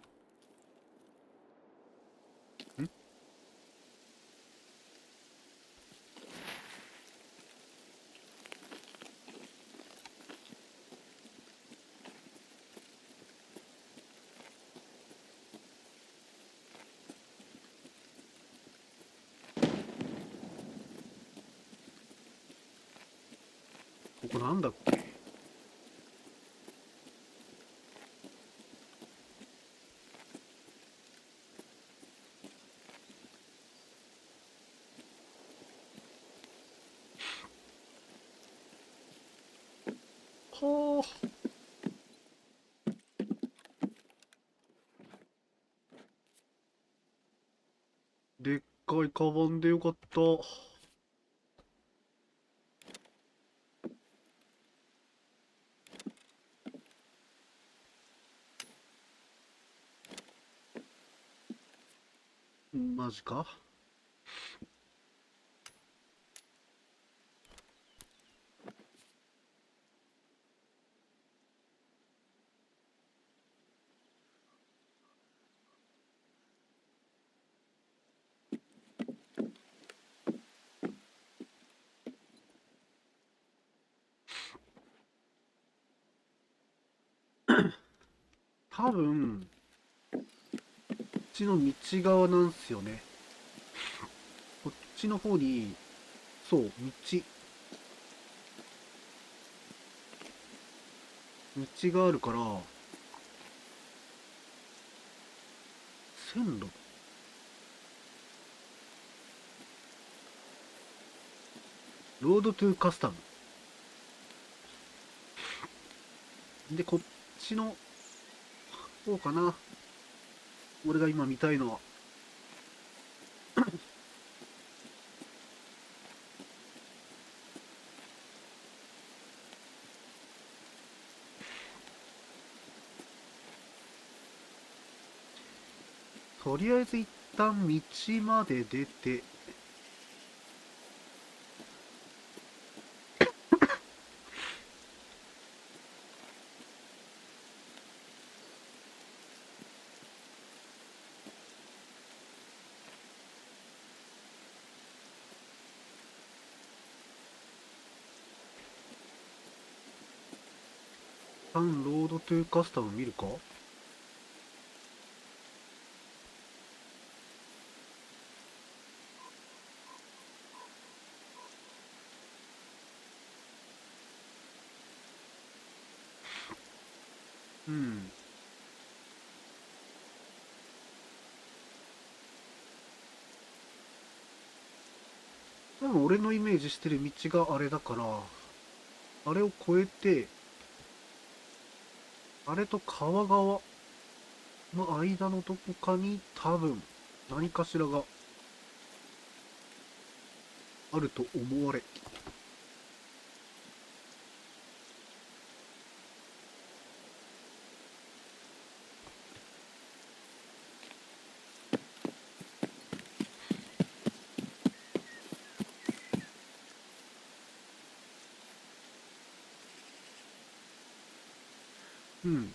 ここなんだっけ。はあ。でっかいカバンでよかった。マジか。多分、こっちの道側なんすよね。こっちの方に、そう、道道があるから線路、ロードトゥカスタムで、こっちの方かな、俺が今見たいのは。とりあえず一旦道まで出て、一旦ロードトゥカスタム見るか。うん。多分俺のイメージしてる道があれだから、あれを越えて、あれと川側の間のどこかに多分何かしらがあると思われ。うん。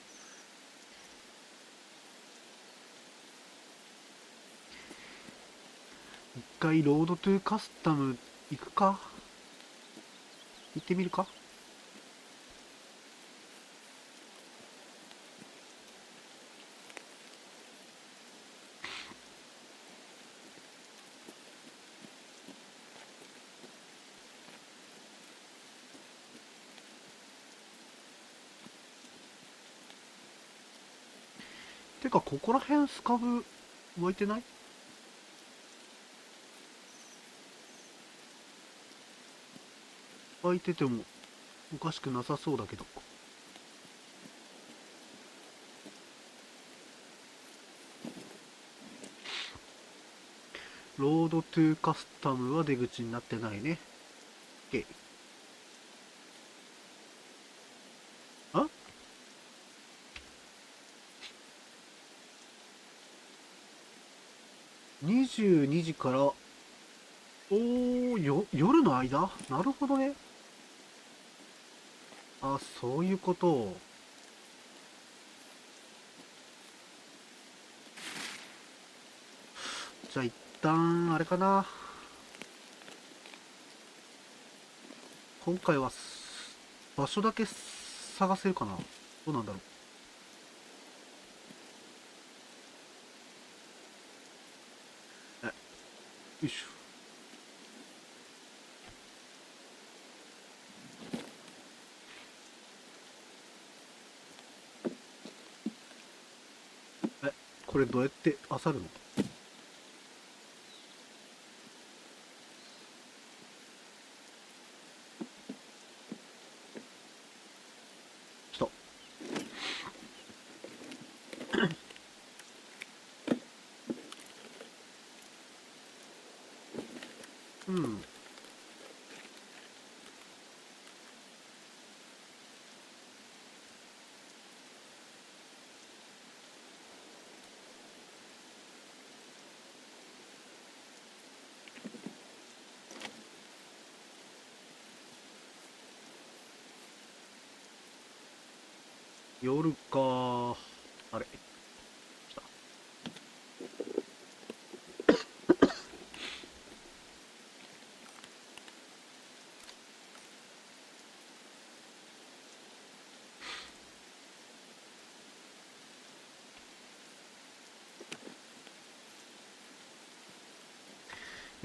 一回ロードトゥカスタム行くか。行ってみるか。てか、ここら辺スカブ湧いてない？湧いててもおかしくなさそうだけど。ロードトゥカスタムは出口になってないね。OK。あ、22時から、夜の間？なるほどね。あ、そういうこと。じゃあ一旦、あれかな。今回は場所だけ探せるかな。どうなんだろう。よいしょ。これどうやって漁るの？来た。うん。夜か。あれ。来た。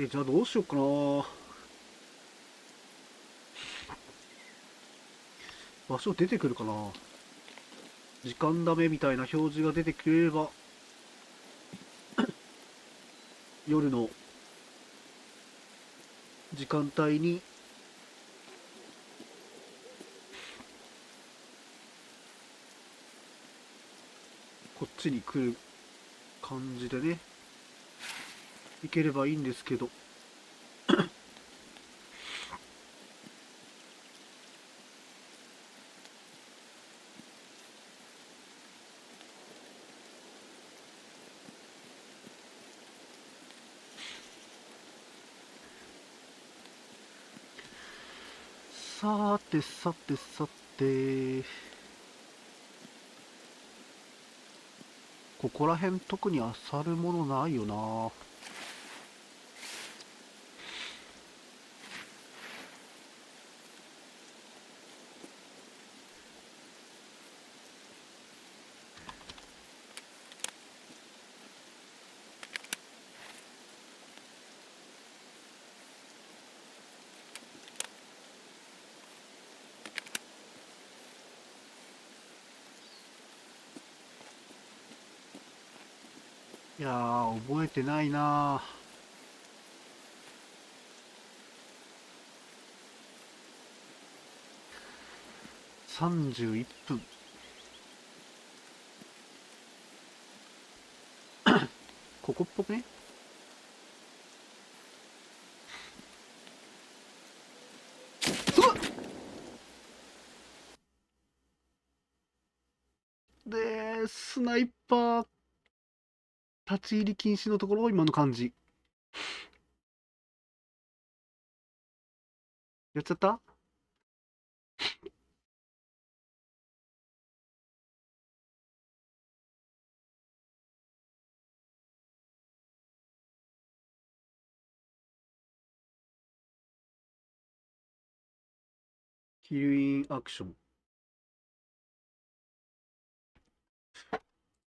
じゃあどうしようかな。場所出てくるかな。時間ダメみたいな表示が出てくれれば夜の時間帯にこっちに来る感じでね行ければいいんですけどさてさてさてここら辺特に漁るものないよな。いやー覚えてないな。31分ここっぽくね。うわっでスナイパー立ち入り禁止のところを今の感じやっちゃった。キルインアクション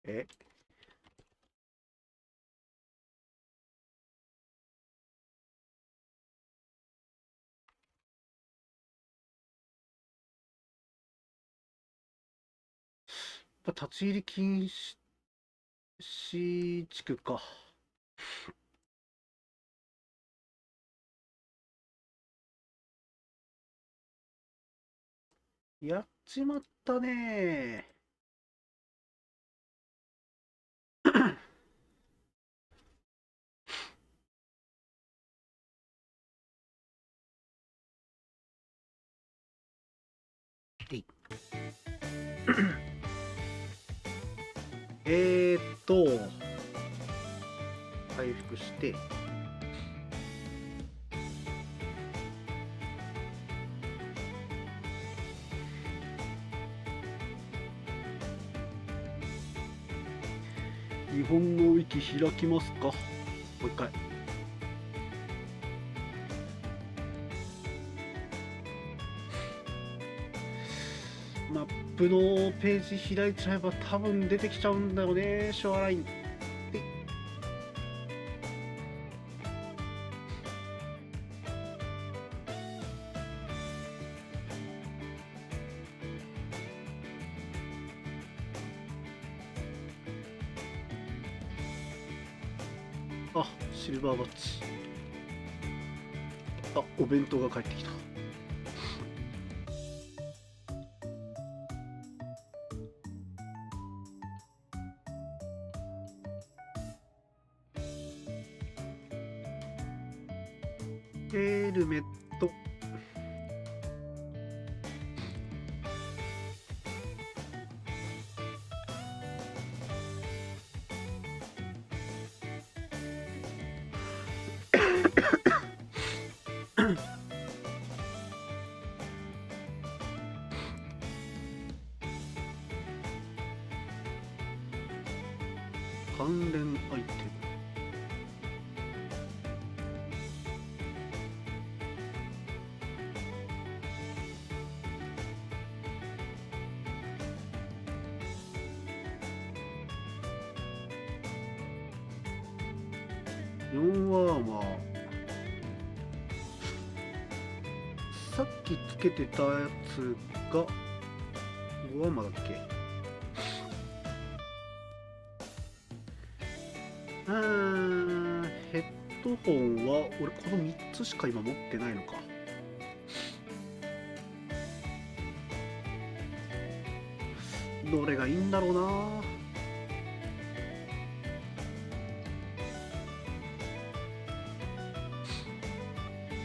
え立ち入り禁止地区か。やっちまったねー。回復して日本のウィキ開きますか。もう一回。マップのページ開いちゃえば多分出てきちゃうんだよね、ショアライン。あ、シルバーバッジ。あ、お弁当が帰ってきた。ヘルメット。関連アイテム。4ワーマー。さっきつけてたやつが5ワーマーだっけ。ヘッドホンは俺この3つしか今持ってないのか。どれがいいんだろうな。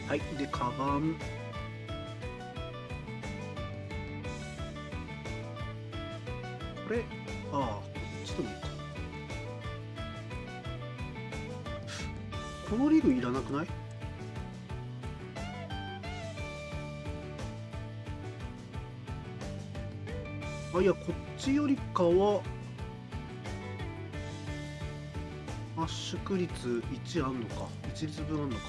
はい、でカバン、これこっちでもいいか。このリグいらなくない？いや、こっちよりかは圧縮率1あんのか、1律分あんのか。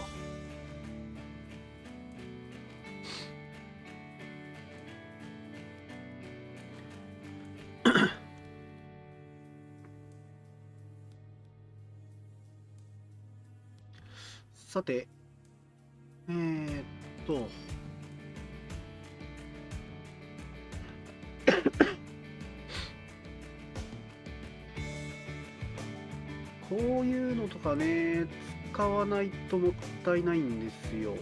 さて、とこういうのとかね、使わないともったいないんですよ。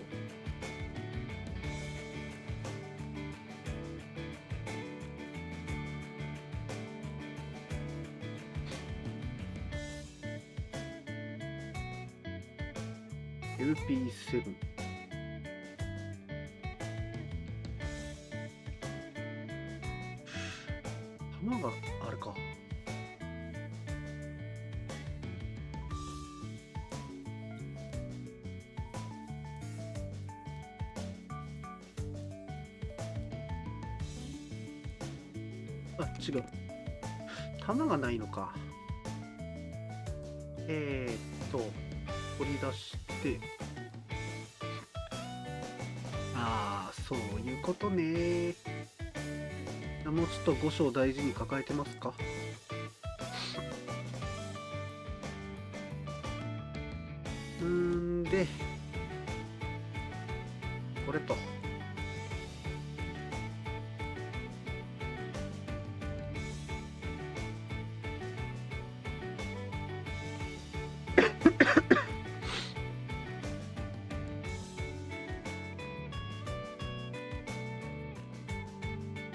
MP7 弾があれか。違う、弾がないのか。取り出して、そういうことね。もうちょっと5章大事に抱えてますか。でこれと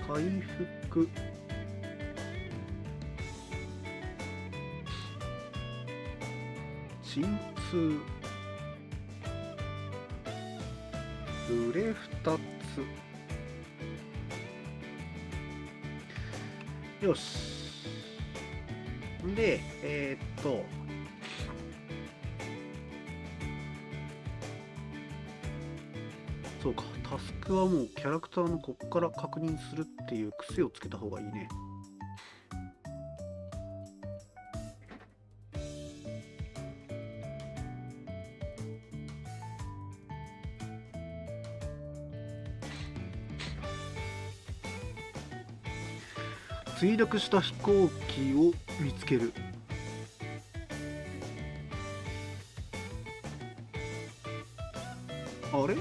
回復、鎮痛、濡れ2つ。よし。でそうか、タスクはもうキャラクターのこっから確認するっていう癖をつけた方がいいね。墜落した飛行機を見つける。あれ？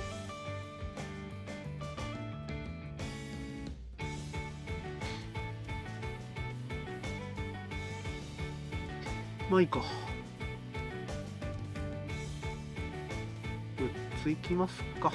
まあいいか。6ついきますか。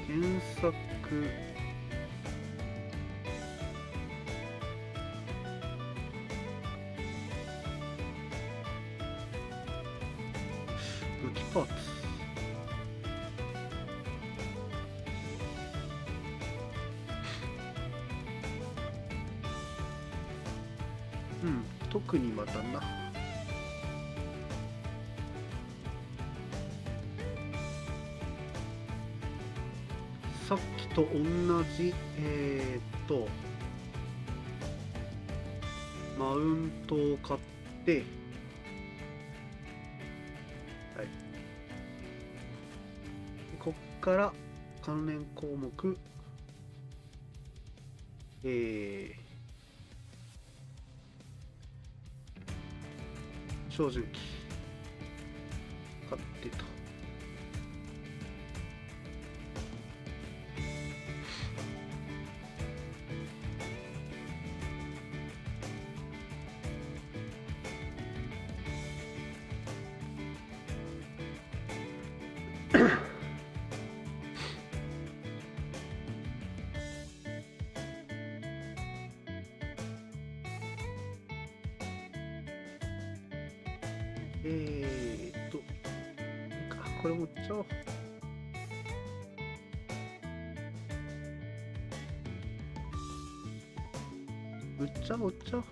検索、武器パーツ、特にまたな。さっきと同じマウントを買って、はい、こっから関連項目、照準器買ってと。いいか、これも売っちゃおう。売っちゃおう、売っちゃおう。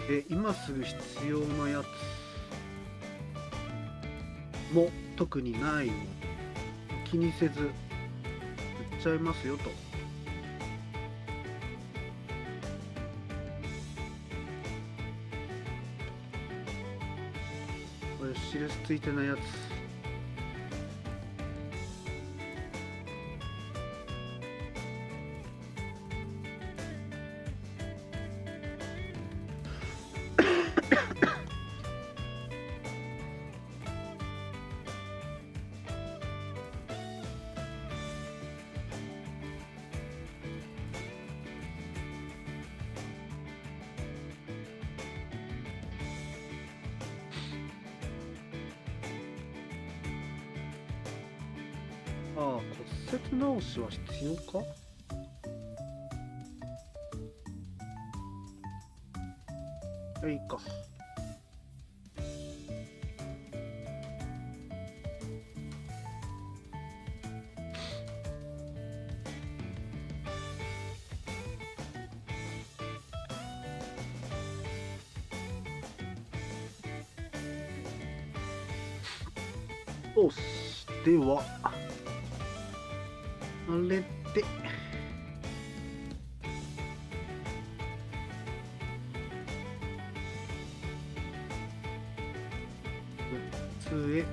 で、今すぐ必要なやつも特にないので、気にせず売っちゃいますよと。これ印ついてないやつ、骨折直しは必要か。いいか。よし、ではあれでへ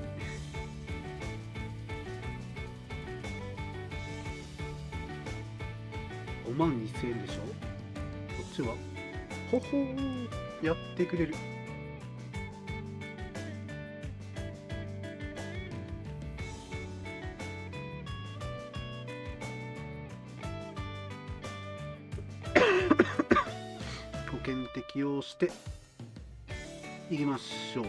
52,000円でしょ。こっちはほほーやってくれる。保険適用していきましょう。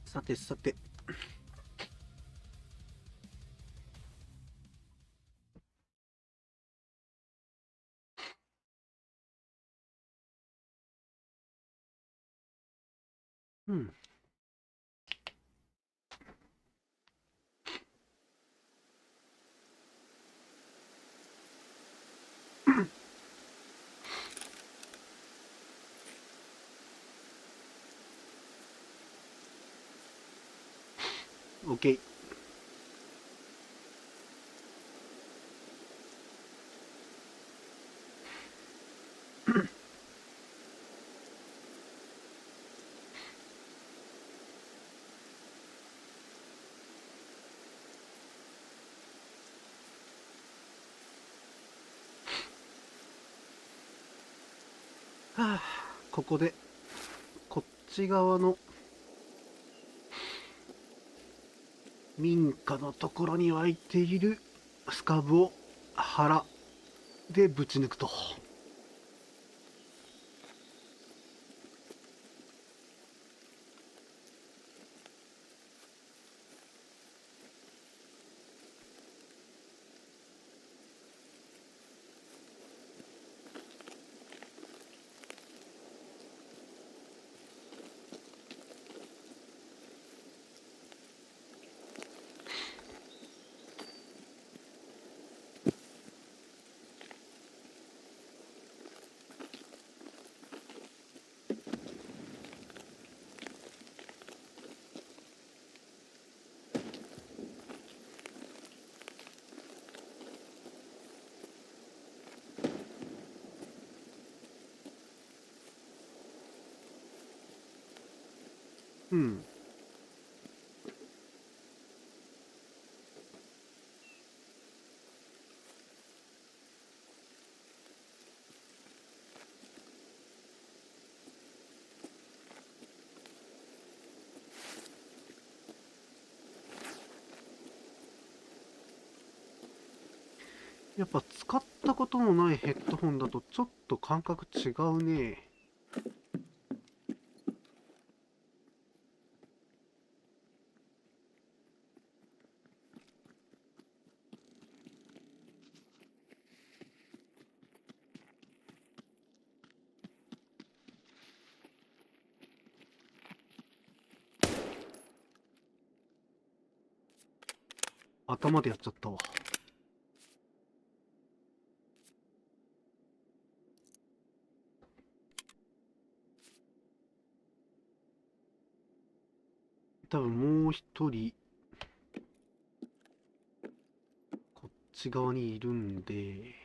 さてさて、うん。OK。はあ、ここでこっち側の民家のところに湧いているスカブを腹でぶち抜くと。うん。やっぱ使ったことのないヘッドホンだとちょっと感覚違うね。頭でやっちゃったわ。多分もう一人こっち側にいるんで、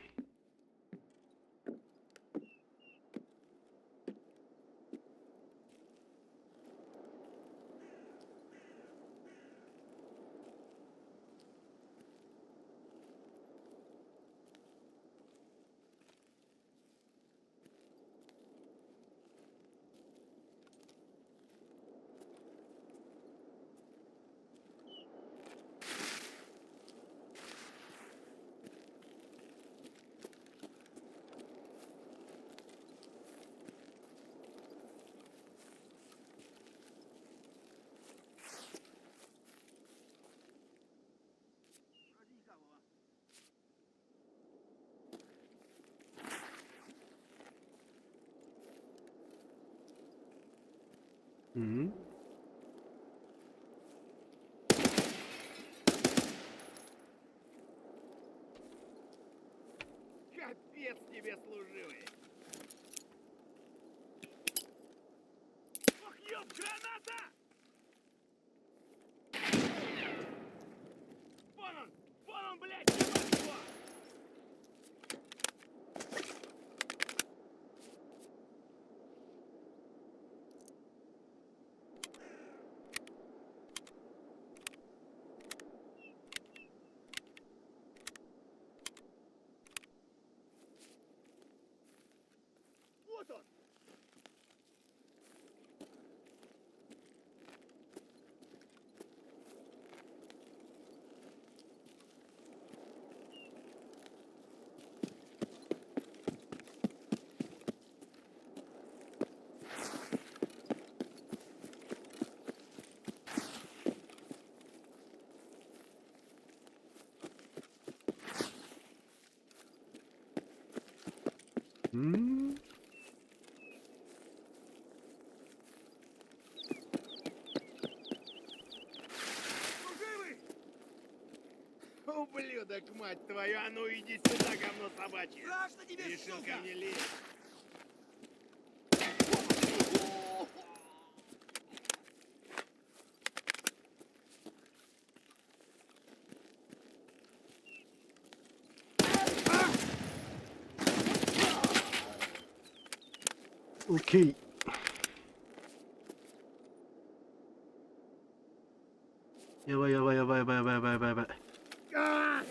うん。Капец тебе служивый! Ох, ёб, граната! Вон он, блядь, ебать его! Вот он!うん。Служивый! Ублюдок, мать твою, а ну иди сюда, говно собачье! Страшно тебе, решил ко мне лезть!オッケー。やばいやばいやばいやばいやばいやばいやばいやばい。А!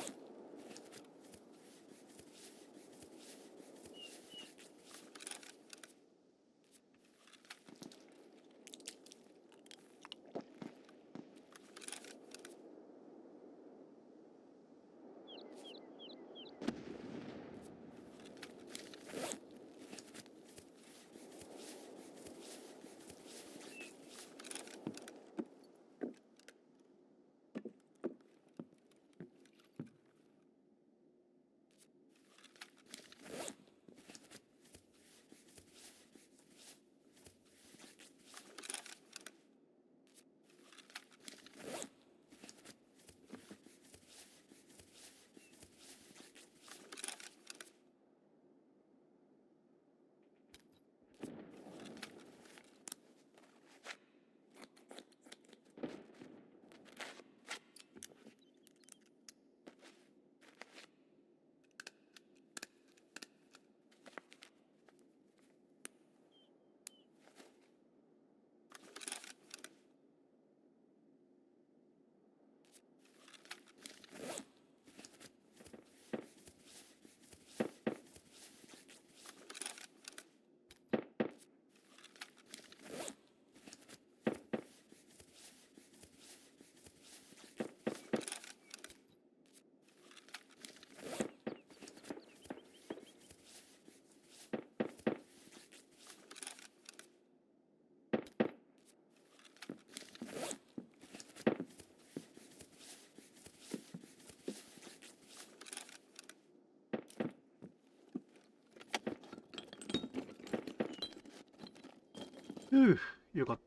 よかっ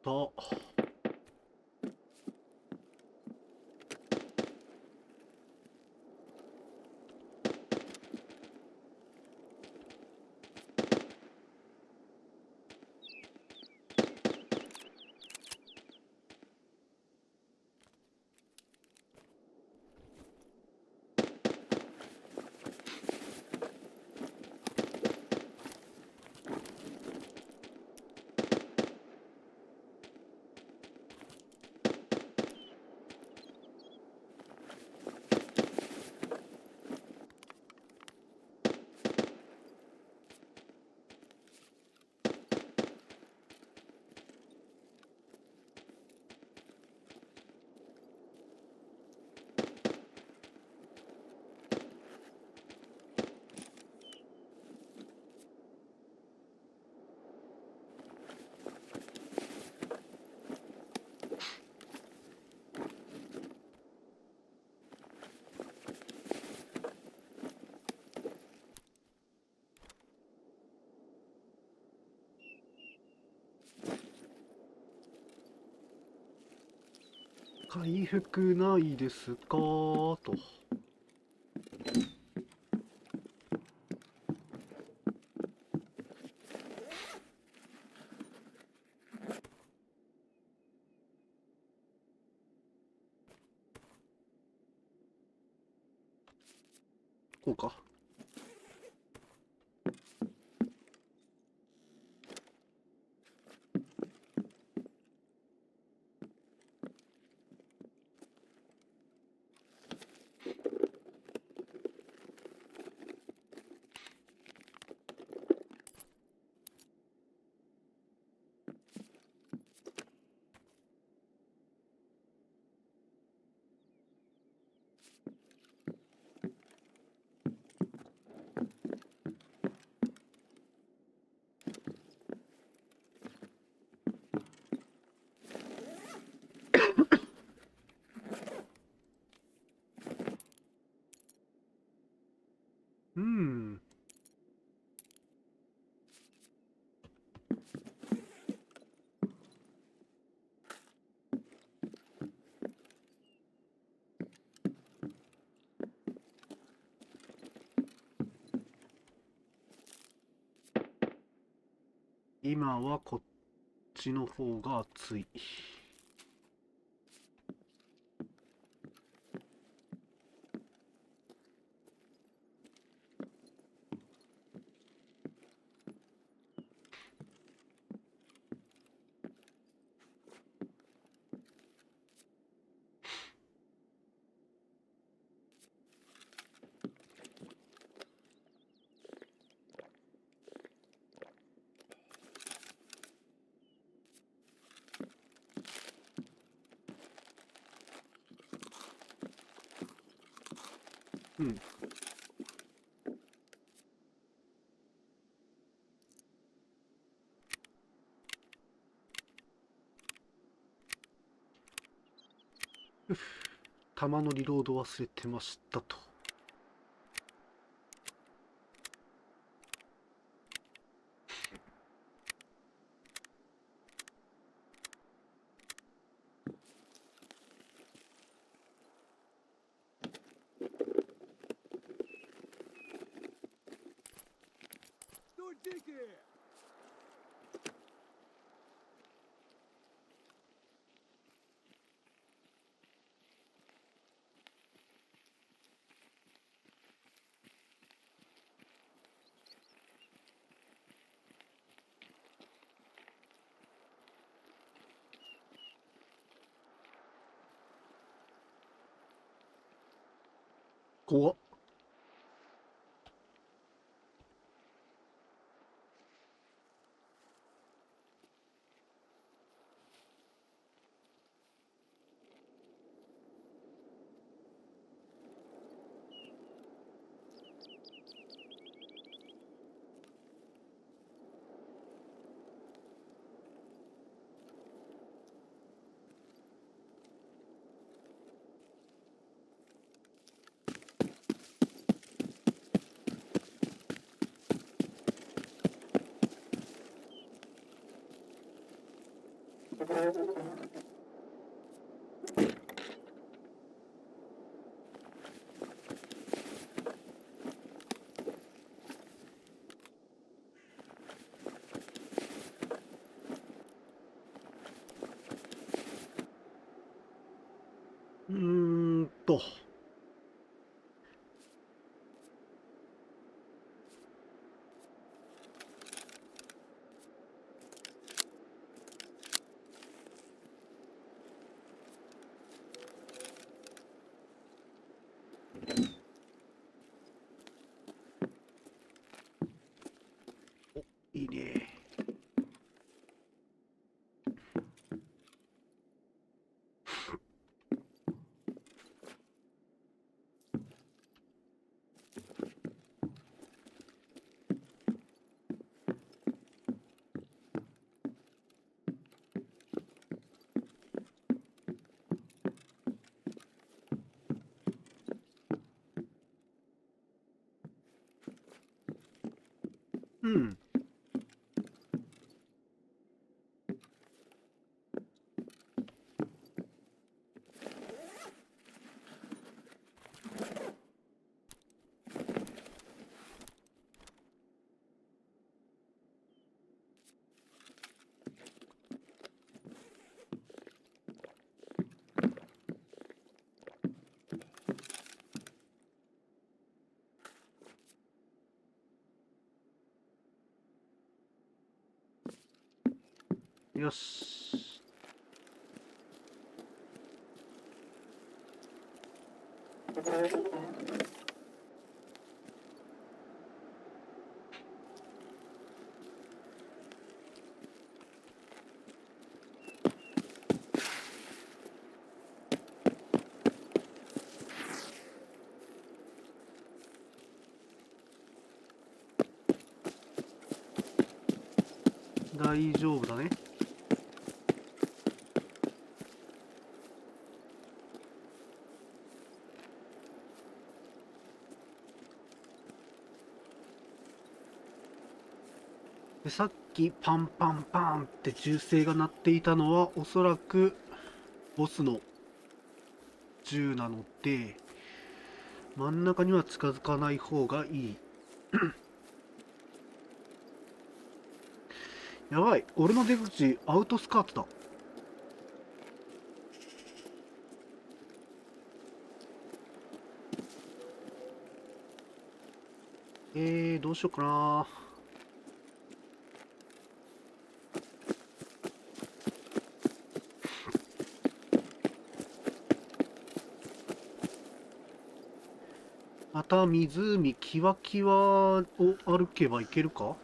た。回復ないですかと。こうか。うん。今はこっちの方が熱い。うん。弾のリロード忘れてましたと。怖っ。うーんと。お、いいね。うん。よし。大丈夫だね。で、さっきパンパンパンって銃声が鳴っていたのはおそらくボスの銃なので、真ん中には近づかない方がいい。やばい、俺の出口アウトスカートだ。どうしようかな。また湖キワキワを歩けばいけるか。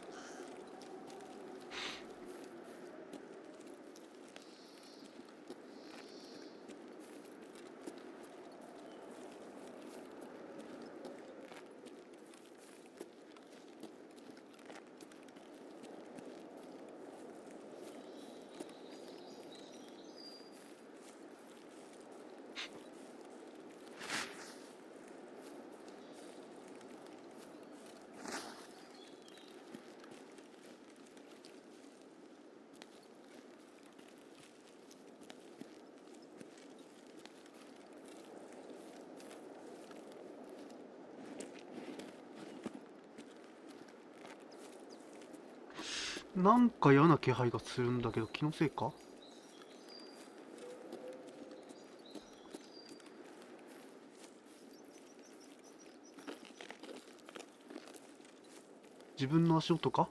なんか嫌な気配がするんだけど、気のせいか。自分の足音か。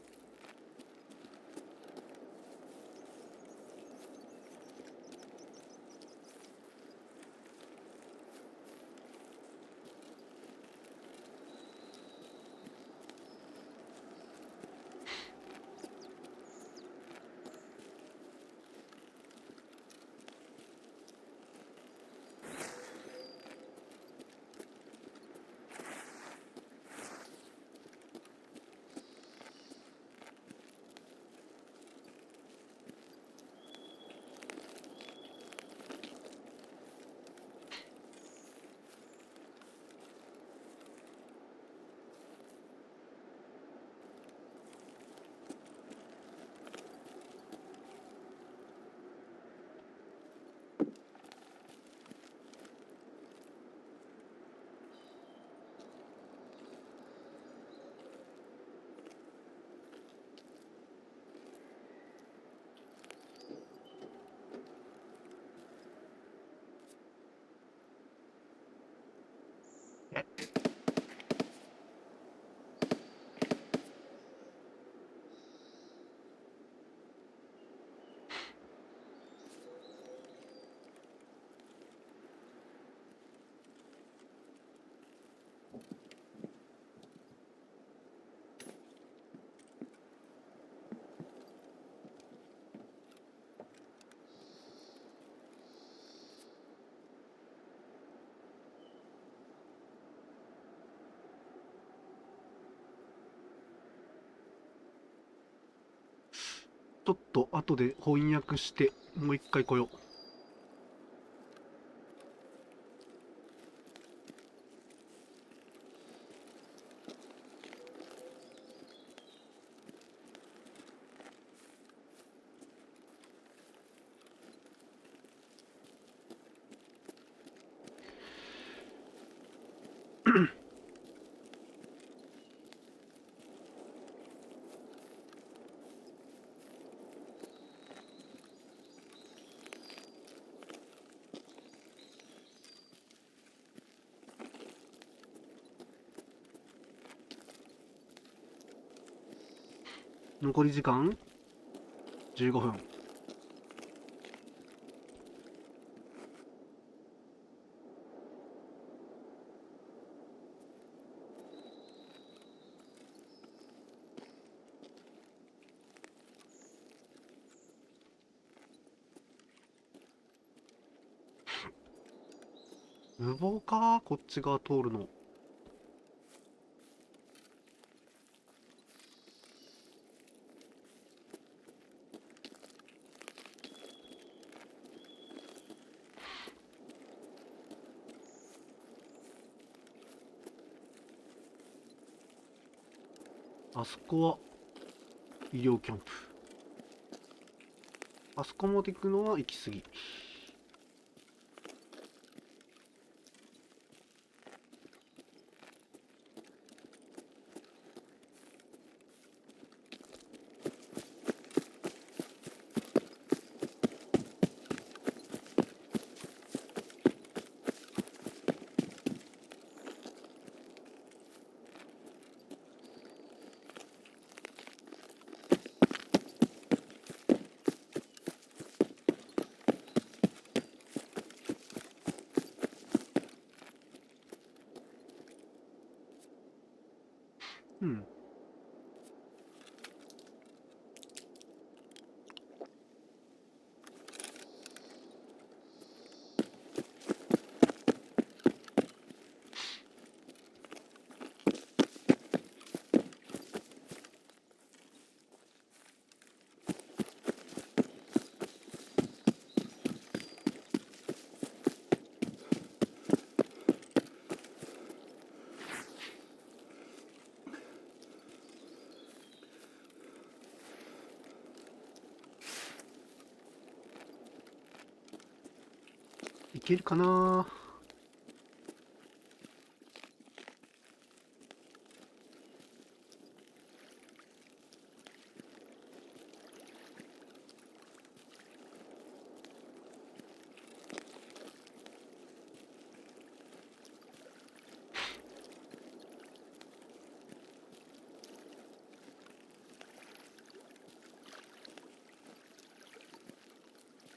ちょっと後で翻訳してもう一回来よう。残り時間15分。無謀か、こっち側通るの。あそこは医療キャンプ。あそこまで行くのは行き過ぎ。うん。いけるかな。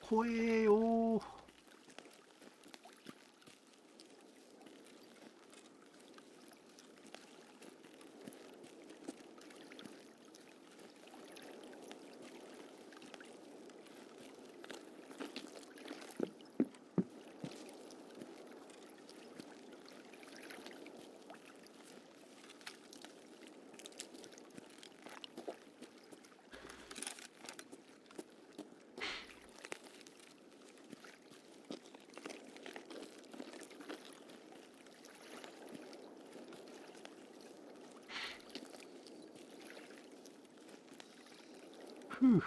怖えよー。ふう。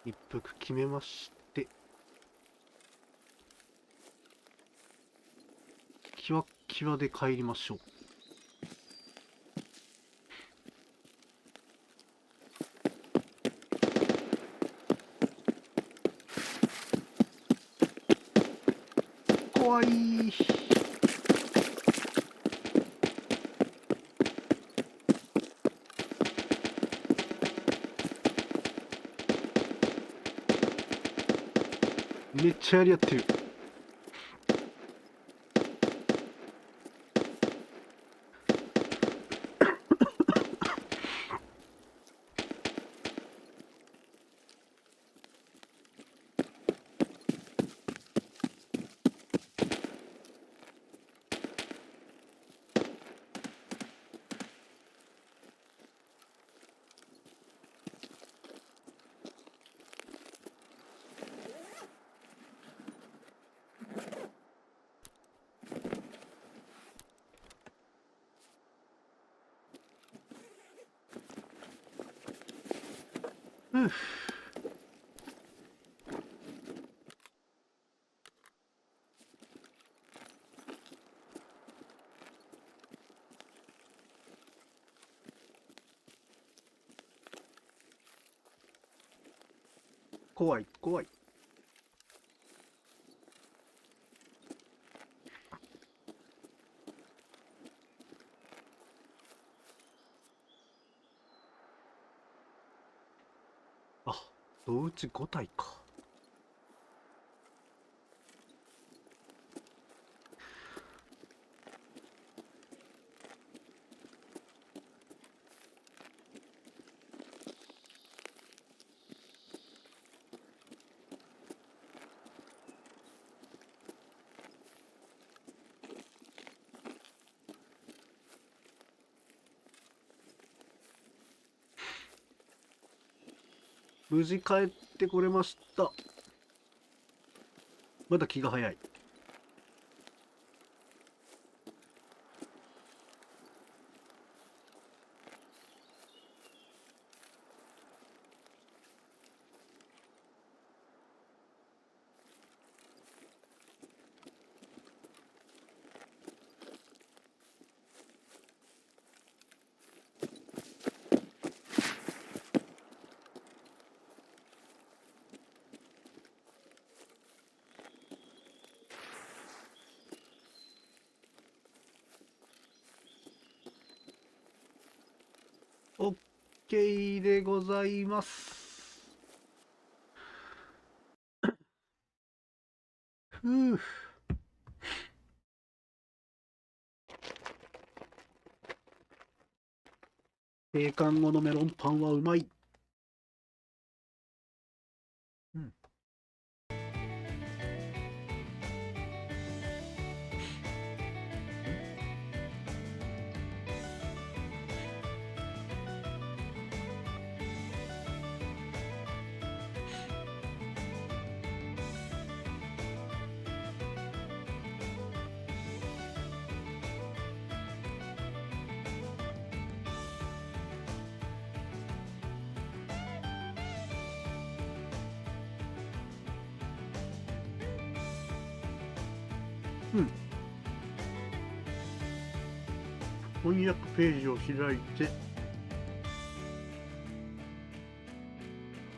一服決めまして、キワッキワで帰りましょう。怖い。めっちゃやり合ってる。ふう。怖い怖い。あ、同打ち5体か。無事帰ってこれました。まだ気が早い。オッケーでございます。ふう。閉館後のメロンパンはうまい。うん。うん。翻訳ページを開いて、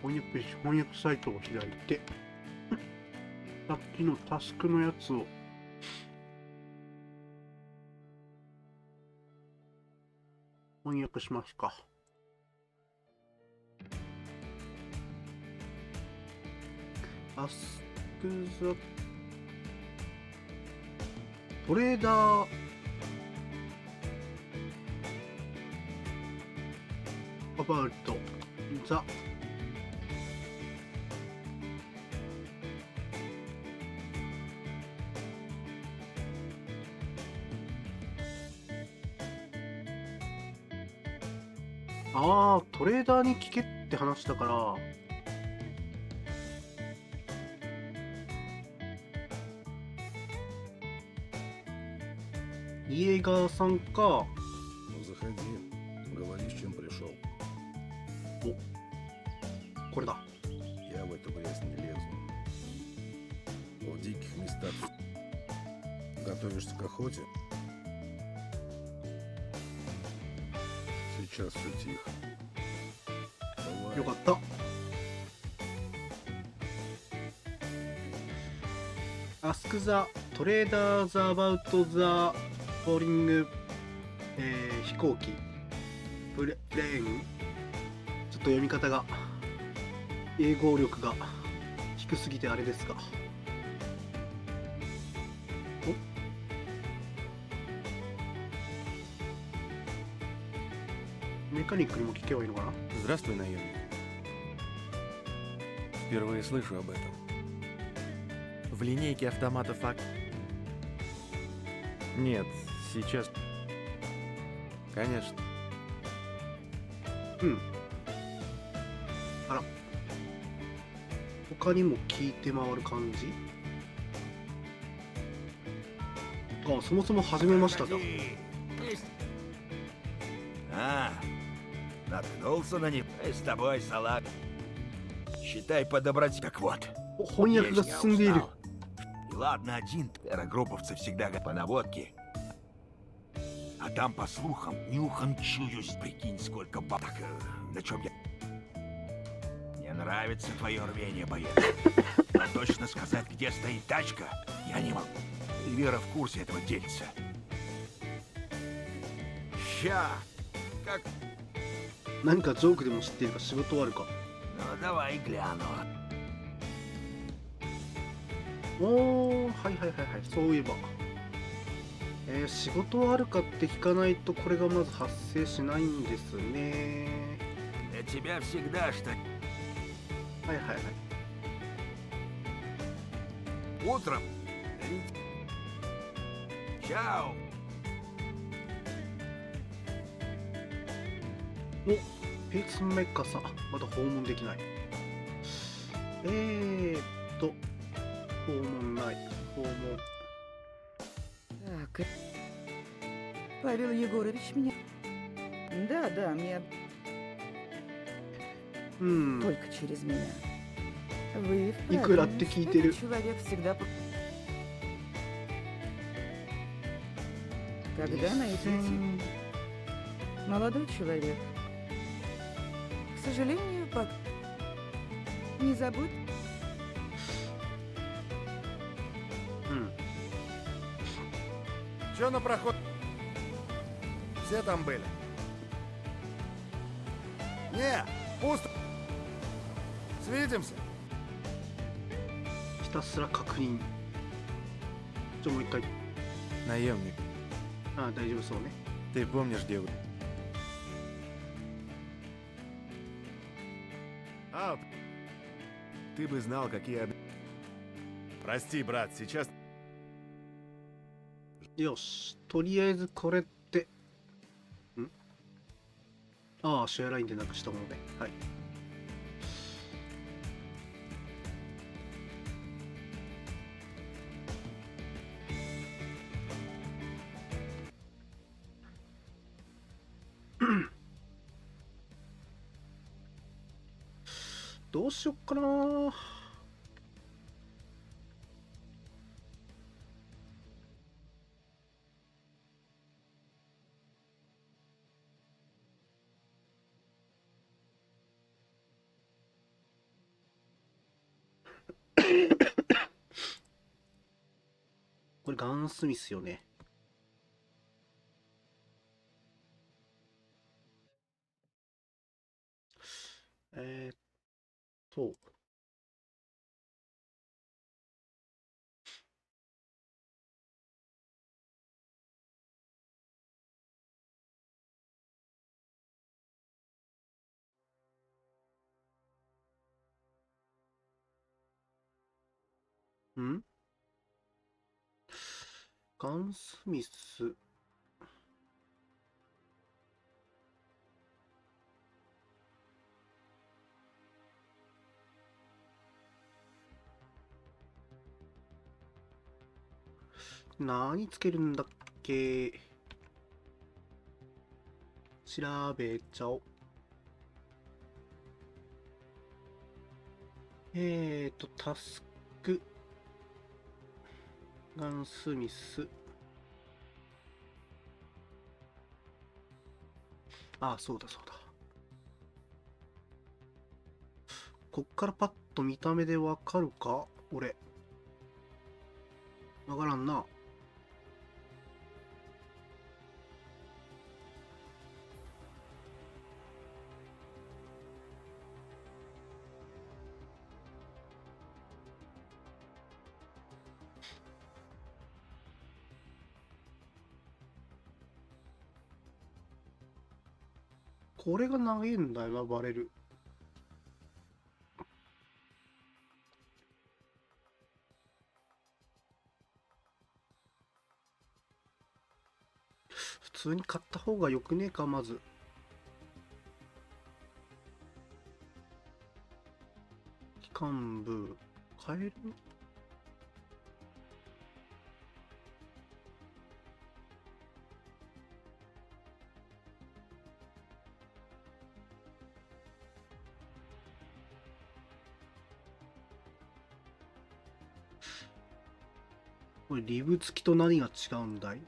翻訳ページ、翻訳サイトを開いて、さっきのタスクのやつを翻訳しますか。アスクザトレーダーアバウトザトレーダーに聞けって話だから、イエーガーさんか。 Ну, заходи. Говори, с чем пришел. お、これだ。 Я в эту грязь не лезу. В диких местах. Готовишься к охоте? Сейчас все тихо. よかった。Ask the Traders about the Falling、飛行機プレーン。ちょっと読み方が英語力が低すぎてあれですが、メカニックにも聞けばいいのかな。 Здравствуй, наемник. Впервые слышу об этом. В линейке автоматов Нет, сейчас... Конечно. うん。あら。他にも聞いて回る感じ。あ、そもそも始めましたか。 А, наткнулся на них. И с тобой, салат. Считай по доброте. Так вот. お翻訳が進んでいる。 И ладно, один аэрогрупповцы всегда по наводке. А там, по слухам, нюхом чуюсь. Прикинь, сколько баб... Так, на чем я... Мне нравится твое рвение, боец. Но точно сказать, где стоит тачка, я не могу. И Вера в курсе этого дельца. Ща! Как... 何かジョークでも知ってるか、仕事あるか。 Ну, давай гляну. おー、はいはいはいはい、そういえば。仕事あるかって聞かないとこれがまず発生しないんですね。 Для тебя всегда что... はいはいはい。 Утром. Чао. お、ペースメーカーさん、あまだ訪問できない。訪問ない。訪問。 Так. Павел Егорович меня... Да, мне うん。 только через меня. Вы в いくらって聞いてる。 Этот человек всегда... Когда найдете? Молодой человек. К сожалению, не забудь. うん。 Чё на проход? Все там были? Не, пусто. Свидимся. ひたすら確認。もう一回。 Наемник, あ、大丈夫そうね。 ты помнишь девушку? А, ты бы знал, какие... Прости, брат, сейчас... よし、とりあえずこれって。んああ、シェアラインでなくしたもので。はい。どうしよっかな。これガンスミスよね。えーっと。んガンスミス。何つけるんだっけ。調べちゃおう。タスク。ガンスミス。ああ、そうだそうだ。こっからパッと見た目でわかるか俺。わからんな。これが長いんだよな、バレル。普通に買った方がよくねえか、まず。機関部、買える？これリブ付きと何が違うんだい？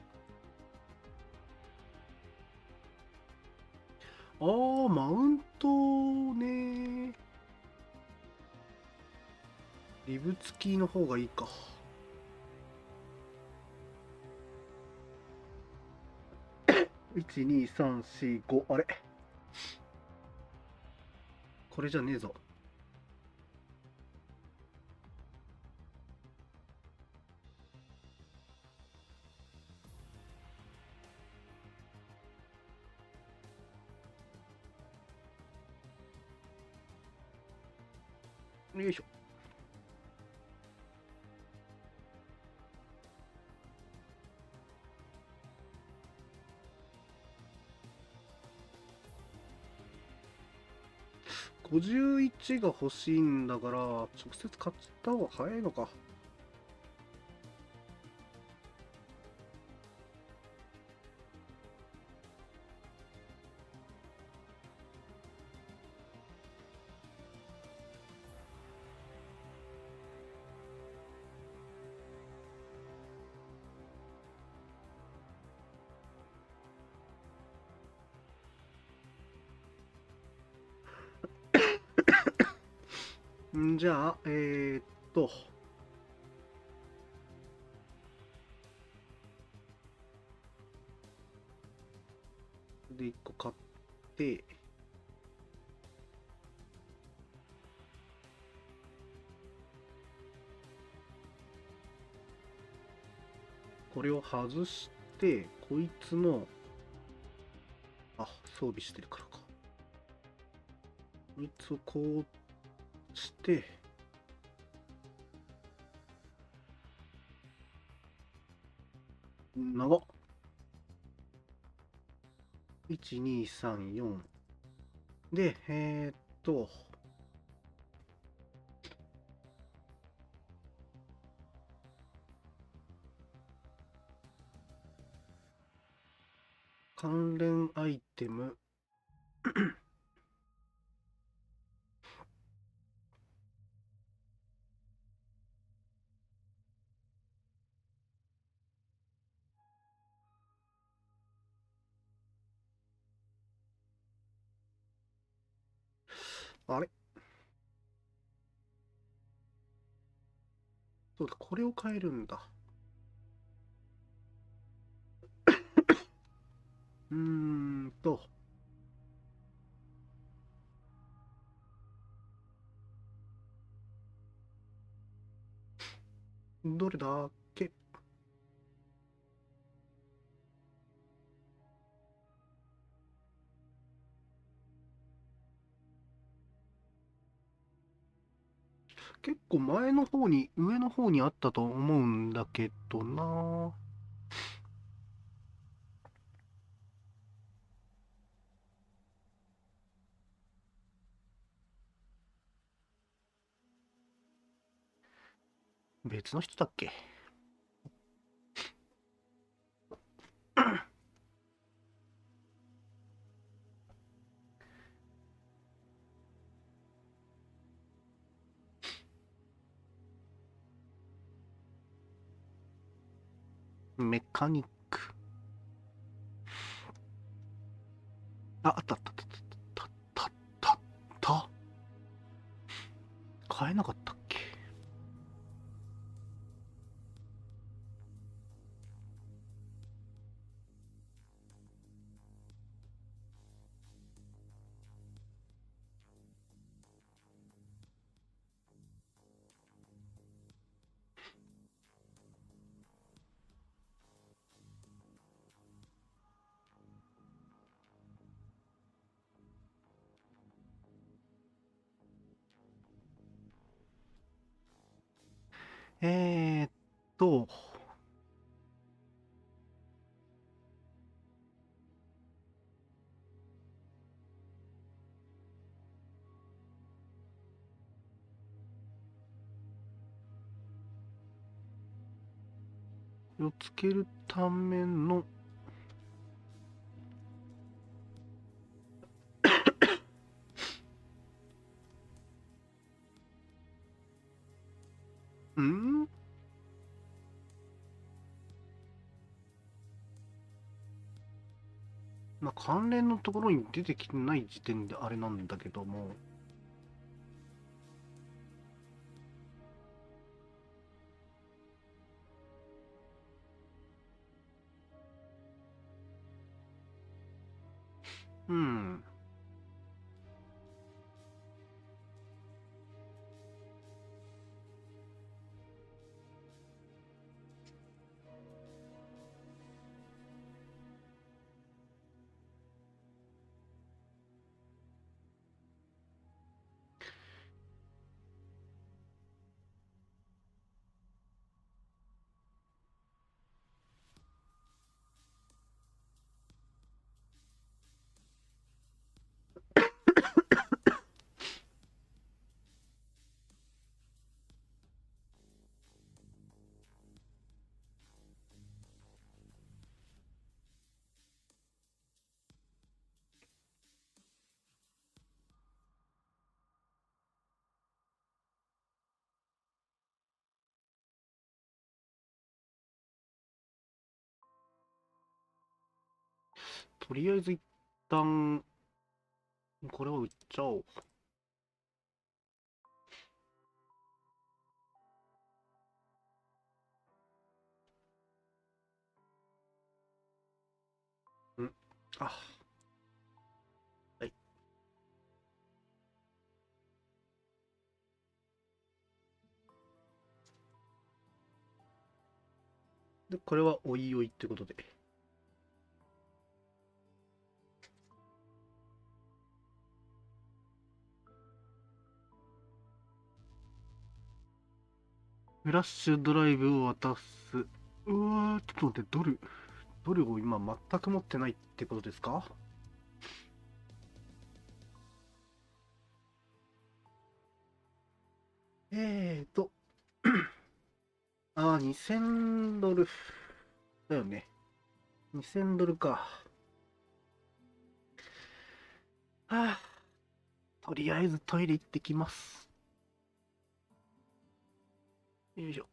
あー、マウントね。リブ付きの方がいいか。1、2、3、4、5。あれ、これじゃねえぞ。よいしょ。51が欲しいんだから、直接買った方が早いのか。んじゃあ、で、1個買って、これを外して、こいつの、あ、装備してるからか。こいつをこうして、長っ。1、2、3、4。で、関連アイテム。あれ、そうだ、これを変えるんだ。うーんと、どれだっけ？結構前の方に、上の方にあったと思うんだけどな。別の人だっけ？メカニック。あ、あったあったあったあったあったあった。買えなかったっけ？えーっと、をつけるための、んまあ関連のところに出てきてない時点であれなんだけども、うん。とりあえず一旦、これを売っちゃおう。あ、はい。で、これはおいおいってことで。フラッシュドライブを渡す。うわー、ちょっと待って、ドルを今全く持ってないってことですか？と、2000ドル。だよね。2000ドルか。はあ、とりあえずトイレ行ってきます。よいしょ。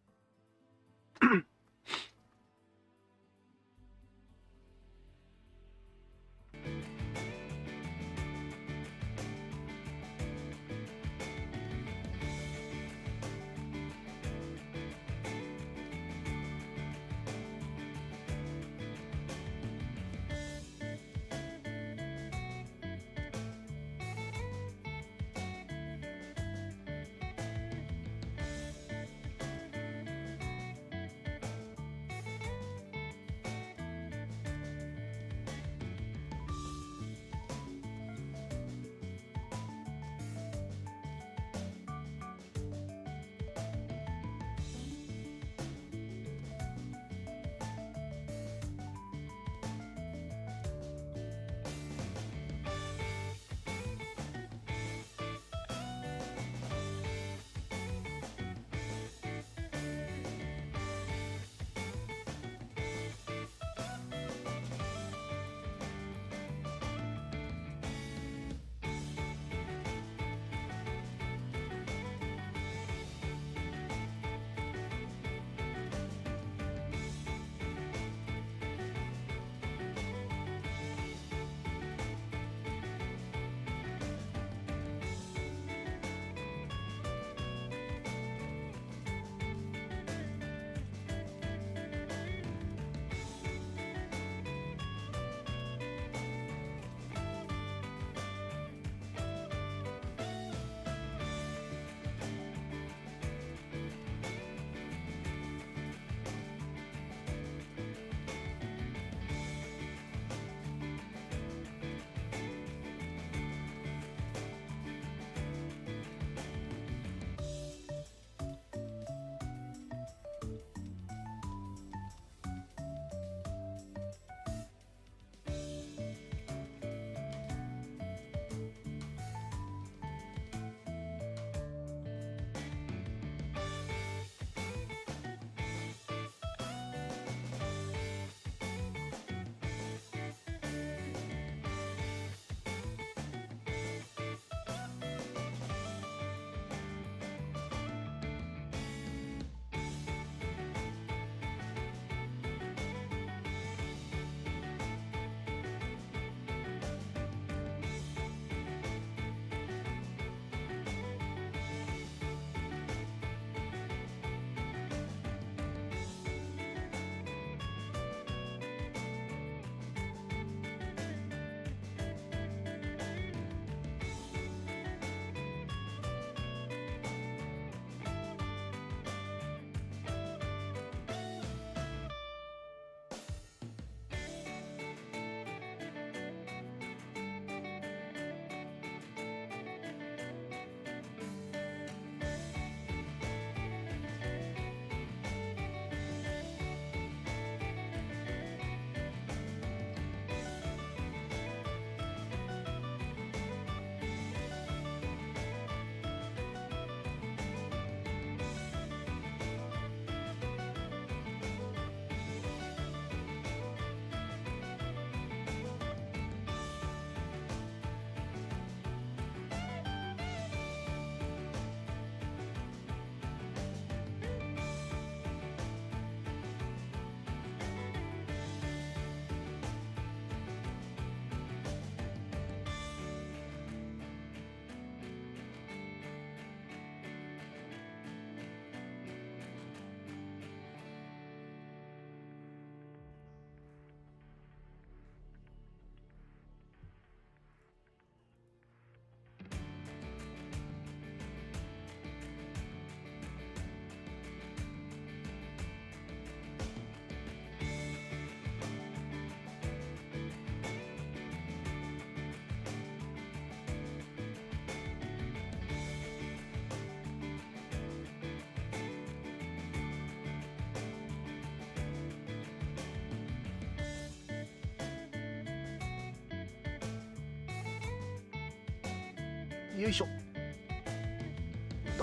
よいしょ。よ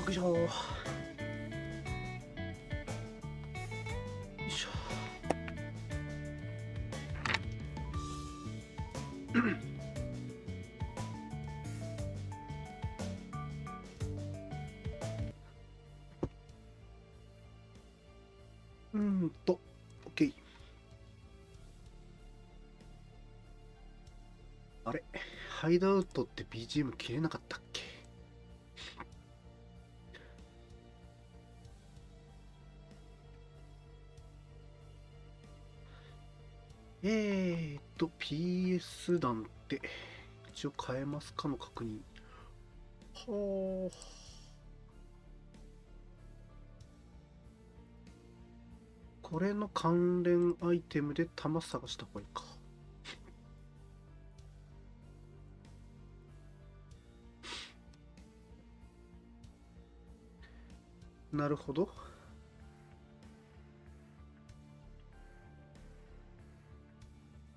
いしょ。よいしょ。OK。あれ、ハイドアウトって BGM 切れなかったっけ？PS 弾って一応変えますかの確認。はあ。これの関連アイテムで弾探した方がいいか。なるほど。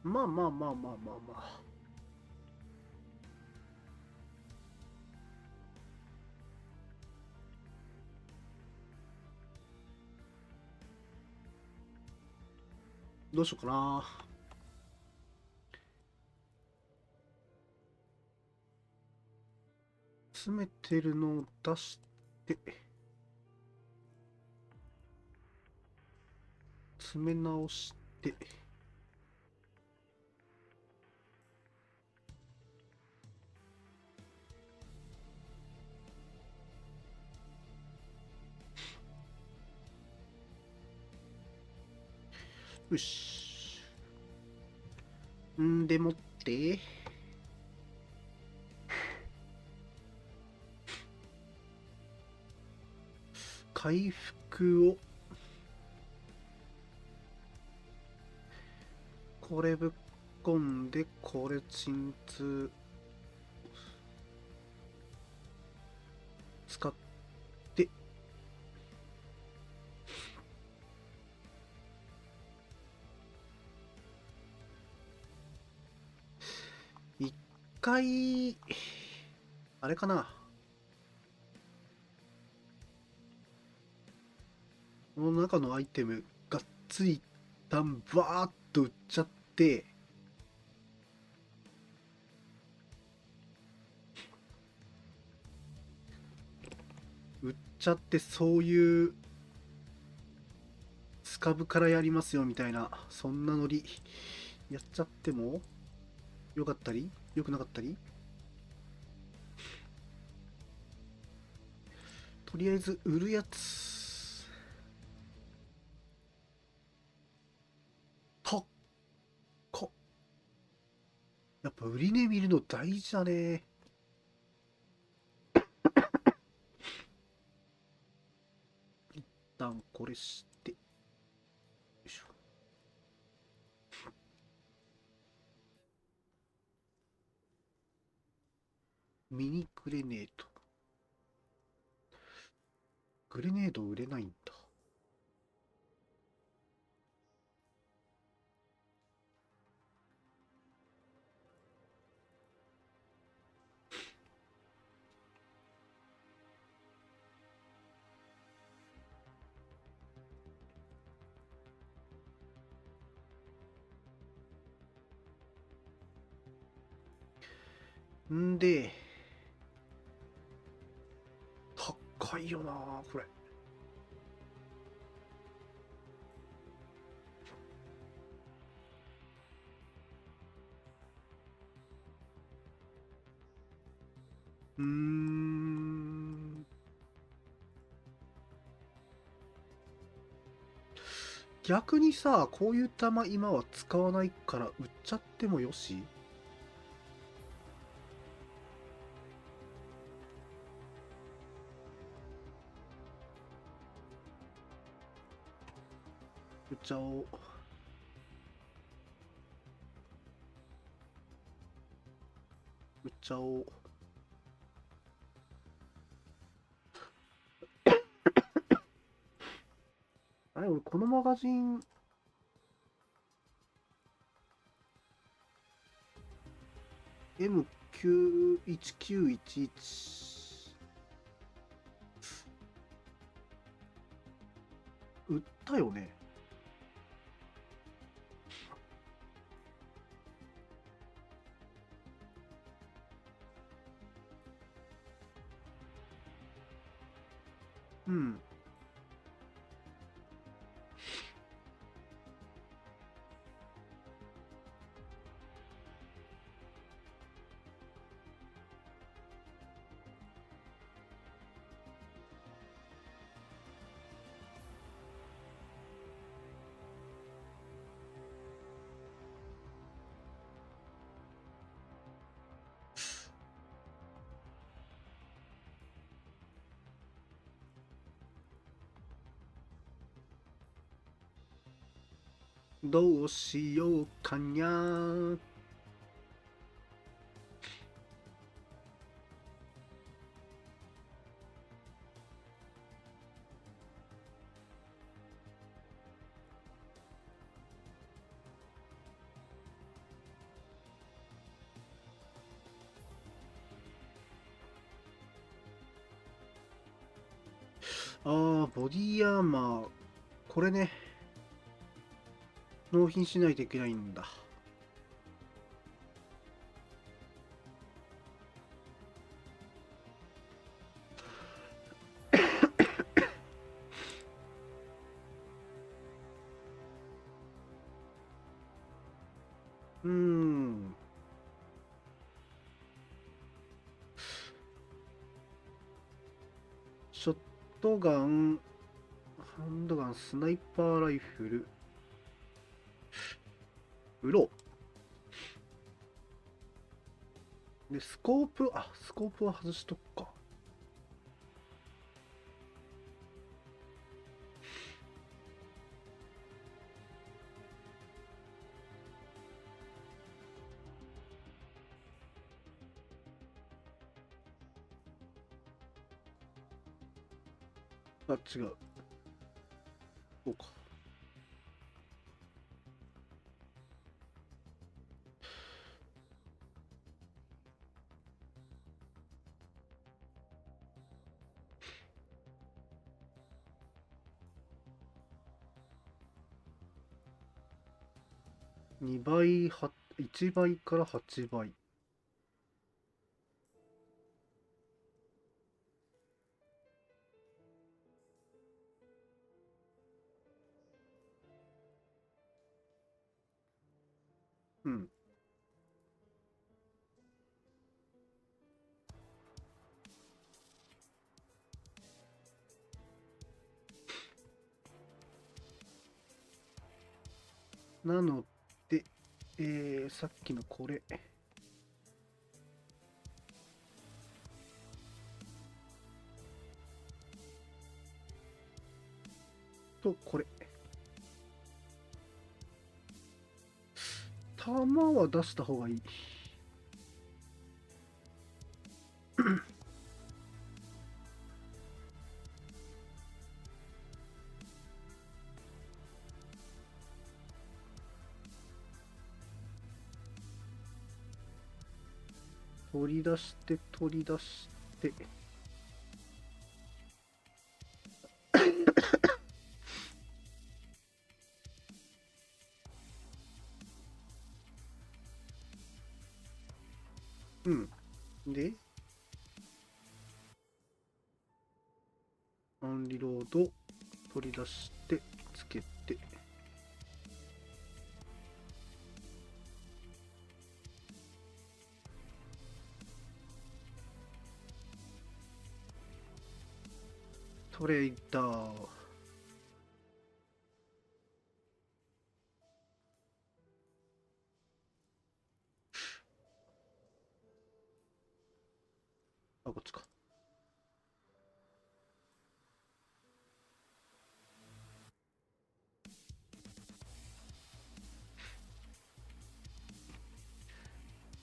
まあまあまあまあまあまあ。どうしようかな。詰めてるのを出して詰め直してよし。んでもって回復をこれぶっ込んで、これ鎮痛使って一回あれかな、この中のアイテムがっつり一旦バーッと売っちゃってそういうスカブからやりますよみたいな、そんなノリやっちゃってもよかったりよくなかったり、とりあえず売るやつ高っ。やっぱ売り値見るの大事だね。一旦これしてよいしょ。ミニグレネード。グレネード売れないんだ。んで、高いよなこれ。逆にさ、こういう弾今は使わないから売っちゃってもよし。売っちゃおう。売っちゃおう。あれ、俺このマガジン1911売ったよね。うん。どうしようかにゃー。ボディアーマー。これね。納品しないといけないんだ。うーん。ショットガン、ハンドガン、スナイパーライフル。売ろう。で、スコープは外しとくか。あ、違う。そうか。2倍、1倍から8倍。うん。なので、さっきのこれ。と、これ。弾は出した方がいい。取り出して、取り出して。うん。で、アンリロード、取り出して、つけて。トレーダー。あ、こっちか。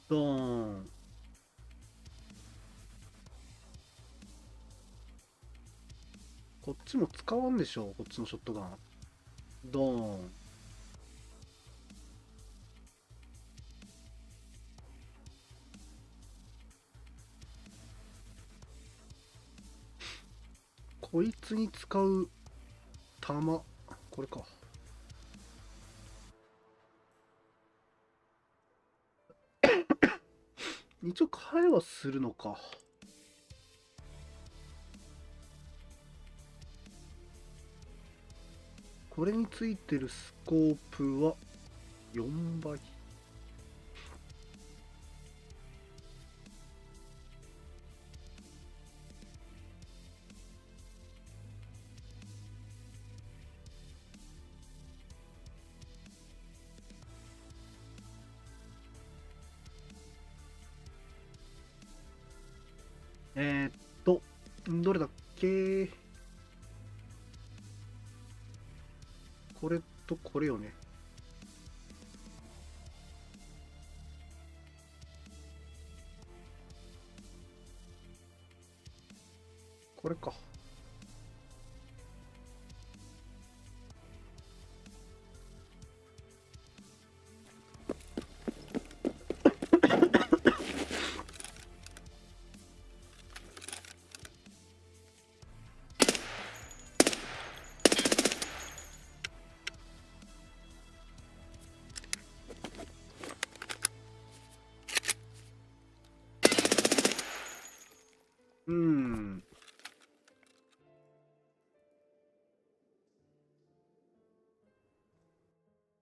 ドーン。こっちも使わんでしょ、こっちのショットガン。ドーン。こいつに使う弾、これか。一応変えはするのか。これについてるスコープは4倍。えーっどれだっけ。これとこれよね。これか。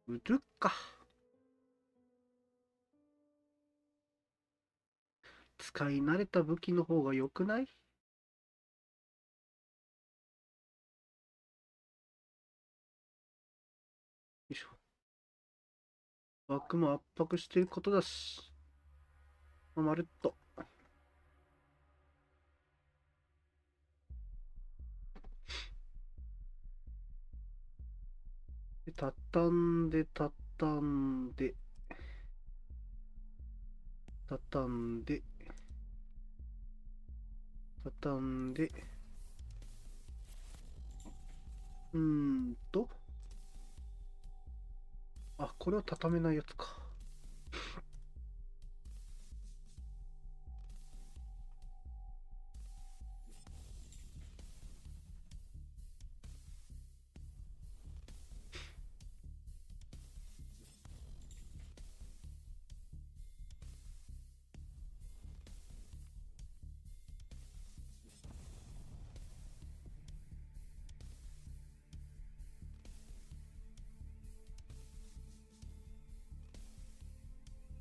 売るか。使い慣れた武器の方が良くない？よいしょ。枠も圧迫してることだし。まるっと。で畳んで、畳んで、畳んで、畳んで、あ、これは畳めないやつか。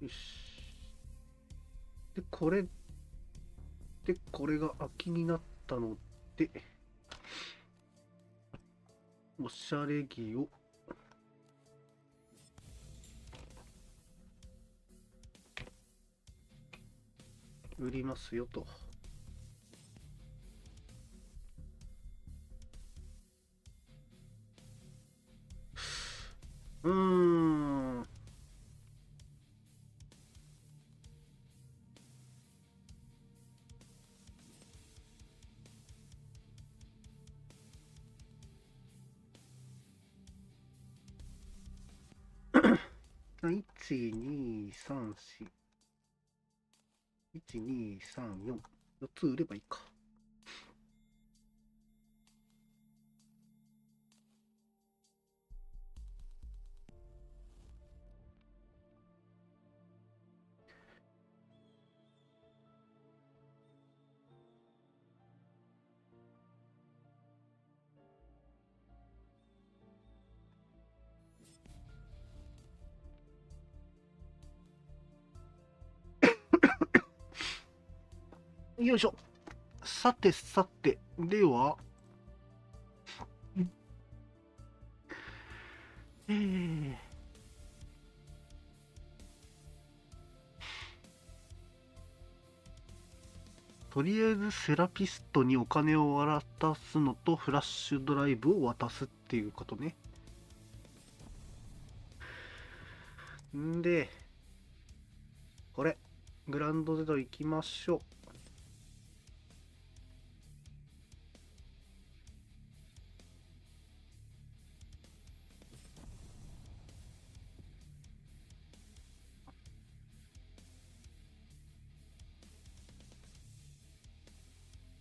よし。で、これで、これが空きになったので、おしゃれ着を売りますよと。うーん。1、2、3、4。1、2、3、4。4つ売ればいいか。よいしょ。さてさて、では、とりあえずセラピストにお金を渡すのとフラッシュドライブを渡すっていうことね。んで、これ、グランドゼロ行きましょう。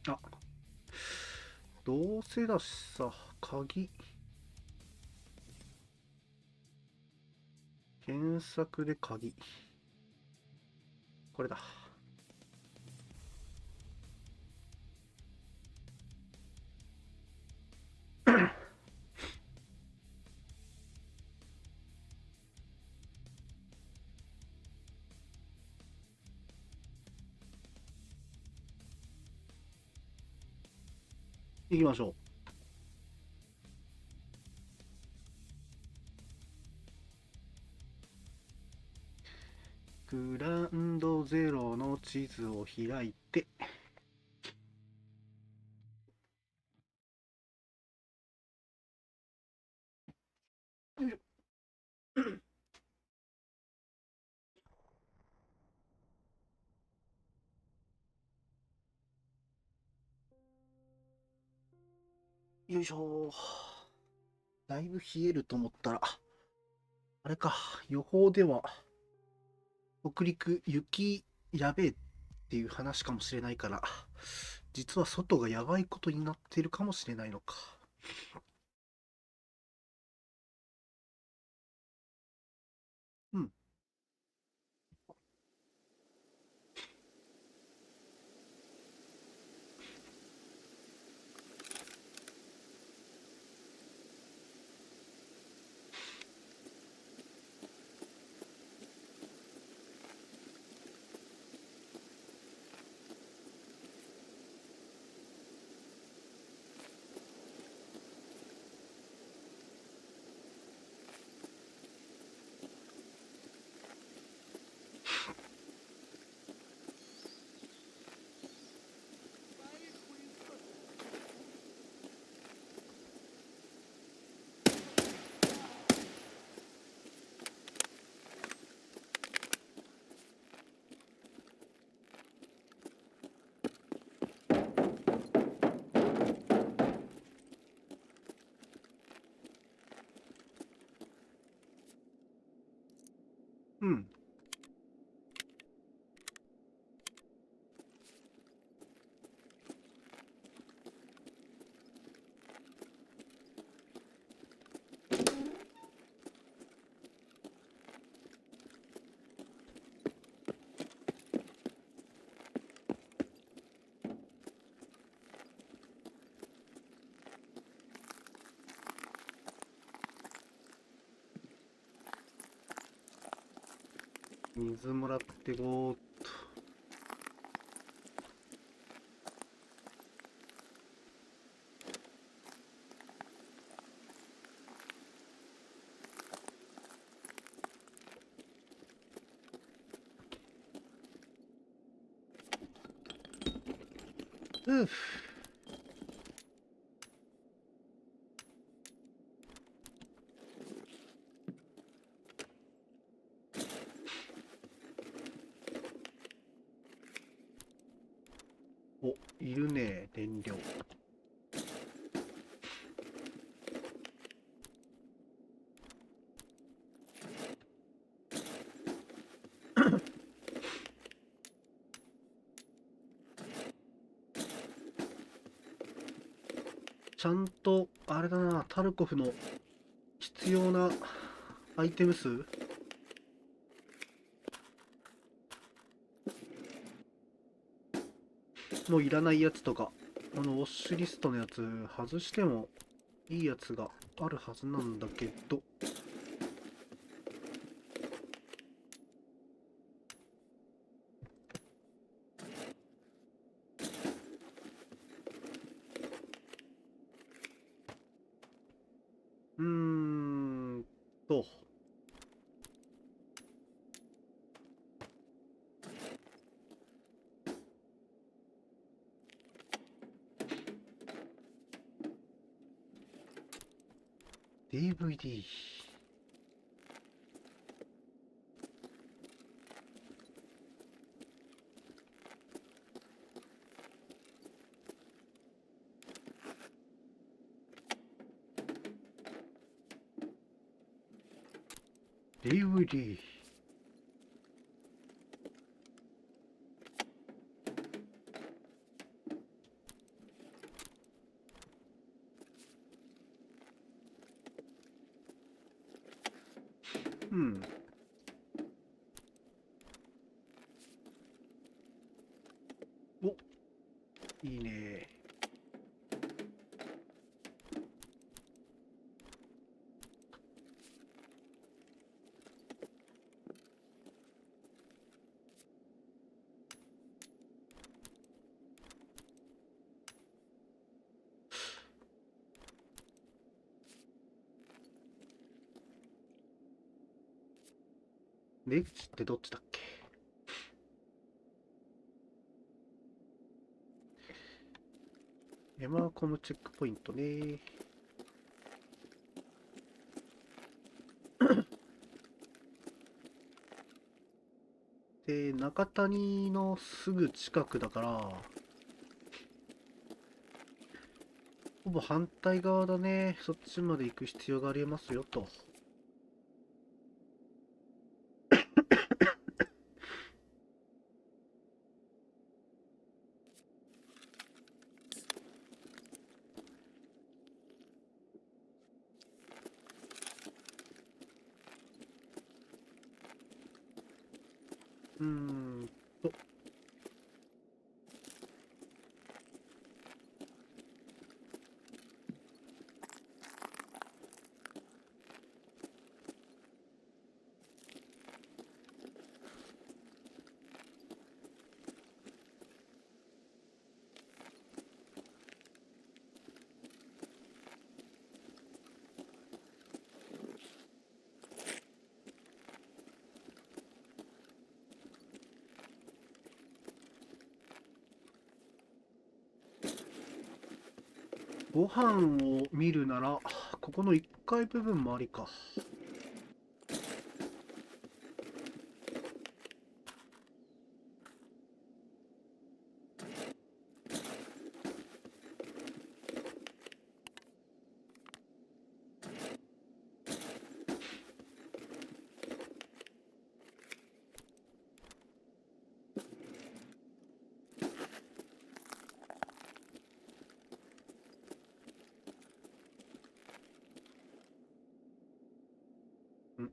あ、どうせだしさ、鍵。検索で鍵。これだ。行きましょう。グランドゼロの地図を開いて、よいしょ。だいぶ冷えると思ったら、あれか、予報では、北陸雪やべえっていう話かもしれないから、実は外がやばいことになっているかもしれないのか。うん。うん。水もらってこーっと。うっ。お、いるね、燃料。ちゃんと、あれだな、タルコフの必要なアイテム数もういらないやつとか、ウォッシュリストのやつ外してもいいやつがあるはずなんだけど、うーんと、DVD。DVD。うん。お、いいね。出口ってどっちだっけ？エマーコムチェックポイントね。で、中谷のすぐ近くだから、ほぼ反対側だね。そっちまで行く必要がありますよと。うーんと。ご飯を見るなら、ここの1階部分もありか。ん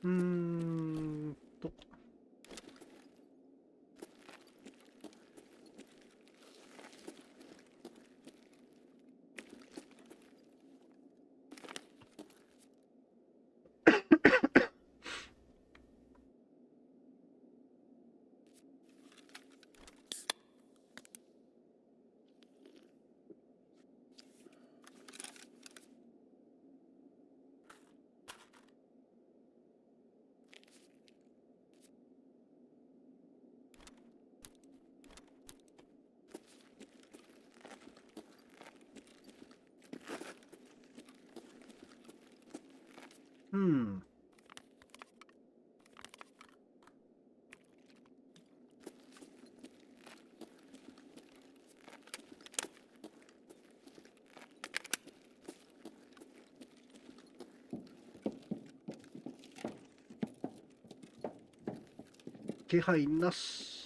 うーんと。うん。気配なし。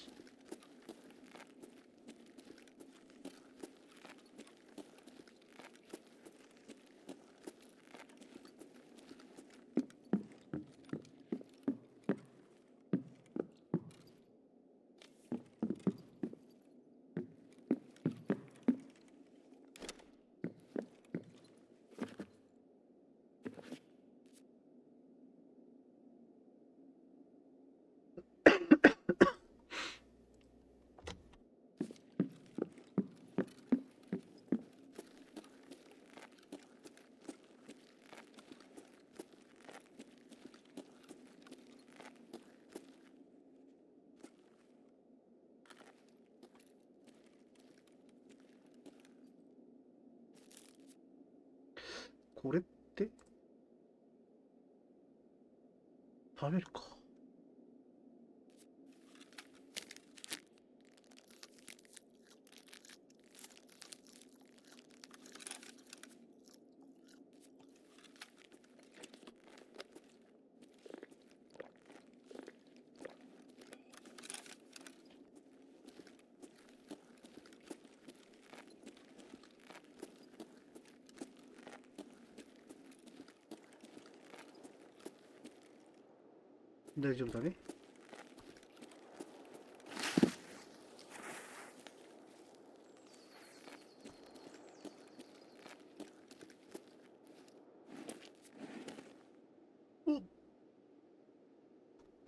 これって食べるか。大丈夫だね。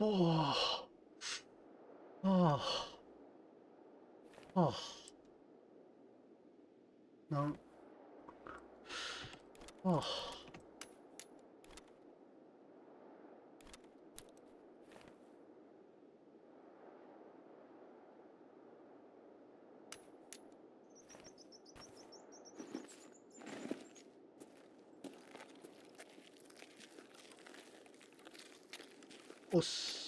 おあああああなんああおし。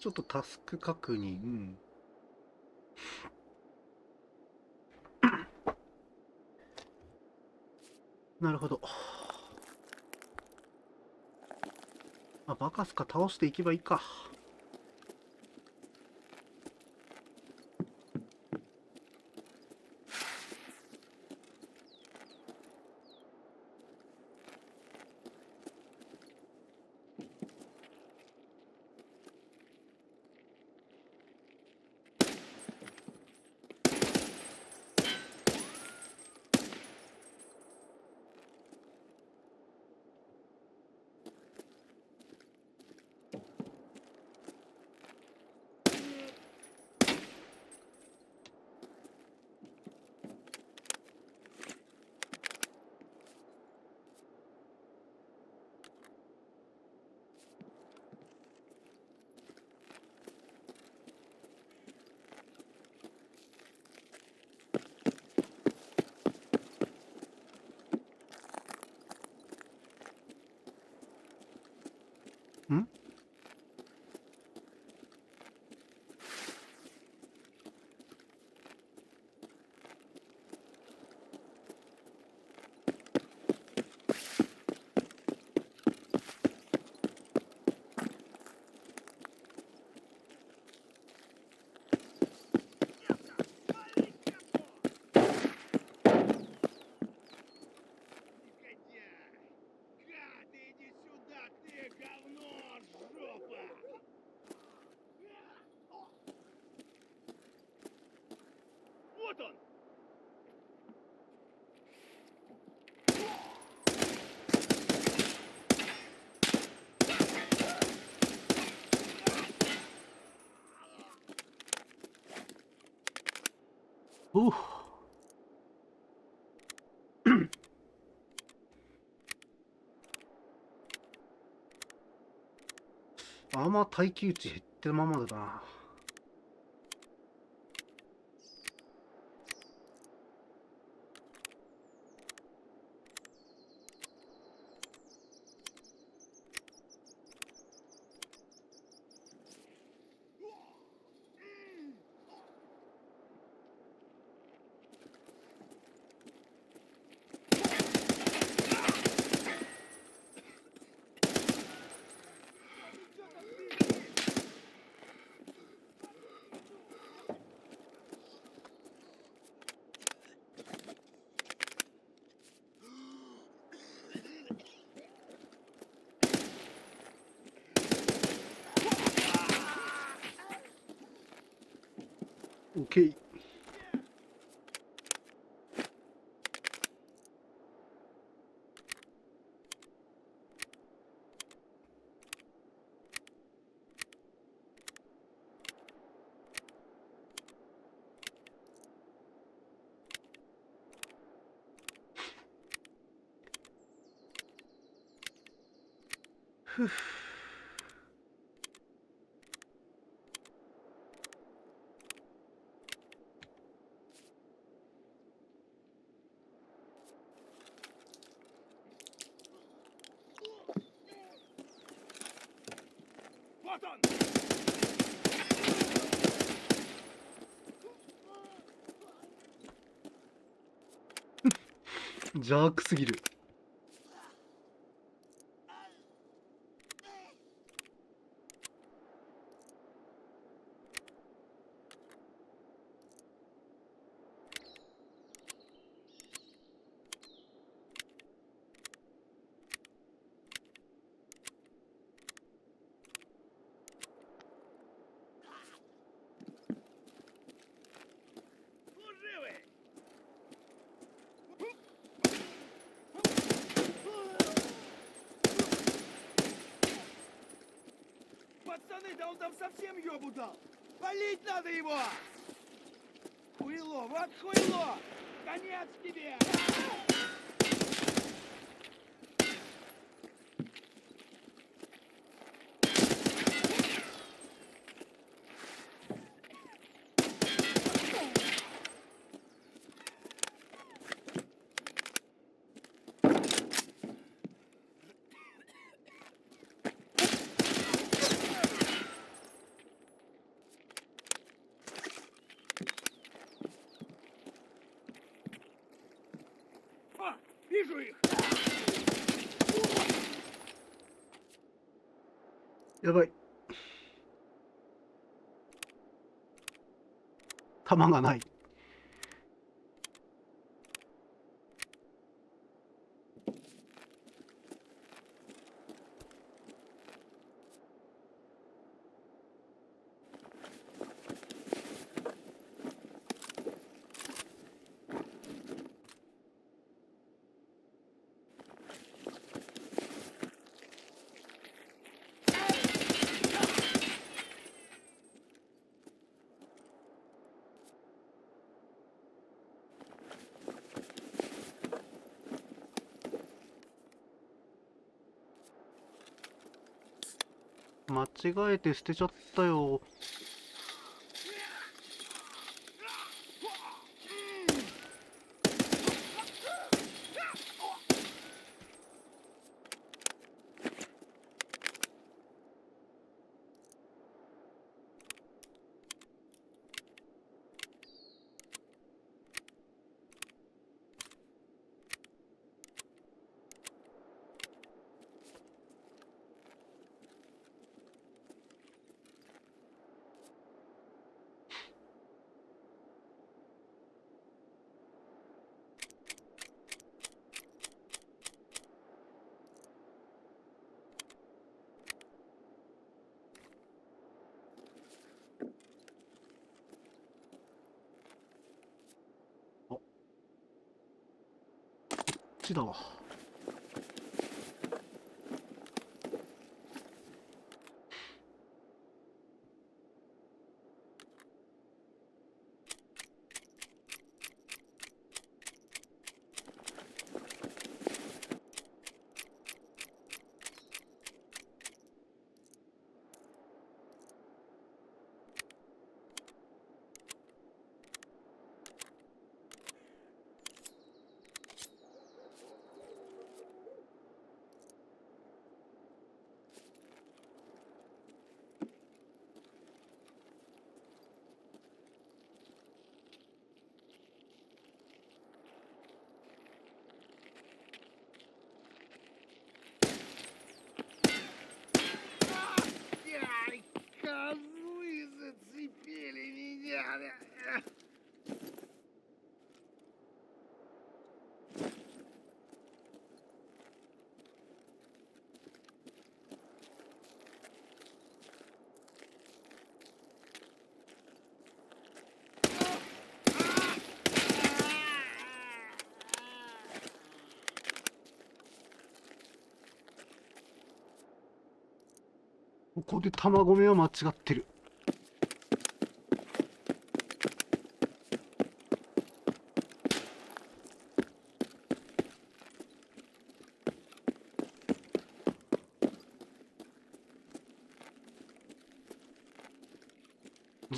ちょっとタスク確認。なるほど。あ、バカスカ倒していけばいいか。んГад, иди сюда, ты говно, жопа! Вот он!おう。あんま耐久値減ってるままだな。オッケー。Вот он!邪悪すぎる。Служивый! Пацаны, да он там совсем ёбу дал! Полить надо его! Хуйло, вот хуйло! Конец тебе! О, вижу их! やばい。弾がない。間違えて捨てちゃったよ。こっちだわ。Ай, козлы зацепили меня!ここで弾込めは間違ってる。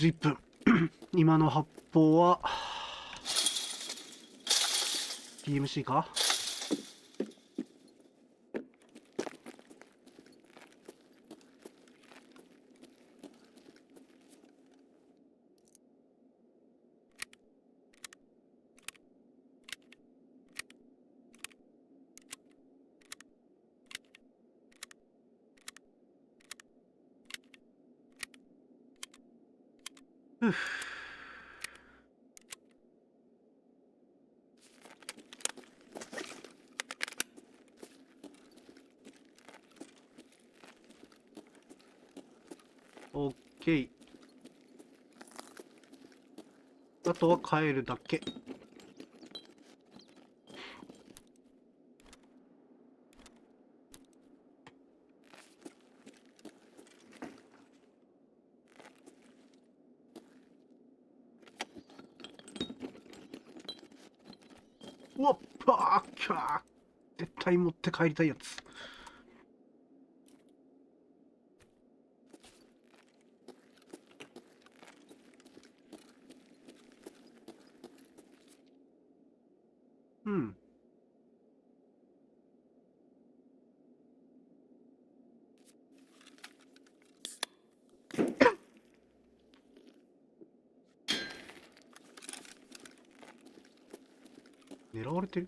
51分。今の発砲は PMC か。ふぅ。オッケー。あとは帰るだけ。うわっ、パーキャー。絶対持って帰りたいやつ。うん。狙われてる。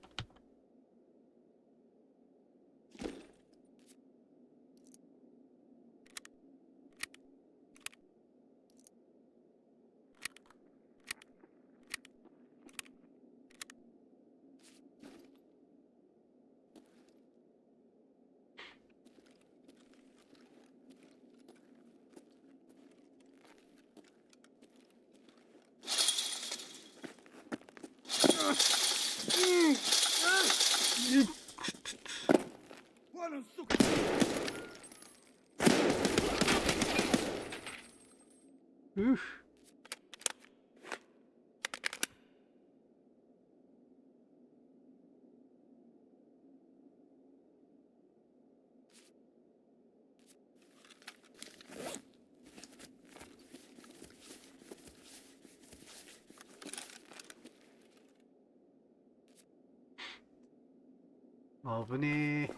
Вон он, сука! うっ。危ねえ。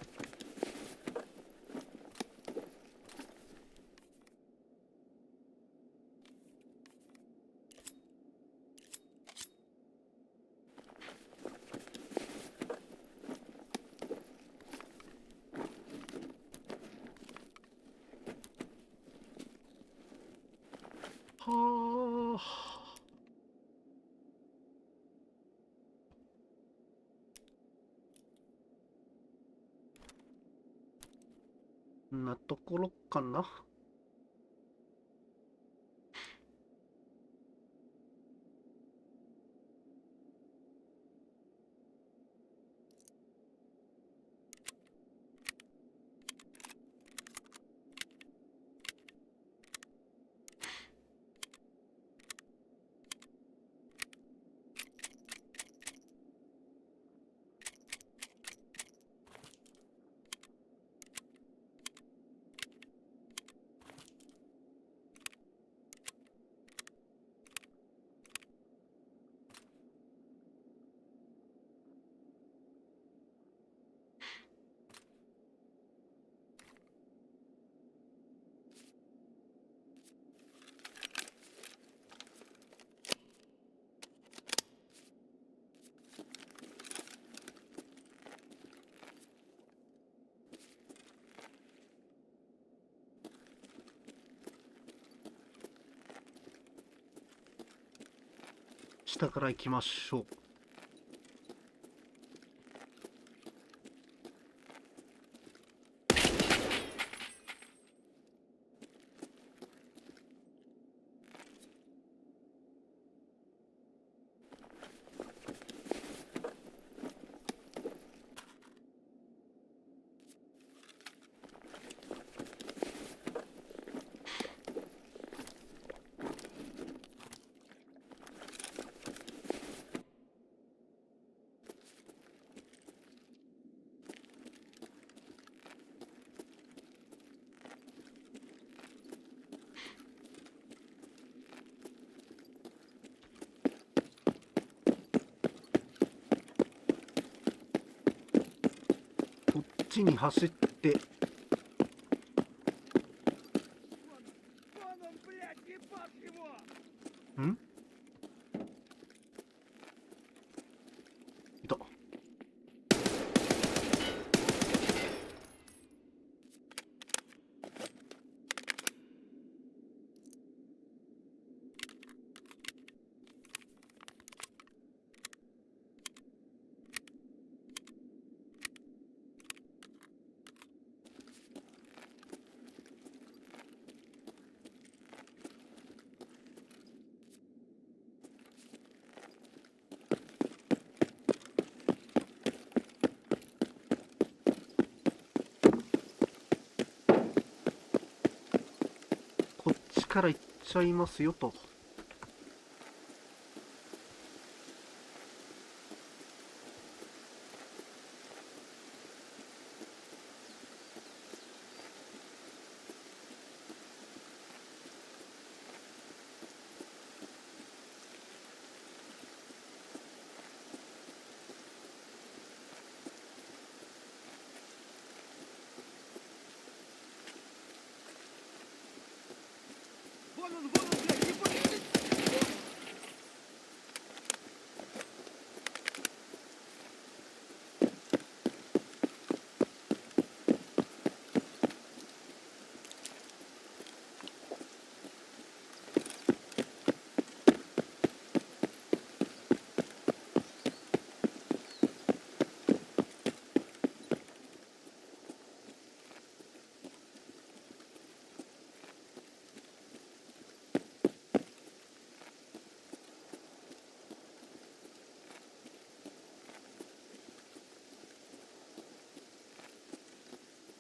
はあ。んなところかな。下から行きましょう。ちに走って、Вон он, блядь, ебать его! んいた。こっちから行っちゃいますよと。Вон он, блядь, ебать!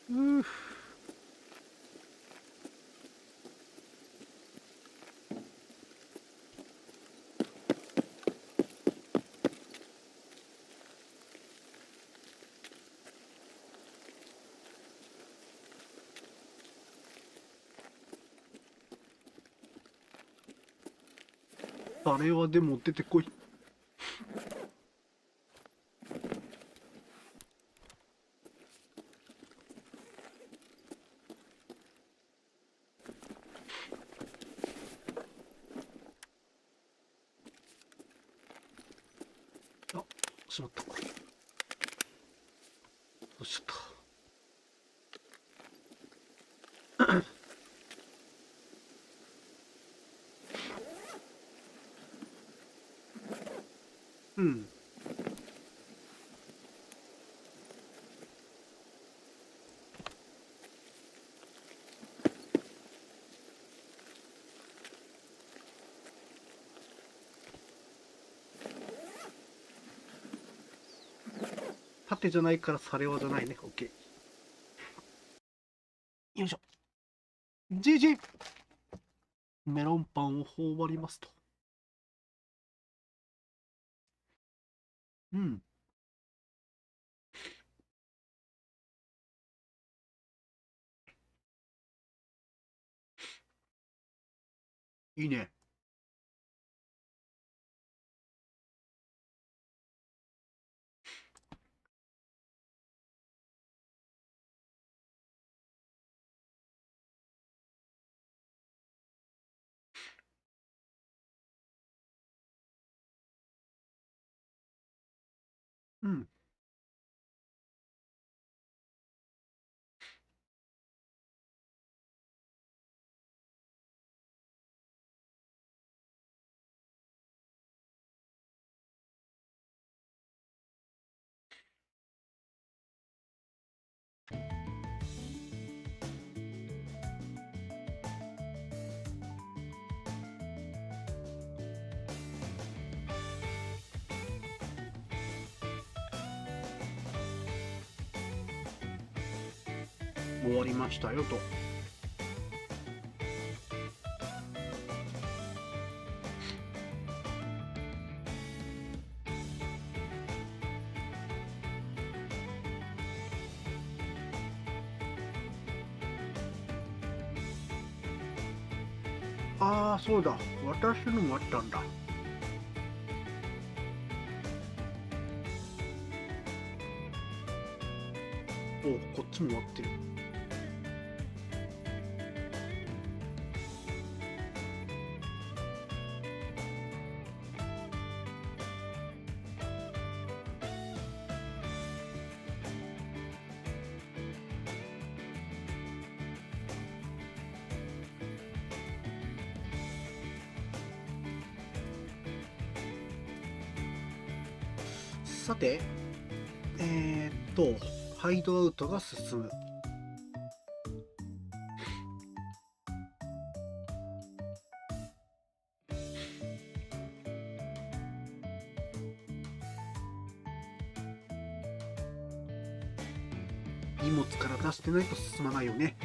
うーあれはでも出てこい。あ、しまった。どうしちゃった。うん。縦じゃないからサレワじゃないね。オッケー。よいしょ。GG! メロンパンを頬張りますと。うん。いいね。うん。終わりましたよと。ああ、そうだ。私のもあったんだ。こっちも終わってる。さて、ハイドアウトが進む。荷物から出してないと進まないよね。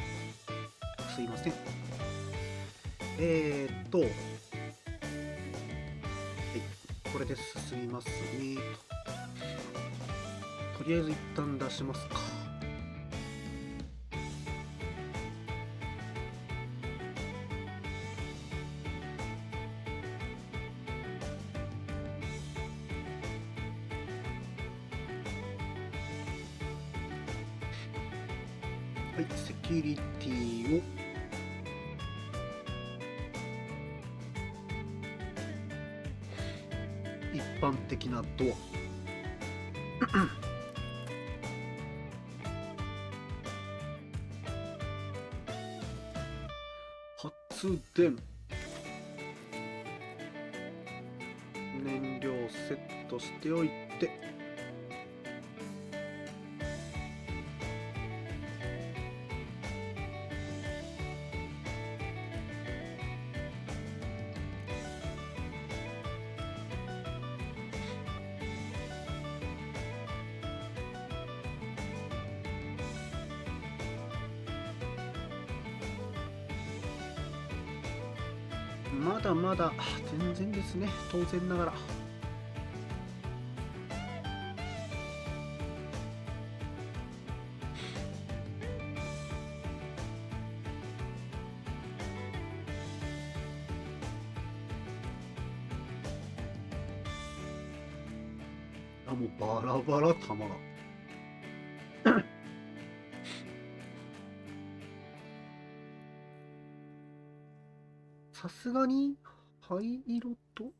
すいません。はい、これで進みますね。とりあえず一旦出しますか。はい、セキュリティを一般的なドア発電、燃料セットしておいて、まだまだ全然ですね、当然ながら。もうバラバラ玉が。さすがに灰色とこ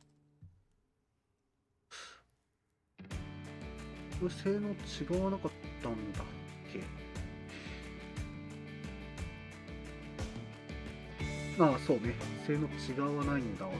れ性能違わなかったんだっけ。ああ、そうね、性能違わないんだわ。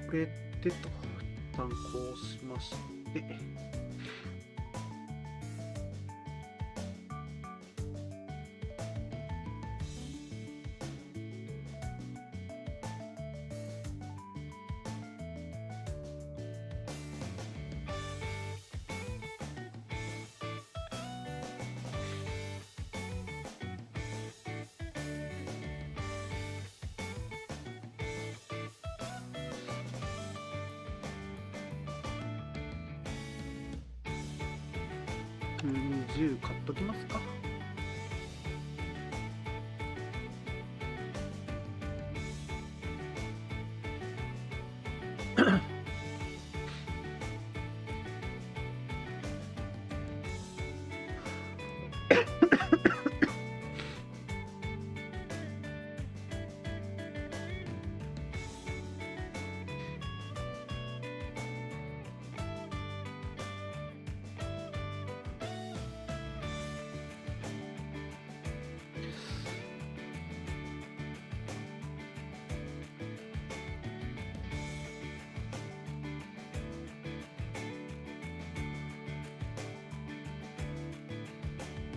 これでと一旦こうしまして、20買っときますか。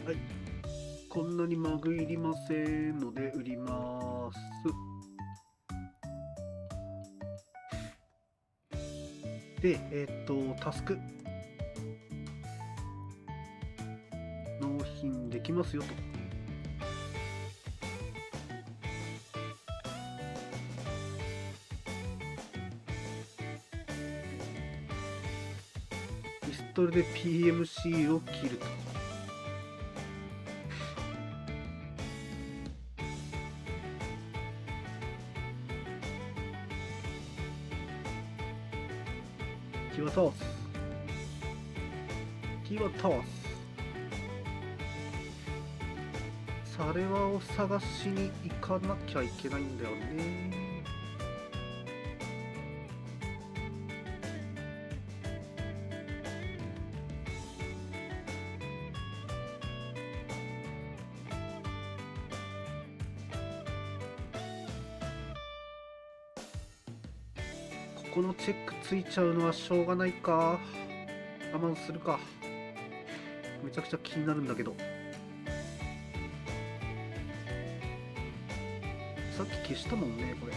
はい、こんなにマグいりませんので売ります。で、タスク納品できますよと。ストルで PMC を切ると。気は通す。気は通す。サレワを探しに行かなきゃいけないんだよね。ここのチェックついちゃうのはしょうがないか。我慢するか。めちゃくちゃ気になるんだけど。さっき消したもんね、これ。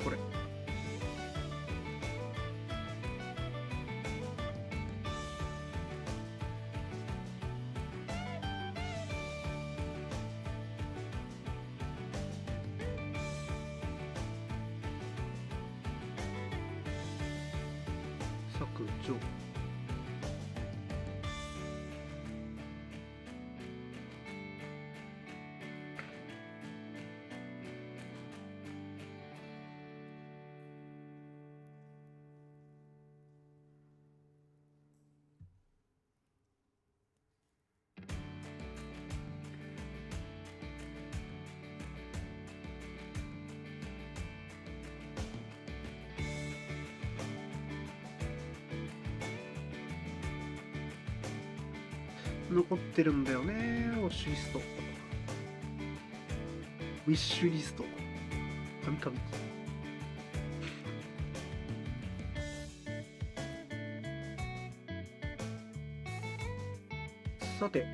これ。削除。残ってるんだよね、ウォッシュリスト。ウィッシュリスト。カミカミ。さて、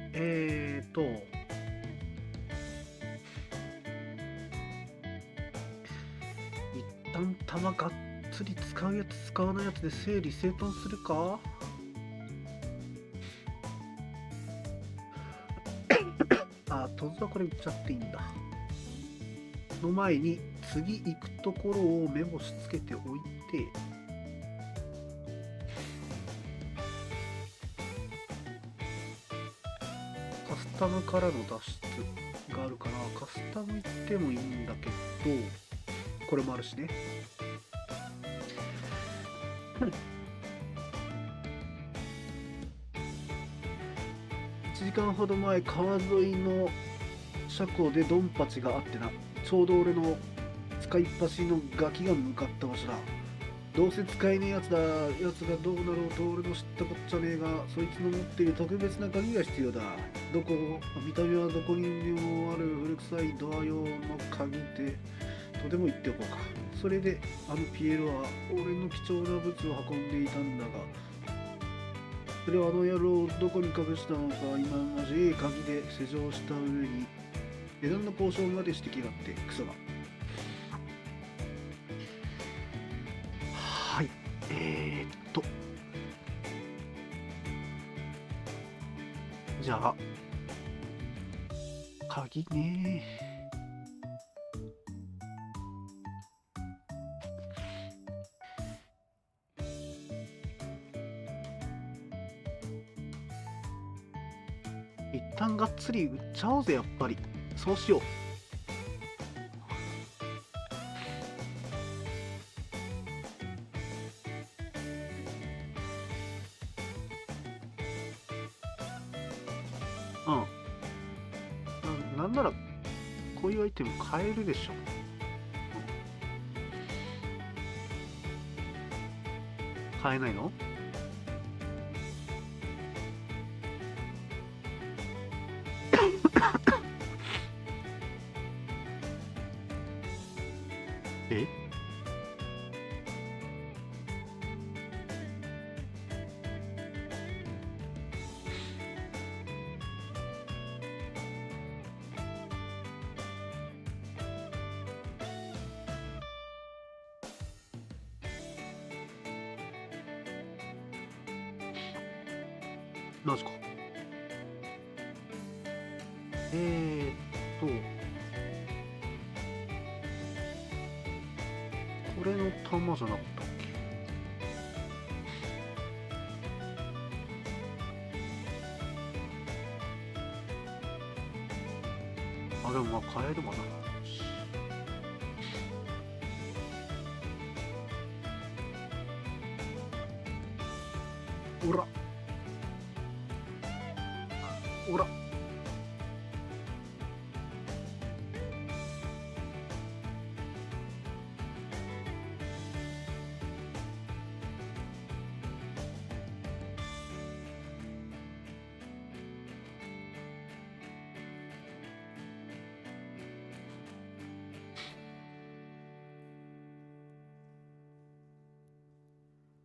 一旦弾がっつり使うやつ使わないやつで整理整頓するか。トズはこれ売っちゃっていいんだ。の前に次行くところをメモしつけておいて、カスタムからの脱出があるからカスタム行ってもいいんだけど、これもあるしね。1時間ほど前、川沿いの車庫でドンパチがあってな。ちょうど俺の使いっ走りのガキが向かった場所だ。どうせ使えねえやつだ。やつがどうなろうと俺の知ったこっちゃねえが、そいつの持っている特別な鍵が必要だ。見た目はどこにでもある古臭いドア用の鍵でとでも言っておこうか。それであのピエロは俺の貴重な物を運んでいたんだが、それはあの野郎をどこに隠したのか。今まじい鍵で施錠した上に値段の交渉までしてきやがってクソが。はい、じゃあ鍵ね。一旦がっつり売っちゃおうぜ、やっぱり。そうしよう。なんならこういうアイテム買えるでしょ。買えないの？え？マジか。これの玉じゃなかったっけ？あ、でもまあ買えるわな。おらおら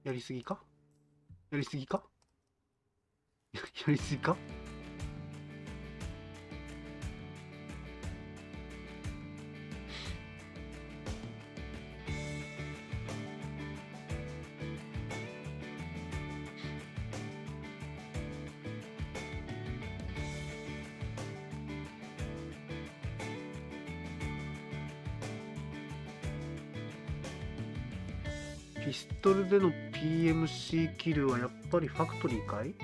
やりすぎか？やりすぎか？やりすぎか？ピストルでの PMC キルはやっぱりファクトリーかい？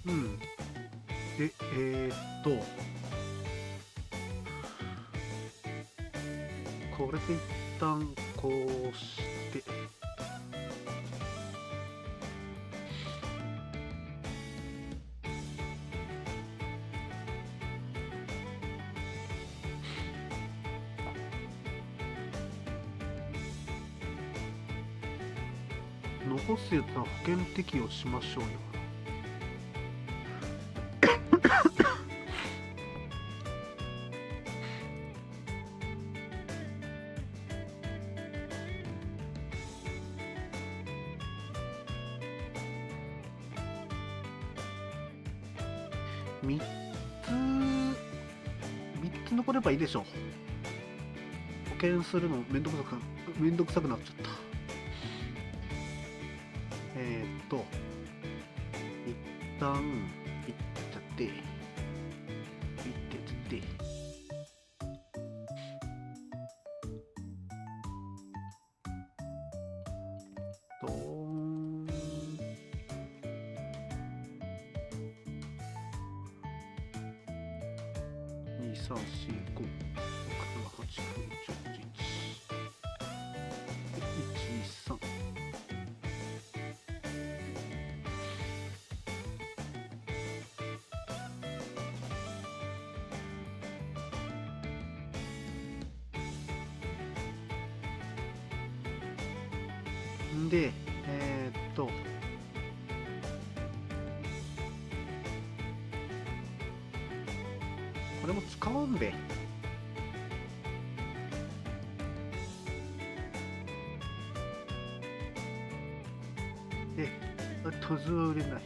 うん。で、これで一旦こうして、残すやつは保険適用しましょうよ。3つ残ればいいでしょう。保険するのめんどくさくなっちゃった。一旦いっちゃっていってやってドーン。2、3、4、5、6、7、8、9、10、11。1、2、3。で、これも使うんべ。で、トズは売れない。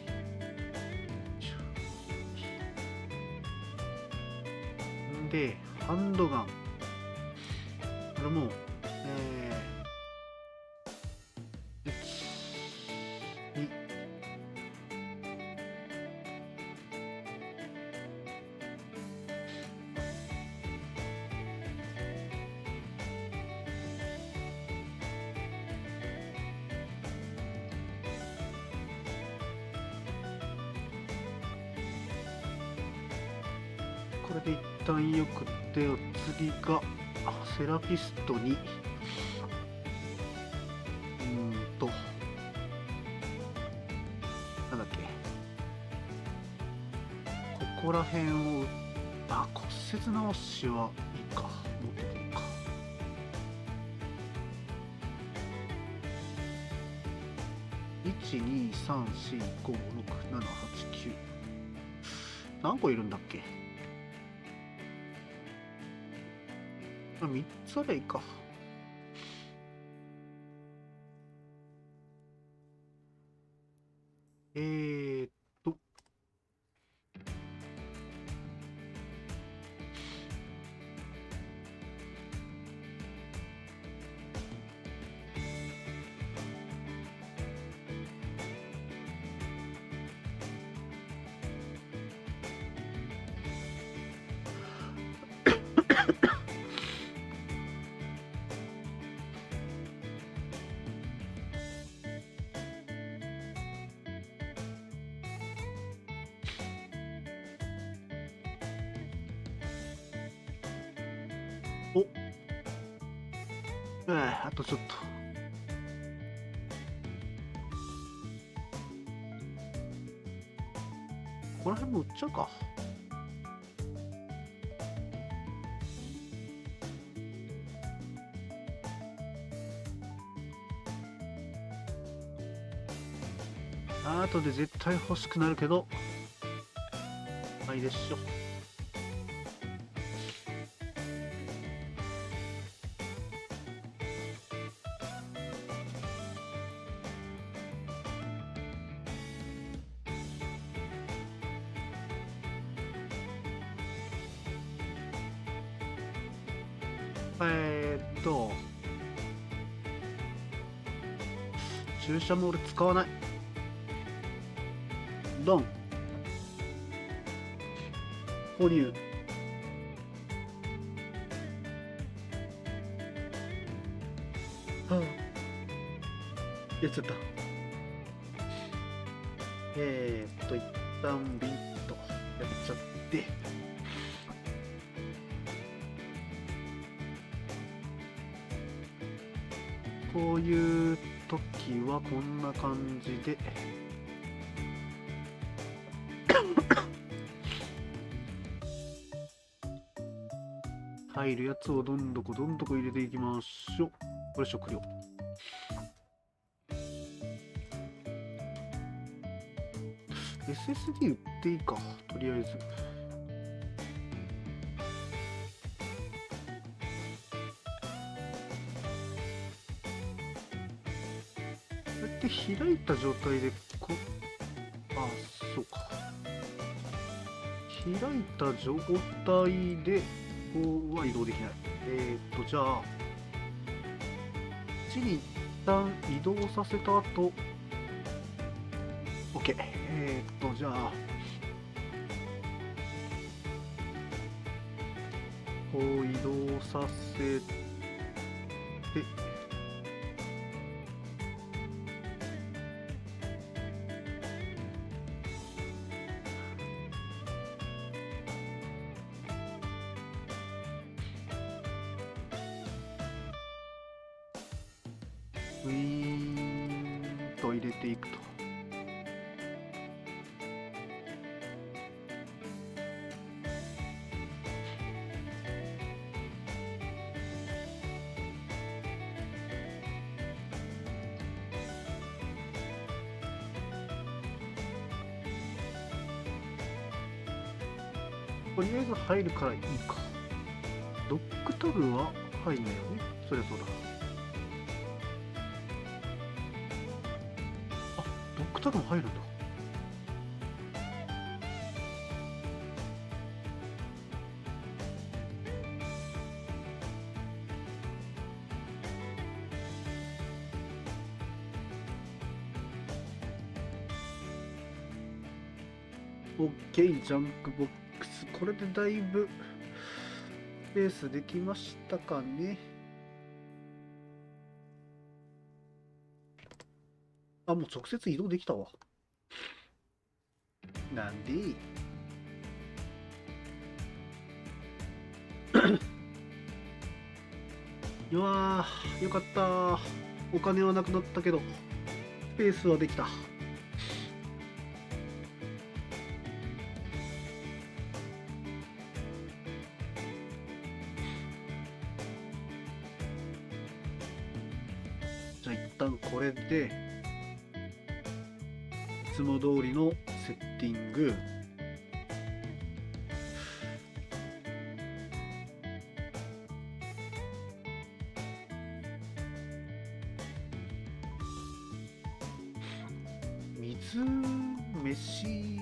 で、ハンドガン。これも、1、2、これで一旦よくってお次がセラピストになんだっけ、ここら辺を骨折直しはいいか、持ってていいか。1、2、3、4、5、6、7、8、9。何個いるんだっけ？ 3つあればいいか。えーっと、お、あとちょっと。この辺も売っちゃうか。あとで絶対欲しくなるけど、まあいいでしょ。注射も俺使わない。ドン。購入。はあ、やっちゃった。一旦ビンとやっちゃって。こういう時はこんな感じで入るやつをどんどこ入れていきましょう。これ食料。SSD 売っていいか、とりあえず。こうやって開いた状態であ、そうか。開いた状態でこうは移動できない。じゃあ、こっちに一旦移動させた後、OK。じゃあ、こう移動させて、ウィーンと入れていくと。とりあえず入るからいいか。ドックタグは入んないよね。そりゃそうだ。あ、ドックタグも入るんだ。OK、ジャンクボックス。これでだいぶスペースできましたかね。あ、もう直接移動できたわ。なんでいやー、よかった。お金はなくなったけど、スペースはできた。じゃあ一旦これでいつも通りのセッティング。水飯。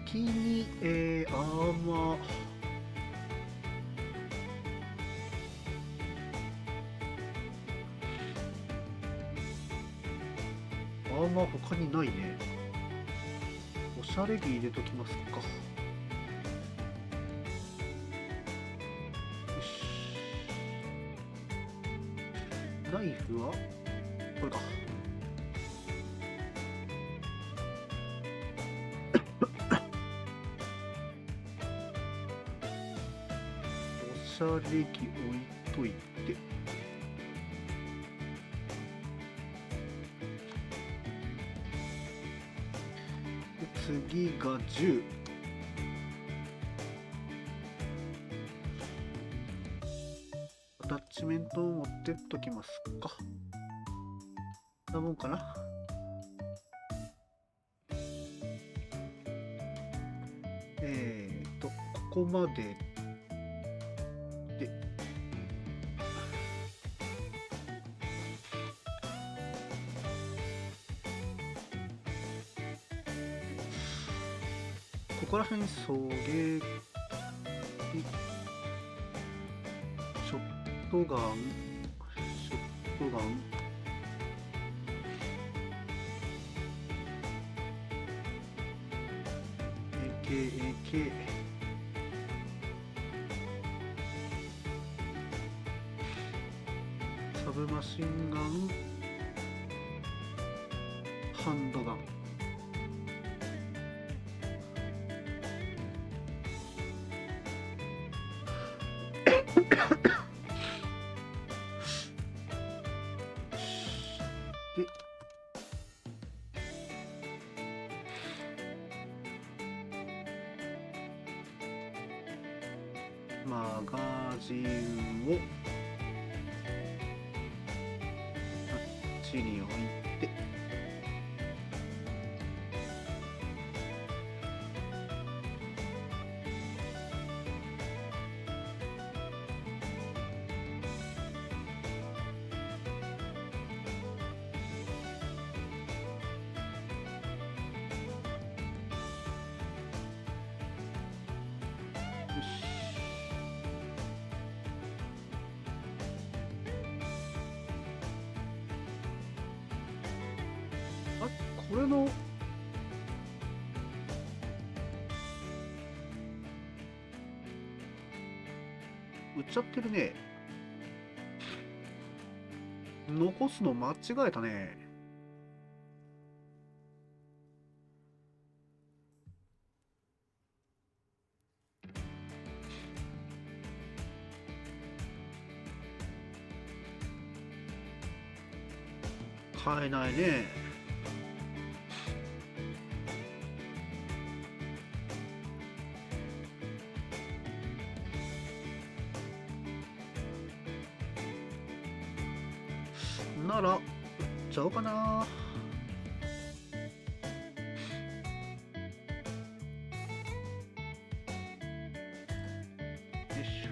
先に、アーマー。アーマー他にないね。おしゃれ着入れときますか。よし。ナイフはこれか。おしゃれ着置いといて。次が10。アタッチメントを持ってっときますか。こんなもんかな。ここまでで、ここら辺送迎、ショットガン、AK、サブマシンガン、ハンドガン。で、マガジンをあっちに置いて、よし。あ、これの売っちゃってるね。残すの間違えたね。買えないね。なら売っちゃおうかな。よいしょ。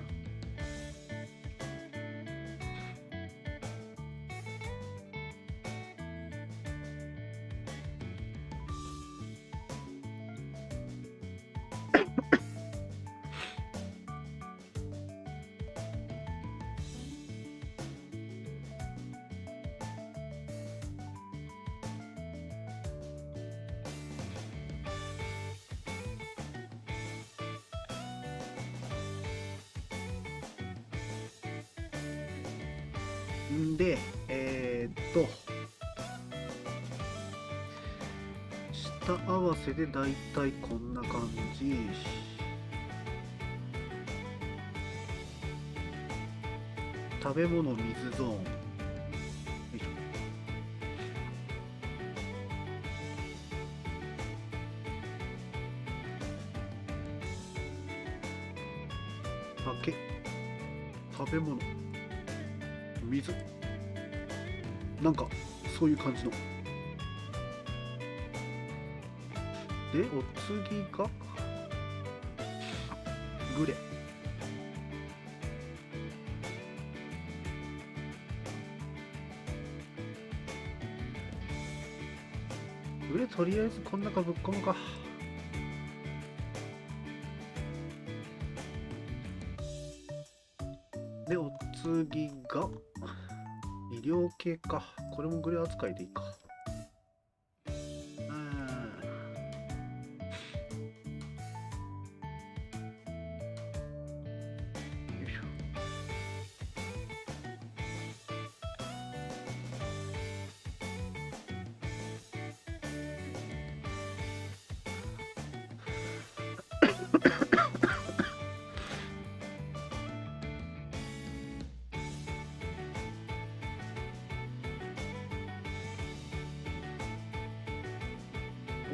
んで、下合わせでだいたいこんな感じ。食べ物水ゾーン。よいしょ。べ物、水、なんかそういう感じの。でお次がグレ。グレとりあえずこん中ぶっ込むか。でお次が医療系か。これもグレ扱いでいいか。よいしょ。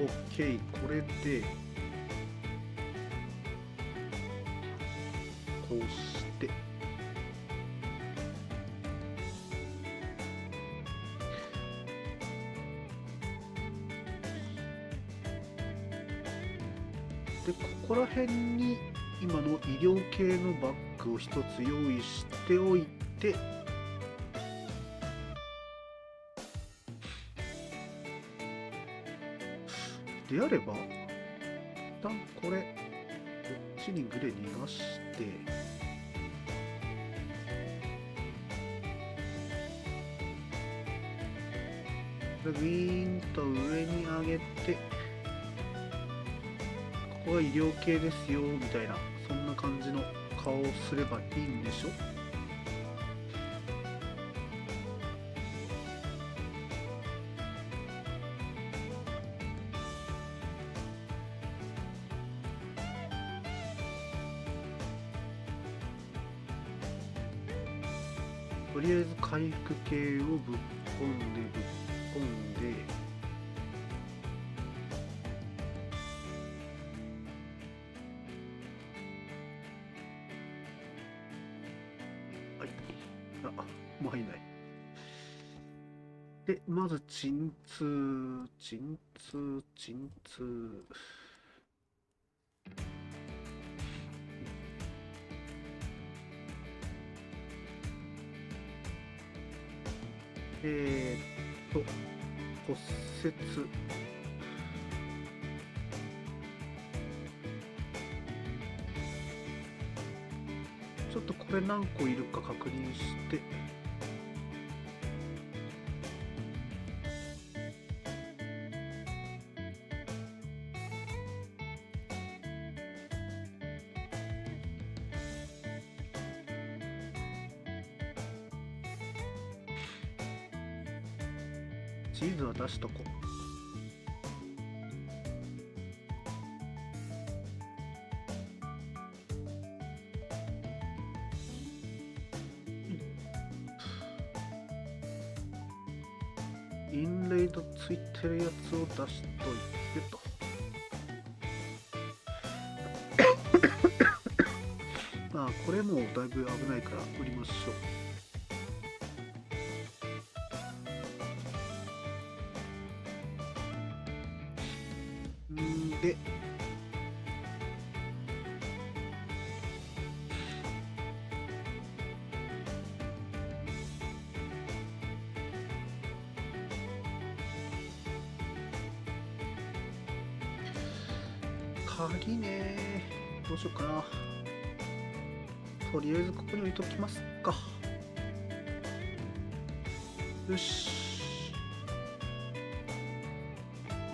OK、これでこうしてで、ここら辺に今の医療系のバッグを一つ用意しておいて、であれば、一旦これ、こっちにグレ逃がして、でウィーンと上に上げて、ここが医療系ですよ、みたいな、そんな感じの顔をすればいいんでしょ。とりあえず回復系をぶっ込んでぶっ込んで、はい、あ、もう入んない。で、まず鎮痛。骨折。ちょっとこれ何個いるか確認して。チーズは出しとこう。インレイドついてるやつを出しといてと。まあこれもだいぶ危ないから売りましょう。で、鍵ね、どうしようかな。とりあえずここに置いときますか。よし。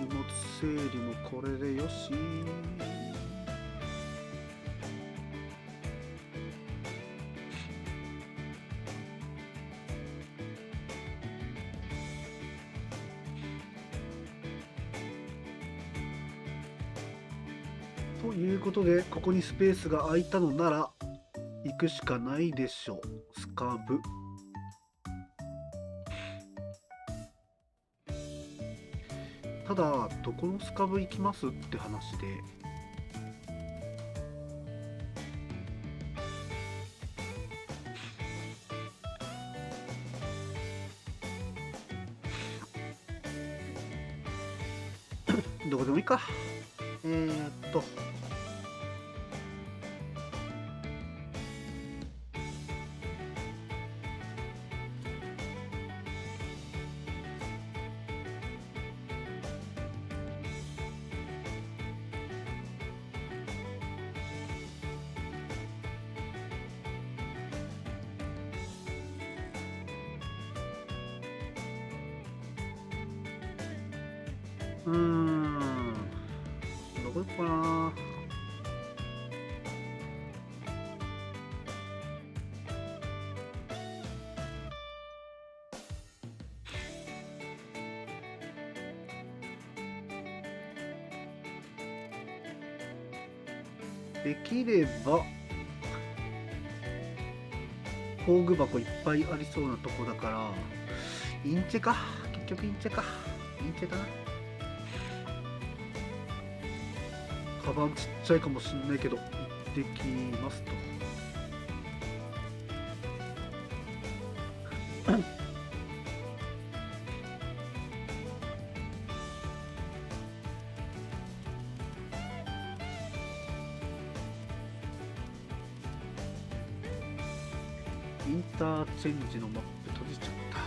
荷物整理もこれでよし。ということで、ここにスペースが空いたのなら行くしかないでしょう。スカブ。ただ、どこのスカブ行きますって話で、どこでもいいか。えーっとうーんどこ行こうかな。できれば工具箱いっぱいありそうなとこだから、インチェか。結局インチェか。インチェだな。カバンちっちゃいかもしんないけど行ってきますと。インターチェンジのマップ閉じちゃった。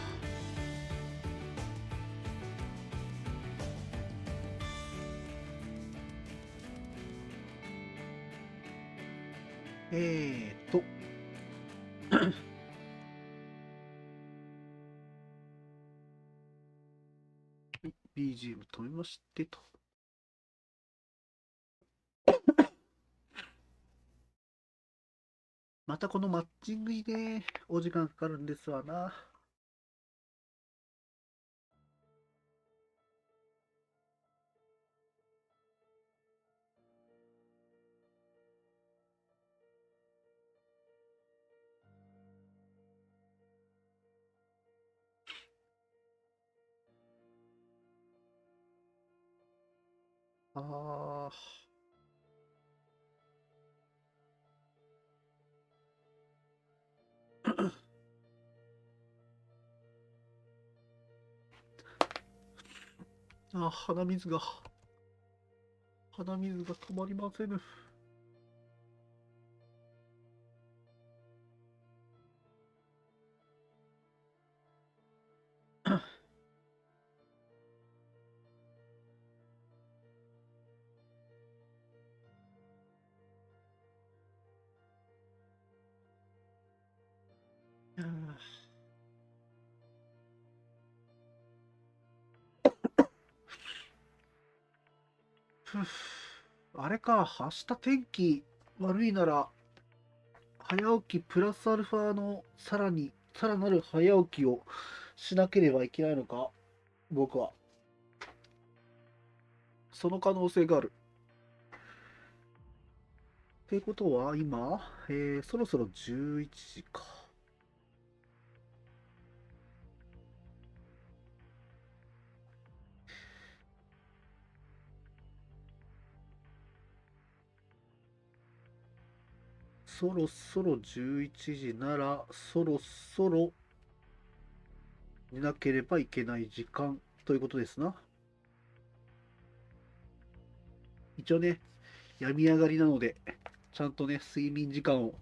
えーとBGM 止めましてと。またこのマッチングにね、お時間かかるんですわな。あ鼻水が止まりませぬ。ふぅあれか、明日天気悪いなら早起きプラスアルファのさらなる早起きをしなければいけないのか、僕は。その可能性がある。ってことは今、そろそろ11時か。そろそろ11時なら、そろそろ寝なければいけない時間ということですな。一応ね、病み上がりなので、ちゃんとね、睡眠時間を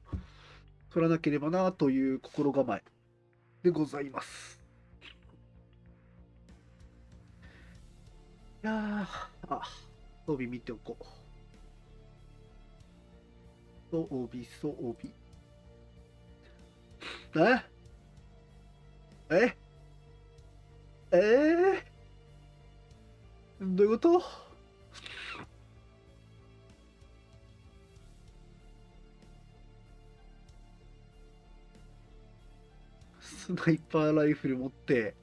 取らなければなという心構えでございます。いやー、装備見ておこう。装備。ええどういうこと？スナイパーライフル持って、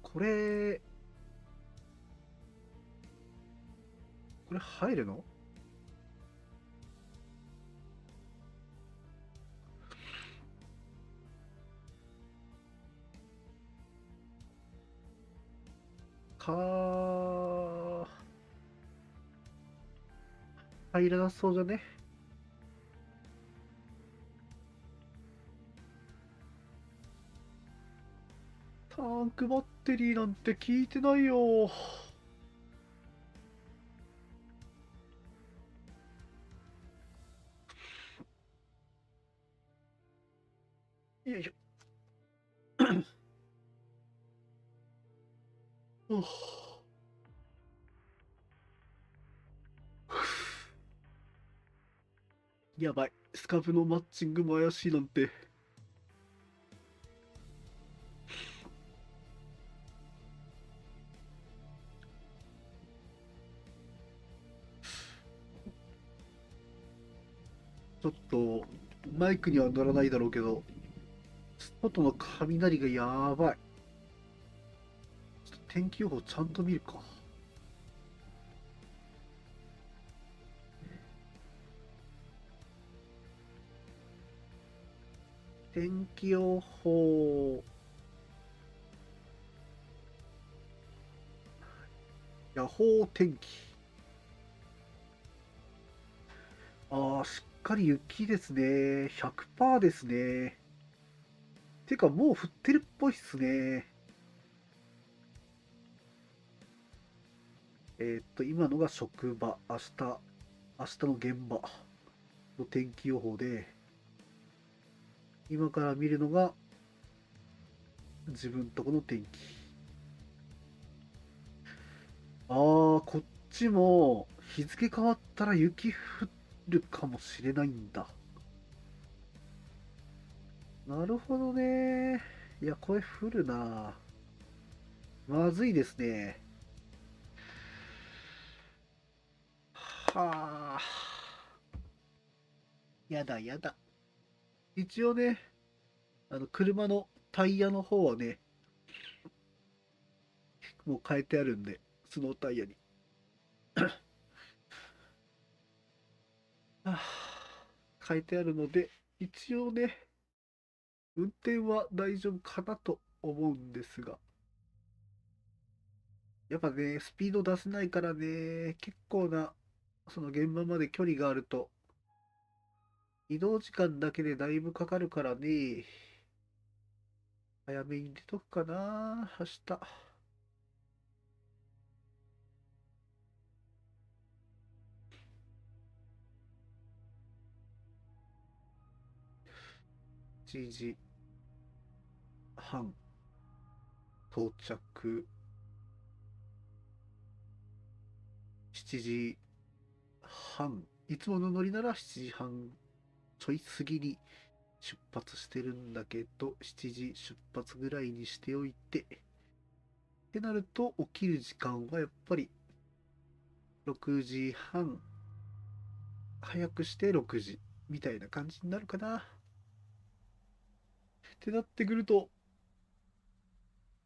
これ入るの？か入らなそうじゃね。タンクバッテリーなんて聞いてないよ。よいしょ。おうやばい。スカブのマッチングも怪しいなんて。ちょっと、マイクには乗らないだろうけど、外の雷がやばい。ちょっと天気予報ちゃんと見るか。天気予報。予報天気。ああ、しっかり雪ですね。100%ですね。てか、もう降ってるっぽいっすね。今のが職場、明日の現場の天気予報で、今から見るのが自分とこの天気。ああ、こっちも日付変わったら雪降るかもしれないんだ。なるほどね。いや、これ降るな。まずいですね。はあ。やだやだ。一応ね、車のタイヤの方はね、もう変えてあるんで、スノータイヤに。はあ、変えてあるので、一応ね、運転は大丈夫かなと思うんですが、やっぱね、スピード出せないからね、結構な、その現場まで距離があると、移動時間だけでだいぶかかるからね、早めに出とくかな、明日。7時半到着、7時半、いつもの乗りなら7時半ちょい過ぎに出発してるんだけど、7時出発ぐらいにしておいて、ってなると起きる時間はやっぱり6時半、早くして6時みたいな感じになるかな。ってなってくると、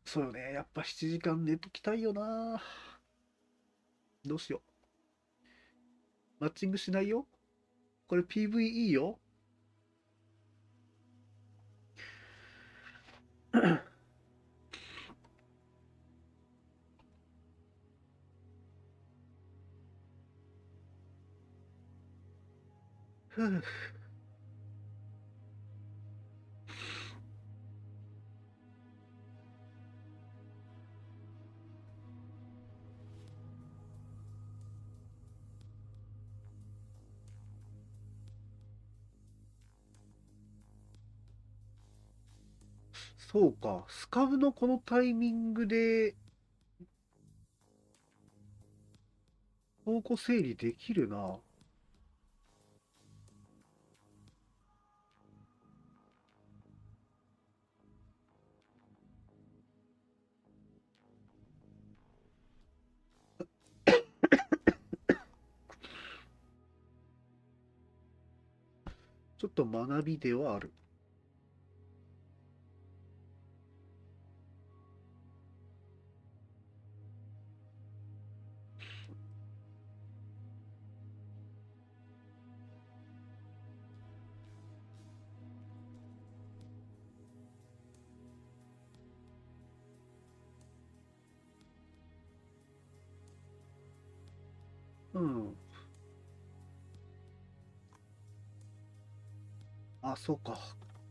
そうよね、やっぱ7時間寝ときたいよな。どうしよう。マッチングしないよ。これ PV いいよ。ふう。そうか、スカブのこのタイミングで倉庫整理できるな。ちょっと学びではある。うん。あ、そうか。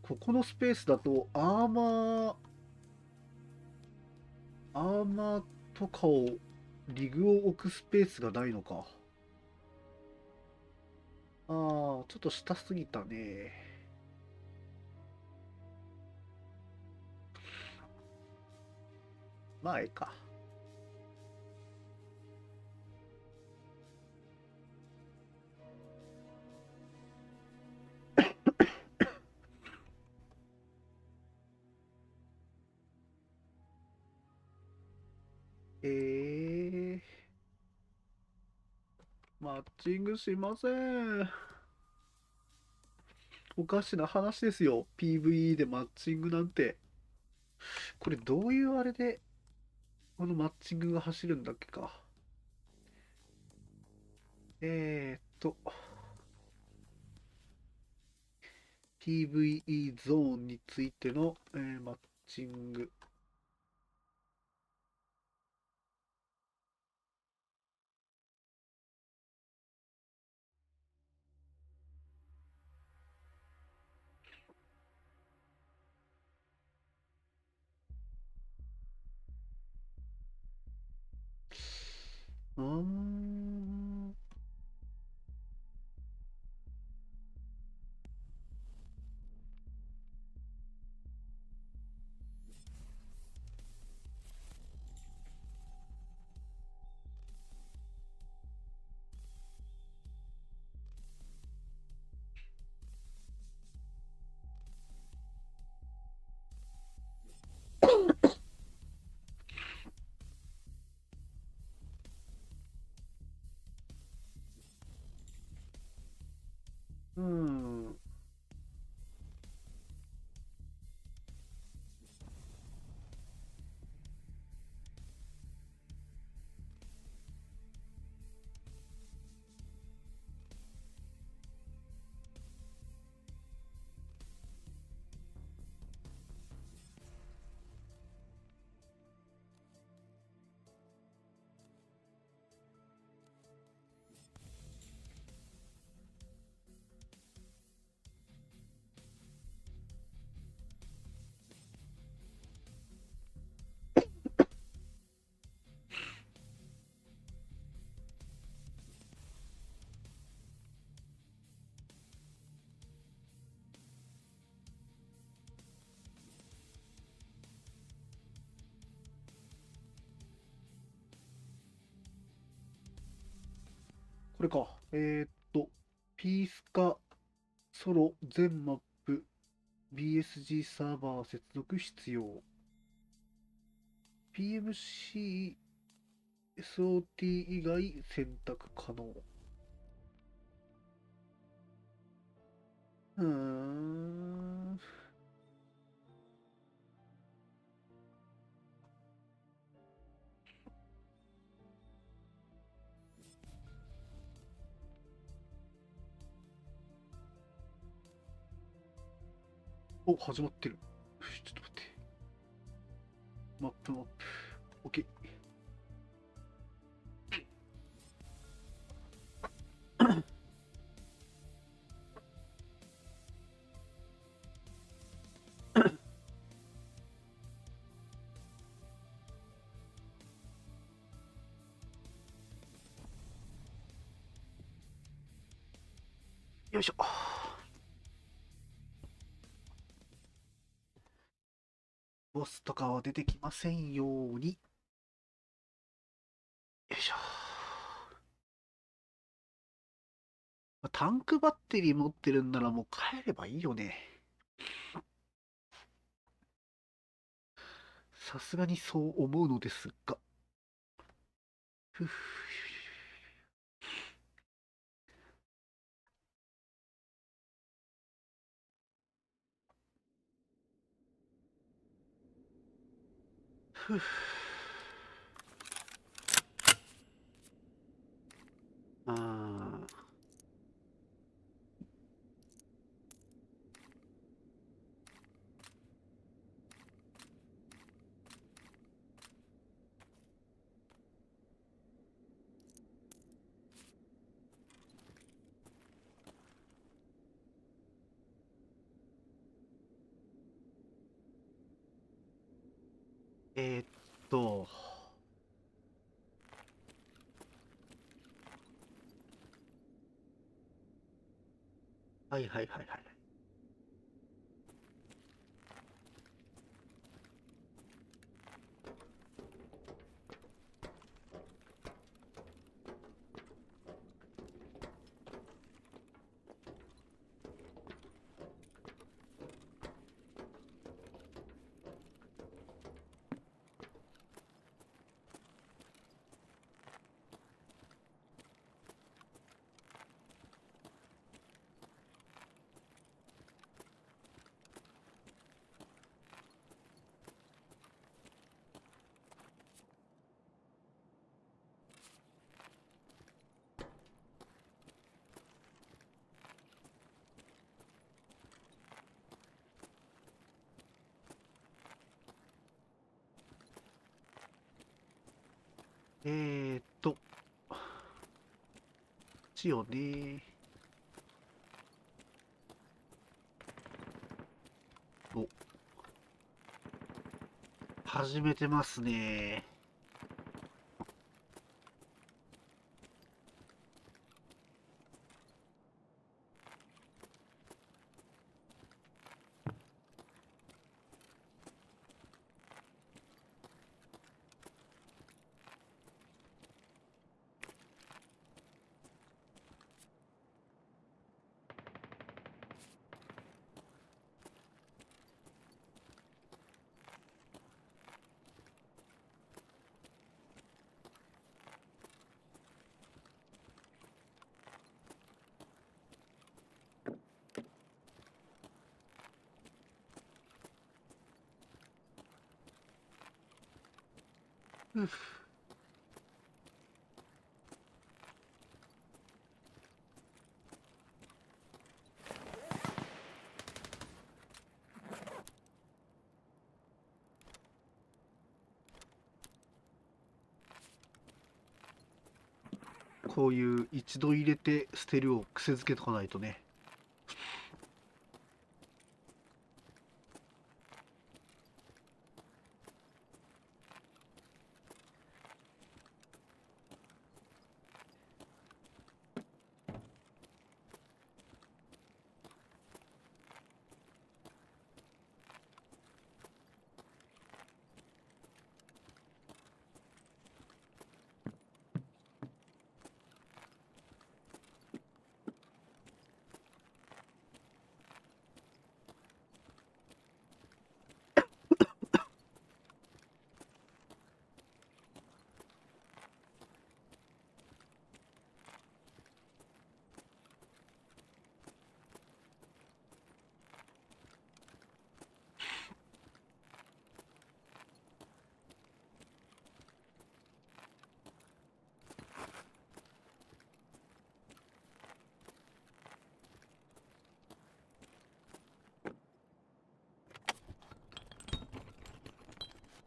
ここのスペースだとアーマーとかを、リグを置くスペースがないのか。ああ、ちょっと下すぎたね。まあ、ええか。ええマッチングしません。おかしな話ですよ。PVE でマッチングなんて。これどういうあれで、このマッチングが走るんだっけか。えーっと、PVE ゾーンについての、マッチング。うーん。うーん。これか。ピースカソロ全マップ BSG サーバー接続必要。PMC SOT 以外選択可能。うーん。お、始まってる。よしちょっと待って。マップ。OK。よいしょ。ボスとかは出てきませんように。よいしょ。タンクバッテリー持ってるんならもう帰ればいいよね。さすがにそう思うのですが。ふふふあーえーっと、はいはいはいはい。こっちよね。お、始めてますね。ふっこういう一度入れて捨てるを癖づけとかないとね。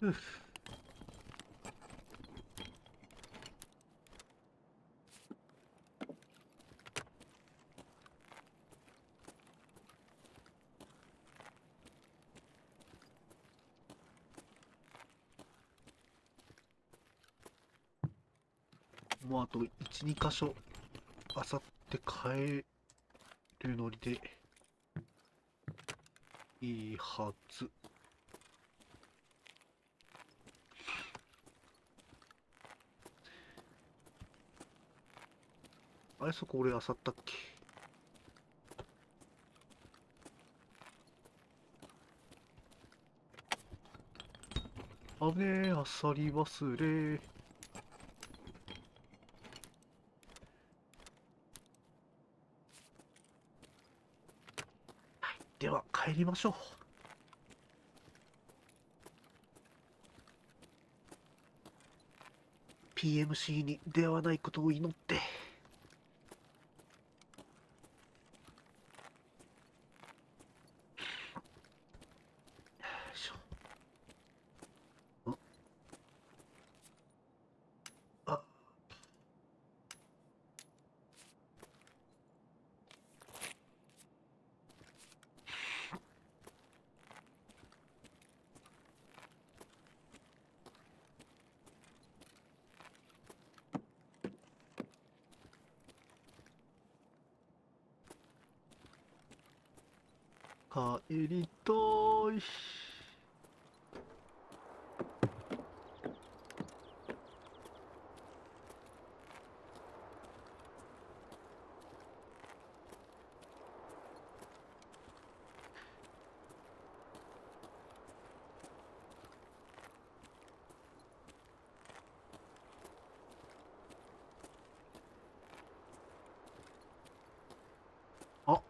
ふっもうあと1、2箇所あさって帰るのりでいいはず。あれ、そこ俺あさったっけ？あねえ、あさり忘れ。では帰りましょう。PMC に出会わないことを祈って。よいしょ。あ、帰りたい。あ、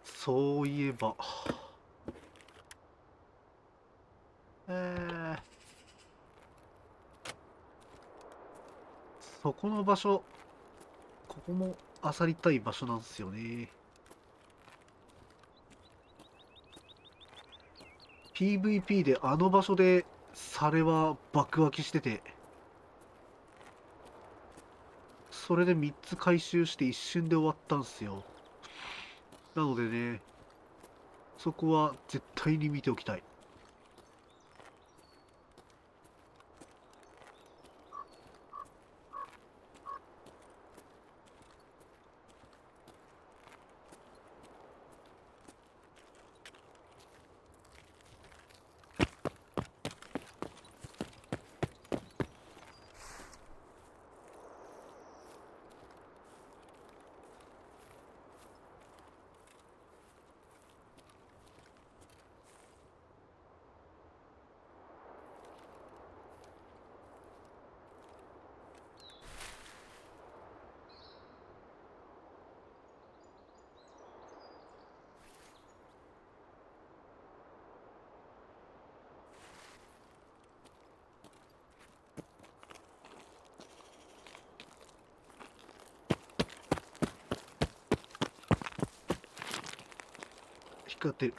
そういえば、えー、そこの場所、ここも漁りたい場所なんですよね。PVP であの場所でサレは爆湧きしてて、それで3つ回収して一瞬で終わったんすよ。なのでね、そこは絶対に見ておきたい。光ってる。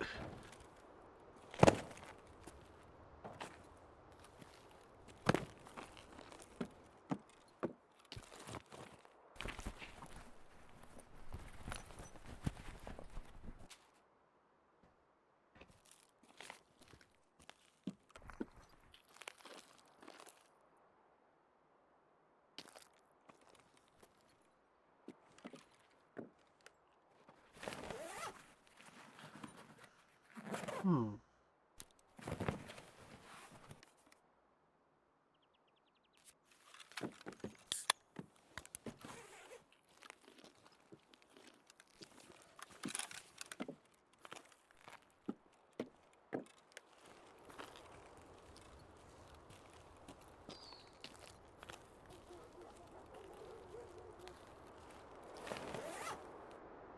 うん。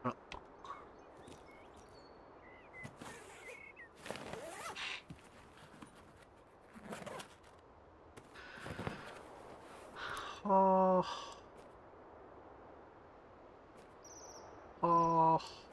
あら。はあ。はあ。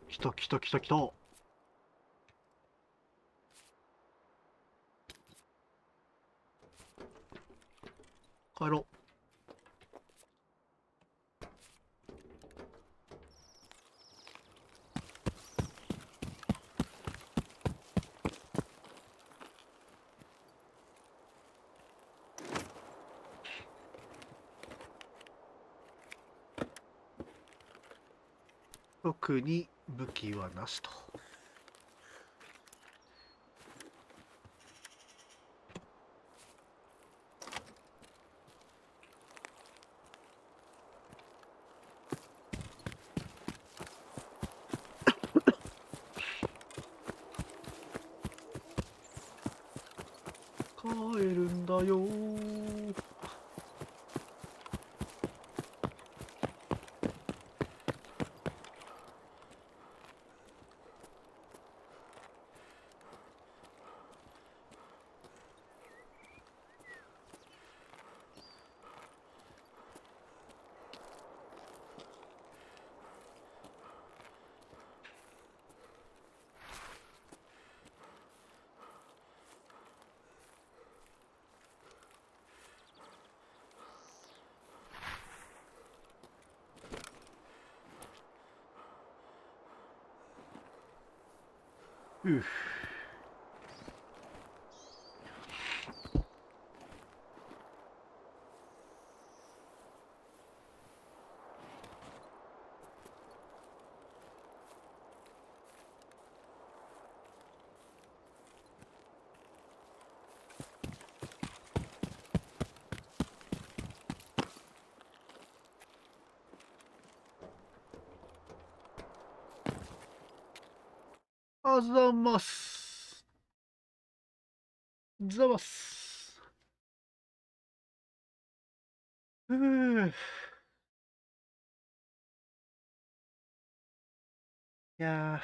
来た来た来た来た。帰ろう。特に武器はなしと。るんだよ。うぅ。あざます。ざます。ふぅ。いやー、やっ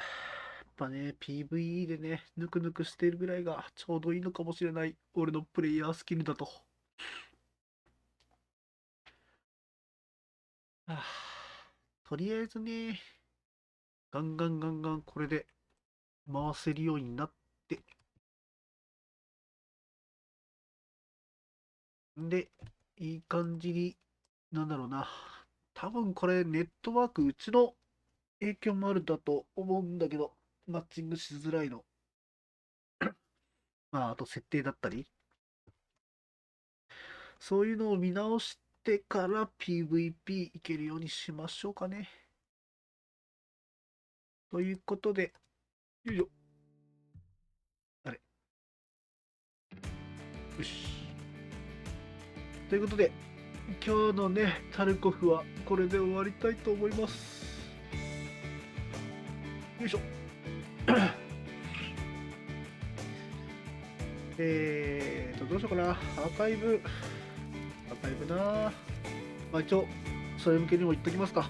ぱね、PVE でね、ぬくぬくしてるぐらいがちょうどいいのかもしれない。俺のプレイヤースキルだと。はあ、とりあえずね、ガンガンガンガンこれで回せるようになって、で、いい感じに、なんだろうな。多分これネットワークうちの影響もあるんだと思うんだけど、マッチングしづらいの。まあ、あと設定だったり、そういうのを見直してから PVP いけるようにしましょうかね。ということで、よいしょ。あれ。よし。ということで、今日のね、タルコフはこれで終わりたいと思います。よいしょ。どうしようかな。アーカイブな。まあ一応、それ向けにも言っときますか。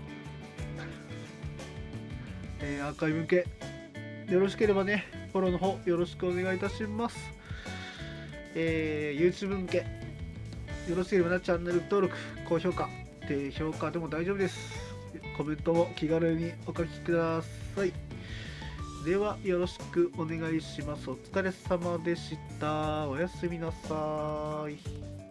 アーカイブ向け、よろしければね、フォローの方よろしくお願いいたします。YouTube 向け、よろしければな、チャンネル登録、高評価、低評価でも大丈夫です。コメントも気軽にお書きください。では、よろしくお願いします。お疲れ様でした。おやすみなさい。